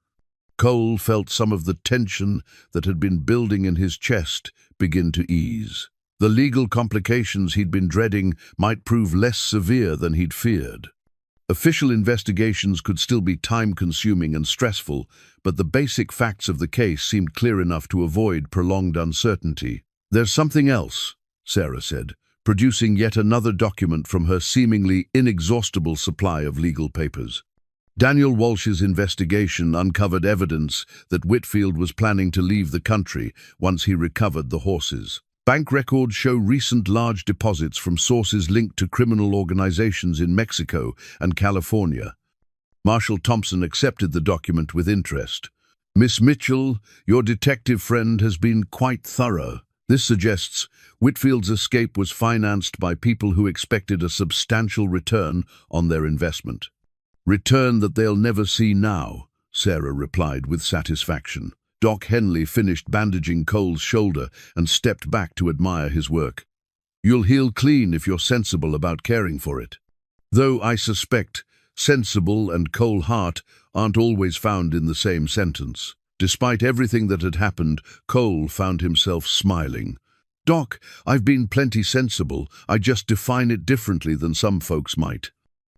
Cole felt some of the tension that had been building in his chest begin to ease. The legal complications he'd been dreading might prove less severe than he'd feared. Official investigations could still be time-consuming and stressful, but the basic facts of the case seemed clear enough to avoid prolonged uncertainty. "There's something else," Sarah said, producing yet another document from her seemingly inexhaustible supply of legal papers. Daniel Walsh's investigation uncovered evidence that Whitfield was planning to leave the country once he recovered the horses. Bank records show recent large deposits from sources linked to criminal organizations in Mexico and California. Marshal Thompson accepted the document with interest. "Miss Mitchell, your detective friend has been quite thorough. This suggests Whitfield's escape was financed by people who expected a substantial return on their investment." "Return that they'll never see now," Sarah replied with satisfaction. Doc Henley finished bandaging Cole's shoulder and stepped back to admire his work. "You'll heal clean if you're sensible about caring for it." Though I suspect sensible and Cole Hart aren't always found in the same sentence. Despite everything that had happened, Cole found himself smiling. "Doc, I've been plenty sensible. I just define it differently than some folks might."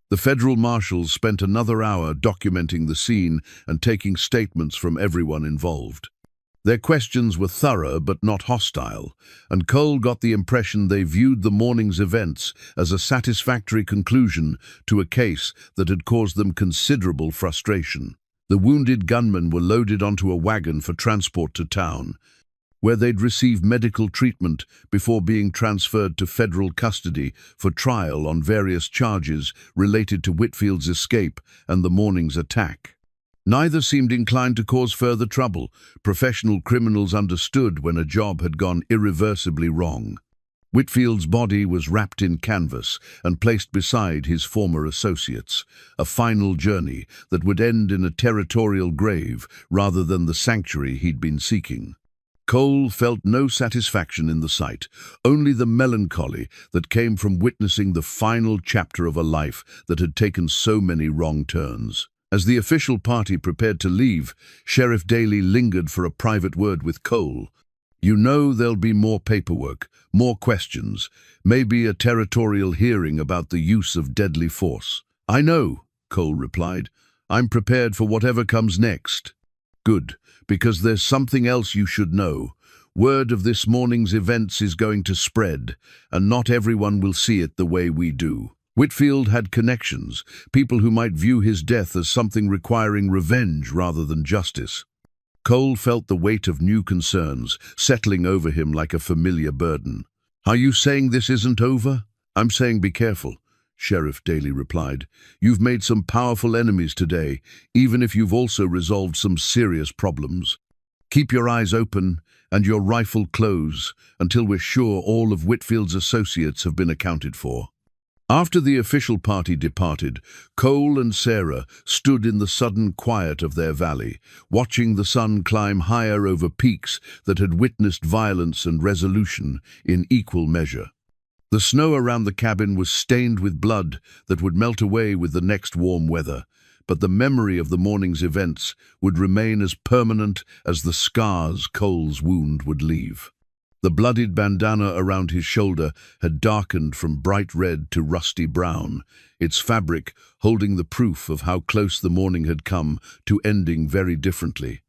The federal marshals spent another hour documenting the scene and taking statements from everyone involved. Their questions were thorough but not hostile, and Cole got the impression they viewed the morning's events as a satisfactory conclusion to a case that had caused them considerable frustration. The wounded gunmen were loaded onto a wagon for transport to town, where they'd receive medical treatment before being transferred to federal custody for trial on various charges related to Whitfield's escape and the morning's attack. Neither seemed inclined to cause further trouble. Professional criminals understood when a job had gone irreversibly wrong. Whitfield's body was wrapped in canvas and placed beside his former associates, a final journey that would end in a territorial grave rather than the sanctuary he'd been seeking. Cole felt no satisfaction in the sight, only the melancholy that came from witnessing the final chapter of a life that had taken so many wrong turns. As the official party prepared to leave, Sheriff Daly lingered for a private word with Cole. "You know there'll be more paperwork, more questions, maybe a territorial hearing about the use of deadly force." "I know," Cole replied. "I'm prepared for whatever comes next." "Good, because there's something else you should know. Word of this morning's events is going to spread, and not everyone will see it the way we do." Whitfield had connections, people who might view his death as something requiring revenge rather than justice. Cole felt the weight of new concerns settling over him like a familiar burden. "Are you saying this isn't over?" "I'm saying be careful," Sheriff Daly replied. "You've made some powerful enemies today, even if you've also resolved some serious problems. Keep your eyes open and your rifle close until we're sure all of Whitfield's associates have been accounted for." After the official party departed, Cole and Sarah stood in the sudden quiet of their valley, watching the sun climb higher over peaks that had witnessed violence and resolution in equal measure. The snow around the cabin was stained with blood that would melt away with the next warm weather, but the memory of the morning's events would remain as permanent as the scars Cole's wound would leave. The bloodied bandana around his shoulder had darkened from bright red to rusty brown, its fabric holding the proof of how close the morning had come to ending very differently.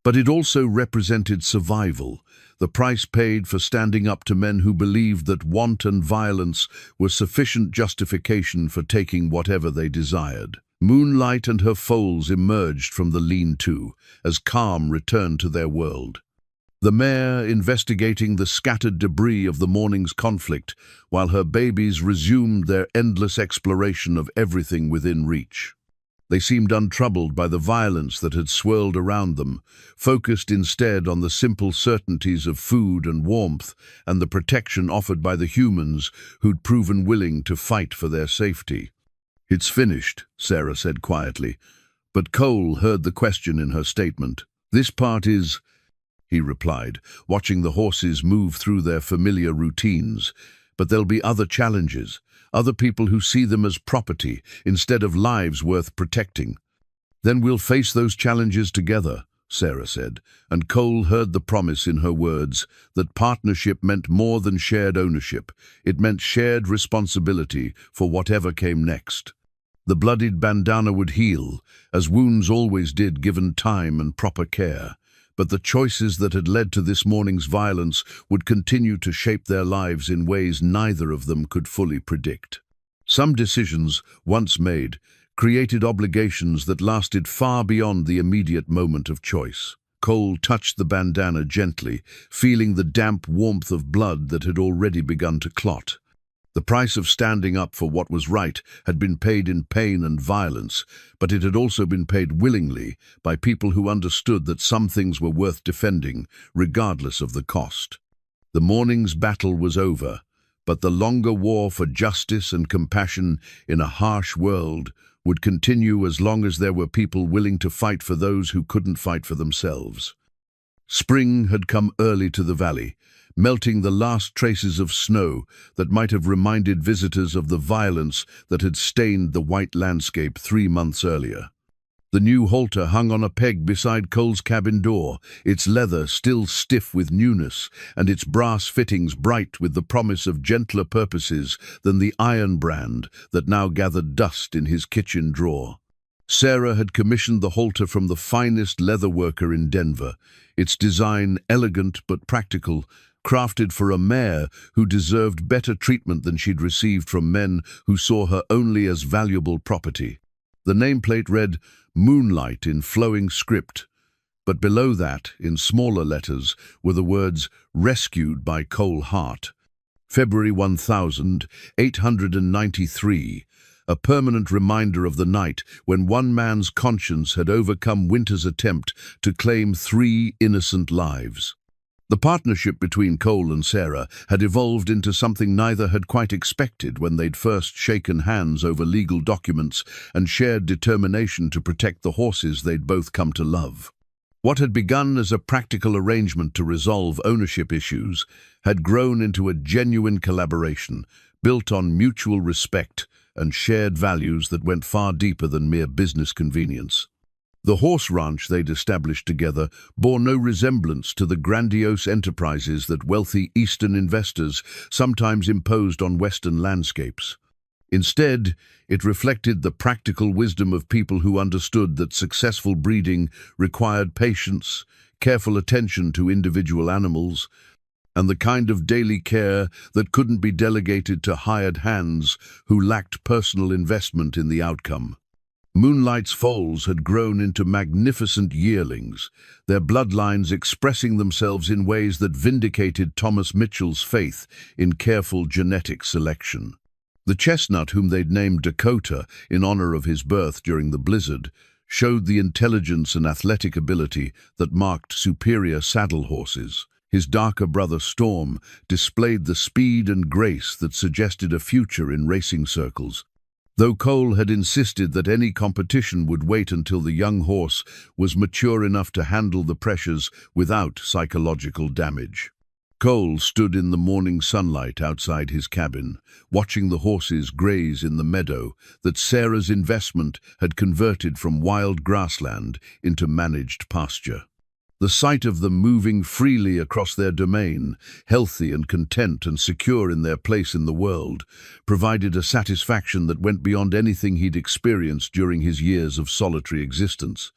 But it also represented survival, the price paid for standing up to men who believed that want and violence were sufficient justification for taking whatever they desired. Moonlight and her foals emerged from the lean-to as calm returned to their world. The mare investigating the scattered debris of the morning's conflict, while her babies resumed their endless exploration of everything within reach. They seemed untroubled by the violence that had swirled around them, focused instead on the simple certainties of food and warmth and the protection offered by the humans who'd proven willing to fight for their safety. "It's finished," Sarah said quietly, but Cole heard the question in her statement. "This part is," he replied, watching the horses move through their familiar routines. "But there'll be other challenges, other people who see them as property instead of lives worth protecting." "Then we'll face those challenges together," Sarah said, and Cole heard the promise in her words that partnership meant more than shared ownership. It meant shared responsibility for whatever came next. The bloodied bandana would heal, as wounds always did given time and proper care. But the choices that had led to this morning's violence would continue to shape their lives in ways neither of them could fully predict. Some decisions, once made, created obligations that lasted far beyond the immediate moment of choice. Cole touched the bandana gently, feeling the damp warmth of blood that had already begun to clot. The price of standing up for what was right had been paid in pain and violence, but it had also been paid willingly by people who understood that some things were worth defending, regardless of the cost. The morning's battle was over, but the longer war for justice and compassion in a harsh world would continue as long as there were people willing to fight for those who couldn't fight for themselves. Spring had come early to the valley, melting the last traces of snow that might have reminded visitors of the violence that had stained the white landscape 3 months earlier. The new halter hung on a peg beside Cole's cabin door, its leather still stiff with newness, and its brass fittings bright with the promise of gentler purposes than the iron brand that now gathered dust in his kitchen drawer. Sarah had commissioned the halter from the finest leatherworker in Denver, its design elegant but practical, crafted for a mare who deserved better treatment than she'd received from men who saw her only as valuable property. The nameplate read "Moonlight" in flowing script, but below that, in smaller letters, were the words "Rescued by Cole Hart." February 1893, a permanent reminder of the night when one man's conscience had overcome winter's attempt to claim 3 innocent lives. The partnership between Cole and Sarah had evolved into something neither had quite expected when they'd first shaken hands over legal documents and shared determination to protect the horses they'd both come to love. What had begun as a practical arrangement to resolve ownership issues had grown into a genuine collaboration built on mutual respect and shared values that went far deeper than mere business convenience. The horse ranch they'd established together bore no resemblance to the grandiose enterprises that wealthy Eastern investors sometimes imposed on Western landscapes. Instead, it reflected the practical wisdom of people who understood that successful breeding required patience, careful attention to individual animals, and the kind of daily care that couldn't be delegated to hired hands who lacked personal investment in the outcome. Moonlight's foals had grown into magnificent yearlings, their bloodlines expressing themselves in ways that vindicated Thomas Mitchell's faith in careful genetic selection. The chestnut, whom they'd named Dakota in honor of his birth during the blizzard, showed the intelligence and athletic ability that marked superior saddle horses. His darker brother Storm displayed the speed and grace that suggested a future in racing circles, though Cole had insisted that any competition would wait until the young horse was mature enough to handle the pressures without psychological damage. Cole stood in the morning sunlight outside his cabin, watching the horses graze in the meadow that Sarah's investment had converted from wild grassland into managed pasture. The sight of them moving freely across their domain, healthy and content and secure in their place in the world, provided a satisfaction that went beyond anything he'd experienced during his years of solitary existence.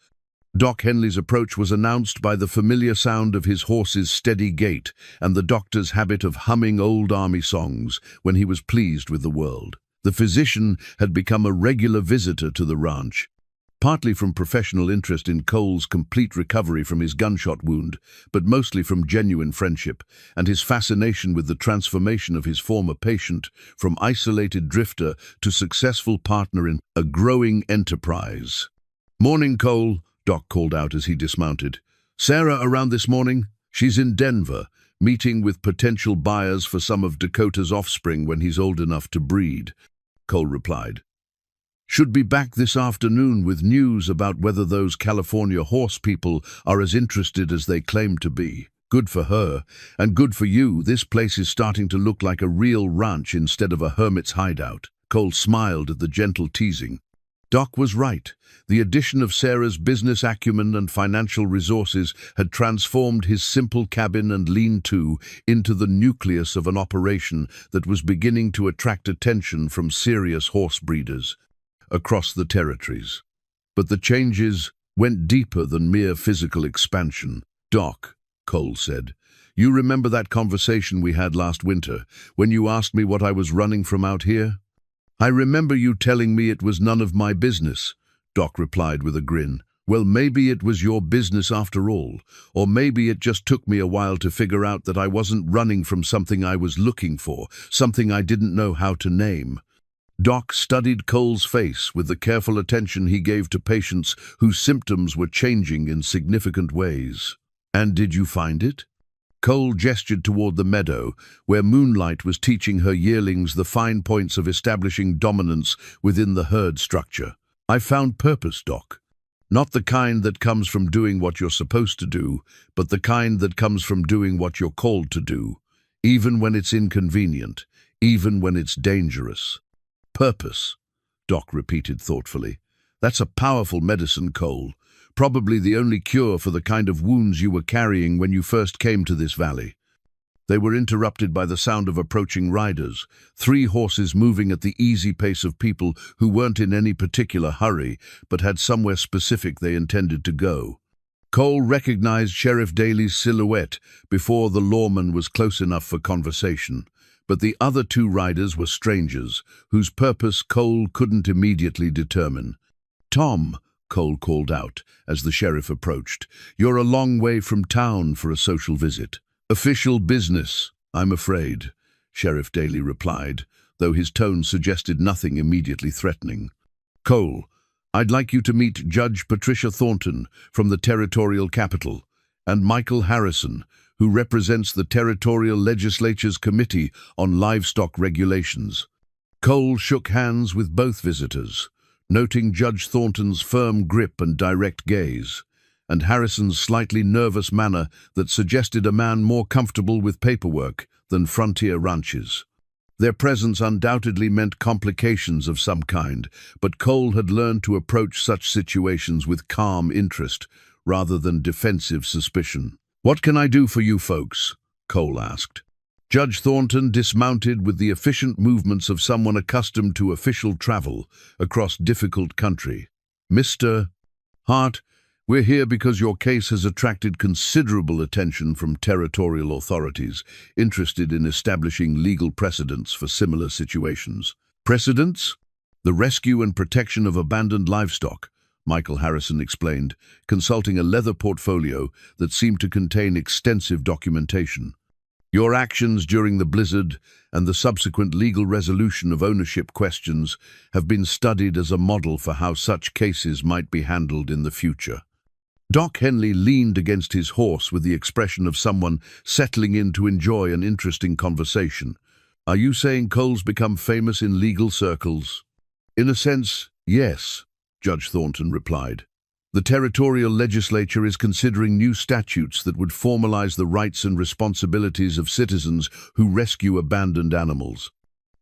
Doc Henley's approach was announced by the familiar sound of his horse's steady gait and the doctor's habit of humming old army songs when he was pleased with the world. The physician had become a regular visitor to the ranch, partly from professional interest in Cole's complete recovery from his gunshot wound, but mostly from genuine friendship and his fascination with the transformation of his former patient from isolated drifter to successful partner in a growing enterprise. "Morning, Cole," Doc called out as he dismounted. "Sarah around this morning?" "She's in Denver, meeting with potential buyers for some of Dakota's offspring when he's old enough to breed," Cole replied. "Should be back this afternoon with news about whether those California horse people are as interested as they claim to be." "Good for her, and good for you. This place is starting to look like a real ranch instead of a hermit's hideout." Cole smiled at the gentle teasing. Doc was right. The addition of Sarah's business acumen and financial resources had transformed his simple cabin and lean-to into the nucleus of an operation that was beginning to attract attention from serious horse breeders across the territories. But the changes went deeper than mere physical expansion. "Doc," Cole said, "you remember that conversation we had last winter when you asked me what I was running from out here?" "I remember you telling me it was none of my business," Doc replied with a grin. "Well, maybe it was your business after all, or maybe it just took me a while to figure out that I wasn't running from something I was looking for, something I didn't know how to name." Doc studied Cole's face with the careful attention he gave to patients whose symptoms were changing in significant ways. "And did you find it?" Cole gestured toward the meadow, where Moonlight was teaching her yearlings the fine points of establishing dominance within the herd structure. "I found purpose, Doc. Not the kind that comes from doing what you're supposed to do, but the kind that comes from doing what you're called to do, even when it's inconvenient, even when it's dangerous." "Purpose," Doc repeated thoughtfully. "That's a powerful medicine, Cole. Probably the only cure for the kind of wounds you were carrying when you first came to this valley." They were interrupted by the sound of approaching riders, 3 horses moving at the easy pace of people who weren't in any particular hurry, but had somewhere specific they intended to go. Cole recognized Sheriff Daly's silhouette before the lawman was close enough for conversation, but the other 2 riders were strangers, whose purpose Cole couldn't immediately determine. "Tom," Cole called out as the sheriff approached, "you're a long way from town for a social visit." "Official business, I'm afraid," Sheriff Daly replied, though his tone suggested nothing immediately threatening. "Cole, I'd like you to meet Judge Patricia Thornton from the Territorial Capital, and Michael Harrison, who represents the Territorial Legislature's Committee on Livestock Regulations." Cole shook hands with both visitors, noting Judge Thornton's firm grip and direct gaze. and Harrison's slightly nervous manner that suggested a man more comfortable with paperwork than frontier ranches. Their presence undoubtedly meant complications of some kind, but Cole had learned to approach such situations with calm interest rather than defensive suspicion. "What can I do for you folks?" Cole asked. Judge Thornton dismounted with the efficient movements of someone accustomed to official travel across difficult country. "Mr. Hart, we're here because your case has attracted considerable attention from territorial authorities interested in establishing legal precedents for similar situations." "Precedents?" "The rescue and protection of abandoned livestock," Michael Harrison explained, consulting a leather portfolio that seemed to contain extensive documentation. "Your actions during the blizzard and the subsequent legal resolution of ownership questions have been studied as a model for how such cases might be handled in the future." Doc Henley leaned against his horse with the expression of someone settling in to enjoy an interesting conversation. "Are you saying Cole's become famous in legal circles?" "In a sense, yes," Judge Thornton replied. "The territorial legislature is considering new statutes that would formalize the rights and responsibilities of citizens who rescue abandoned animals.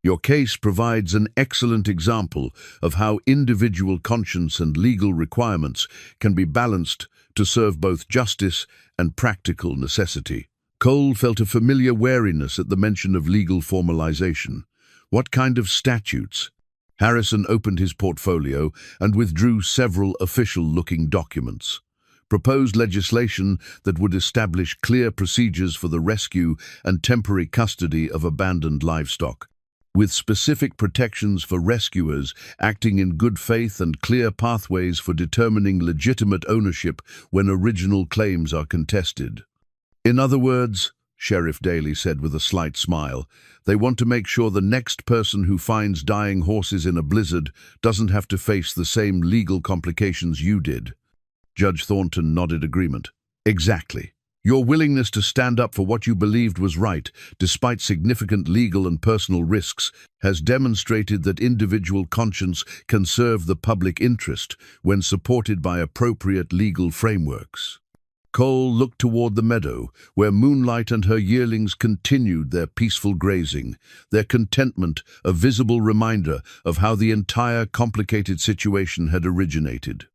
Your case provides an excellent example of how individual conscience and legal requirements can be balanced to serve both justice and practical necessity." Cole felt a familiar wariness at the mention of legal formalization. "What kind of statutes?" Harrison opened his portfolio and withdrew several official-looking documents. Proposed legislation that would establish clear procedures for the rescue and temporary custody of abandoned livestock, with specific protections for rescuers acting in good faith and clear pathways for determining legitimate ownership when original claims are contested. "In other words," Sheriff Daly said with a slight smile, "they want to make sure the next person who finds dying horses in a blizzard doesn't have to face the same legal complications you did." Judge Thornton nodded agreement. "Exactly. Your willingness to stand up for what you believed was right, despite significant legal and personal risks, has demonstrated that individual conscience can serve the public interest when supported by appropriate legal frameworks." Cole looked toward the meadow, where Moonlight and her yearlings continued their peaceful grazing, their contentment a visible reminder of how the entire complicated situation had originated.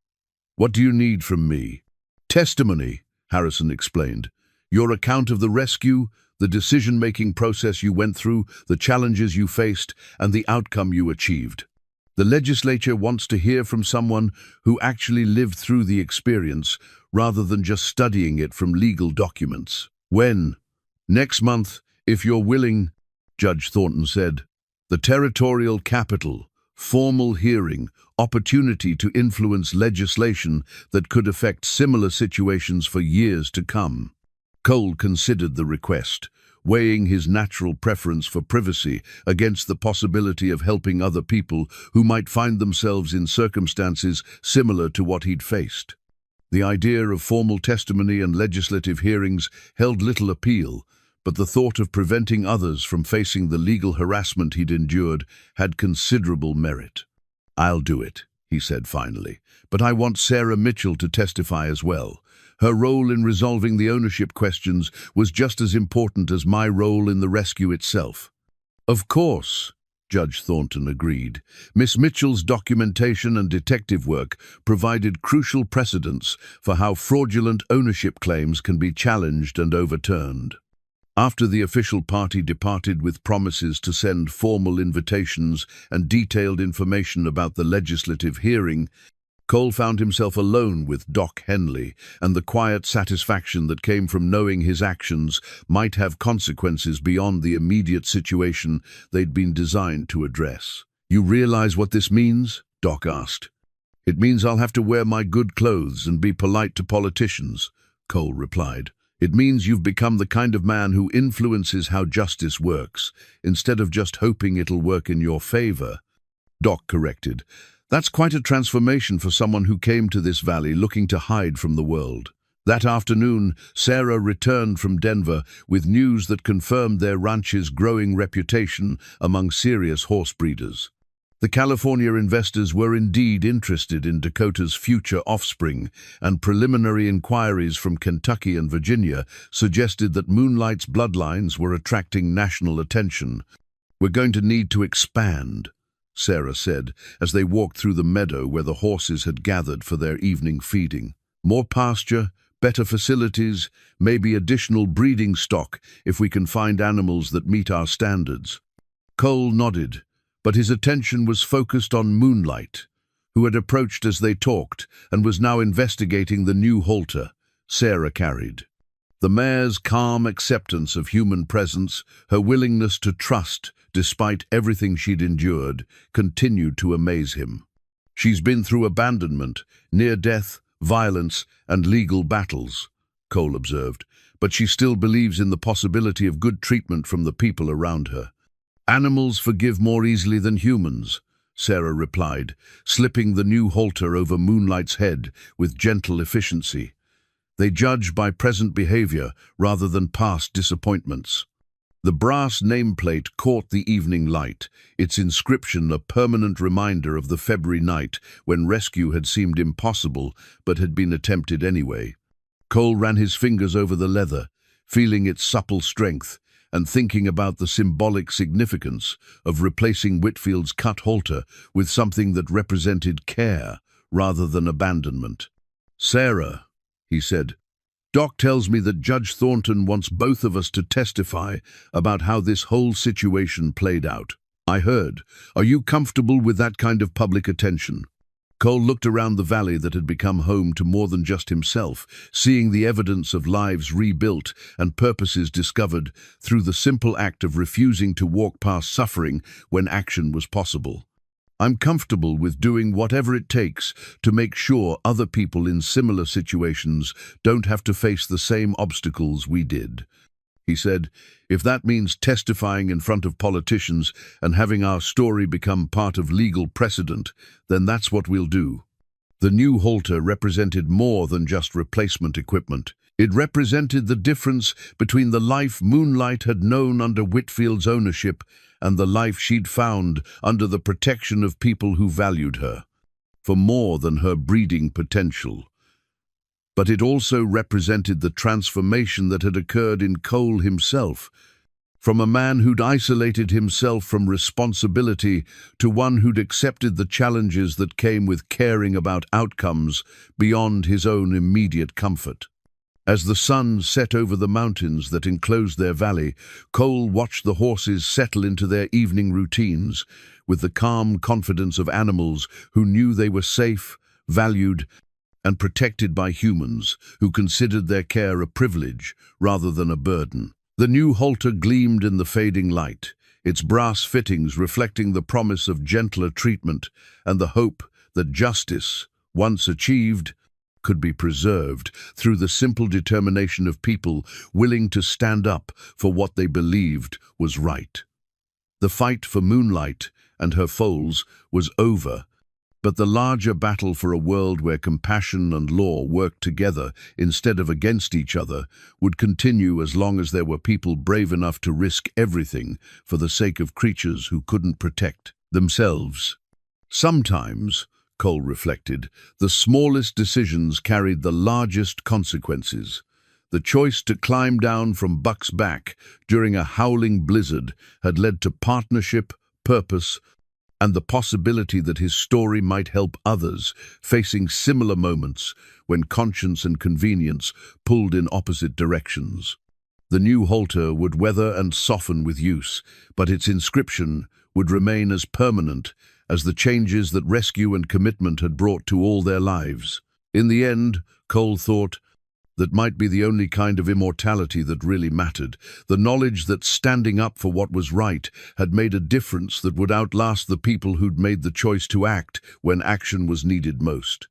"What do you need from me?" "Testimony," Harrison explained. "Your account of the rescue, the decision-making process you went through, the challenges you faced, and the outcome you achieved. The legislature wants to hear from someone who actually lived through the experience, rather than just studying it from legal documents." "When?" "Next month, if you're willing," Judge Thornton said. "The territorial capital, formal hearing, opportunity to influence legislation that could affect similar situations for years to come." Cole considered the request, weighing his natural preference for privacy against the possibility of helping other people who might find themselves in circumstances similar to what he'd faced. The idea of formal testimony and legislative hearings held little appeal, but the thought of preventing others from facing the legal harassment he'd endured had considerable merit. "I'll do it," he said finally, "but I want Sarah Mitchell to testify as well. Her role in resolving the ownership questions was just as important as my role in the rescue itself." "Of course," Judge Thornton agreed. "Miss Mitchell's documentation and detective work provided crucial precedents for how fraudulent ownership claims can be challenged and overturned." After the official party departed with promises to send formal invitations and detailed information about the legislative hearing, Cole found himself alone with Doc Henley and the quiet satisfaction that came from knowing his actions might have consequences beyond the immediate situation they'd been designed to address. "You realize what this means?" Doc asked. "It means I'll have to wear my good clothes and be polite to politicians," Cole replied. "It means you've become the kind of man who influences how justice works, instead of just hoping it'll work in your favor." Doc corrected. "That's quite a transformation for someone who came to this valley looking to hide from the world." That afternoon, Sarah returned from Denver with news that confirmed their ranch's growing reputation among serious horse breeders. The California investors were indeed interested in Dakota's future offspring, and preliminary inquiries from Kentucky and Virginia suggested that Moonlight's bloodlines were attracting national attention. "We're going to need to expand," Sarah said, as they walked through the meadow where the horses had gathered for their evening feeding. "More pasture, better facilities, maybe additional breeding stock if we can find animals that meet our standards." Cole nodded, but his attention was focused on Moonlight, who had approached as they talked and was now investigating the new halter Sarah carried. The mare's calm acceptance of human presence, her willingness to trust despite everything she'd endured, continued to amaze him. "She's been through abandonment, near death, violence, and legal battles," Cole observed, "but she still believes in the possibility of good treatment from the people around her." "Animals forgive more easily than humans," Sarah replied, slipping the new halter over Moonlight's head with gentle efficiency. "They judge by present behavior rather than past disappointments." The brass nameplate caught the evening light, its inscription a permanent reminder of the February night when rescue had seemed impossible but had been attempted anyway. Cole ran his fingers over the leather, feeling its supple strength, and thinking about the symbolic significance of replacing Whitfield's cut halter with something that represented care rather than abandonment. "Sarah," he said, "Doc tells me that Judge Thornton wants both of us to testify about how this whole situation played out." "I heard. Are you comfortable with that kind of public attention?" Cole looked around the valley that had become home to more than just himself, seeing the evidence of lives rebuilt and purposes discovered through the simple act of refusing to walk past suffering when action was possible. "I'm comfortable with doing whatever it takes to make sure other people in similar situations don't have to face the same obstacles we did," he said. "If that means testifying in front of politicians and having our story become part of legal precedent, then that's what we'll do." The new halter represented more than just replacement equipment. It represented the difference between the life Moonlight had known under Whitfield's ownership and the life she'd found under the protection of people who valued her, for more than her breeding potential. But it also represented the transformation that had occurred in Cole himself, from a man who'd isolated himself from responsibility to one who'd accepted the challenges that came with caring about outcomes beyond his own immediate comfort. As the sun set over the mountains that enclosed their valley, Cole watched the horses settle into their evening routines with the calm confidence of animals who knew they were safe, valued, and protected by humans who considered their care a privilege rather than a burden. The new halter gleamed in the fading light, its brass fittings reflecting the promise of gentler treatment and the hope that justice, once achieved, could be preserved through the simple determination of people willing to stand up for what they believed was right. The fight for Moonlight and her foals was over, but the larger battle for a world where compassion and law worked together instead of against each other would continue as long as there were people brave enough to risk everything for the sake of creatures who couldn't protect themselves. Sometimes, Cole reflected, the smallest decisions carried the largest consequences. The choice to climb down from Buck's back during a howling blizzard had led to partnership, purpose, and the possibility that his story might help others facing similar moments when conscience and convenience pulled in opposite directions. The new halter would weather and soften with use, but its inscription would remain as permanent as the changes that rescue and commitment had brought to all their lives. In the end, Cole thought, that might be the only kind of immortality that really mattered, the knowledge that standing up for what was right had made a difference that would outlast the people who'd made the choice to act when action was needed most.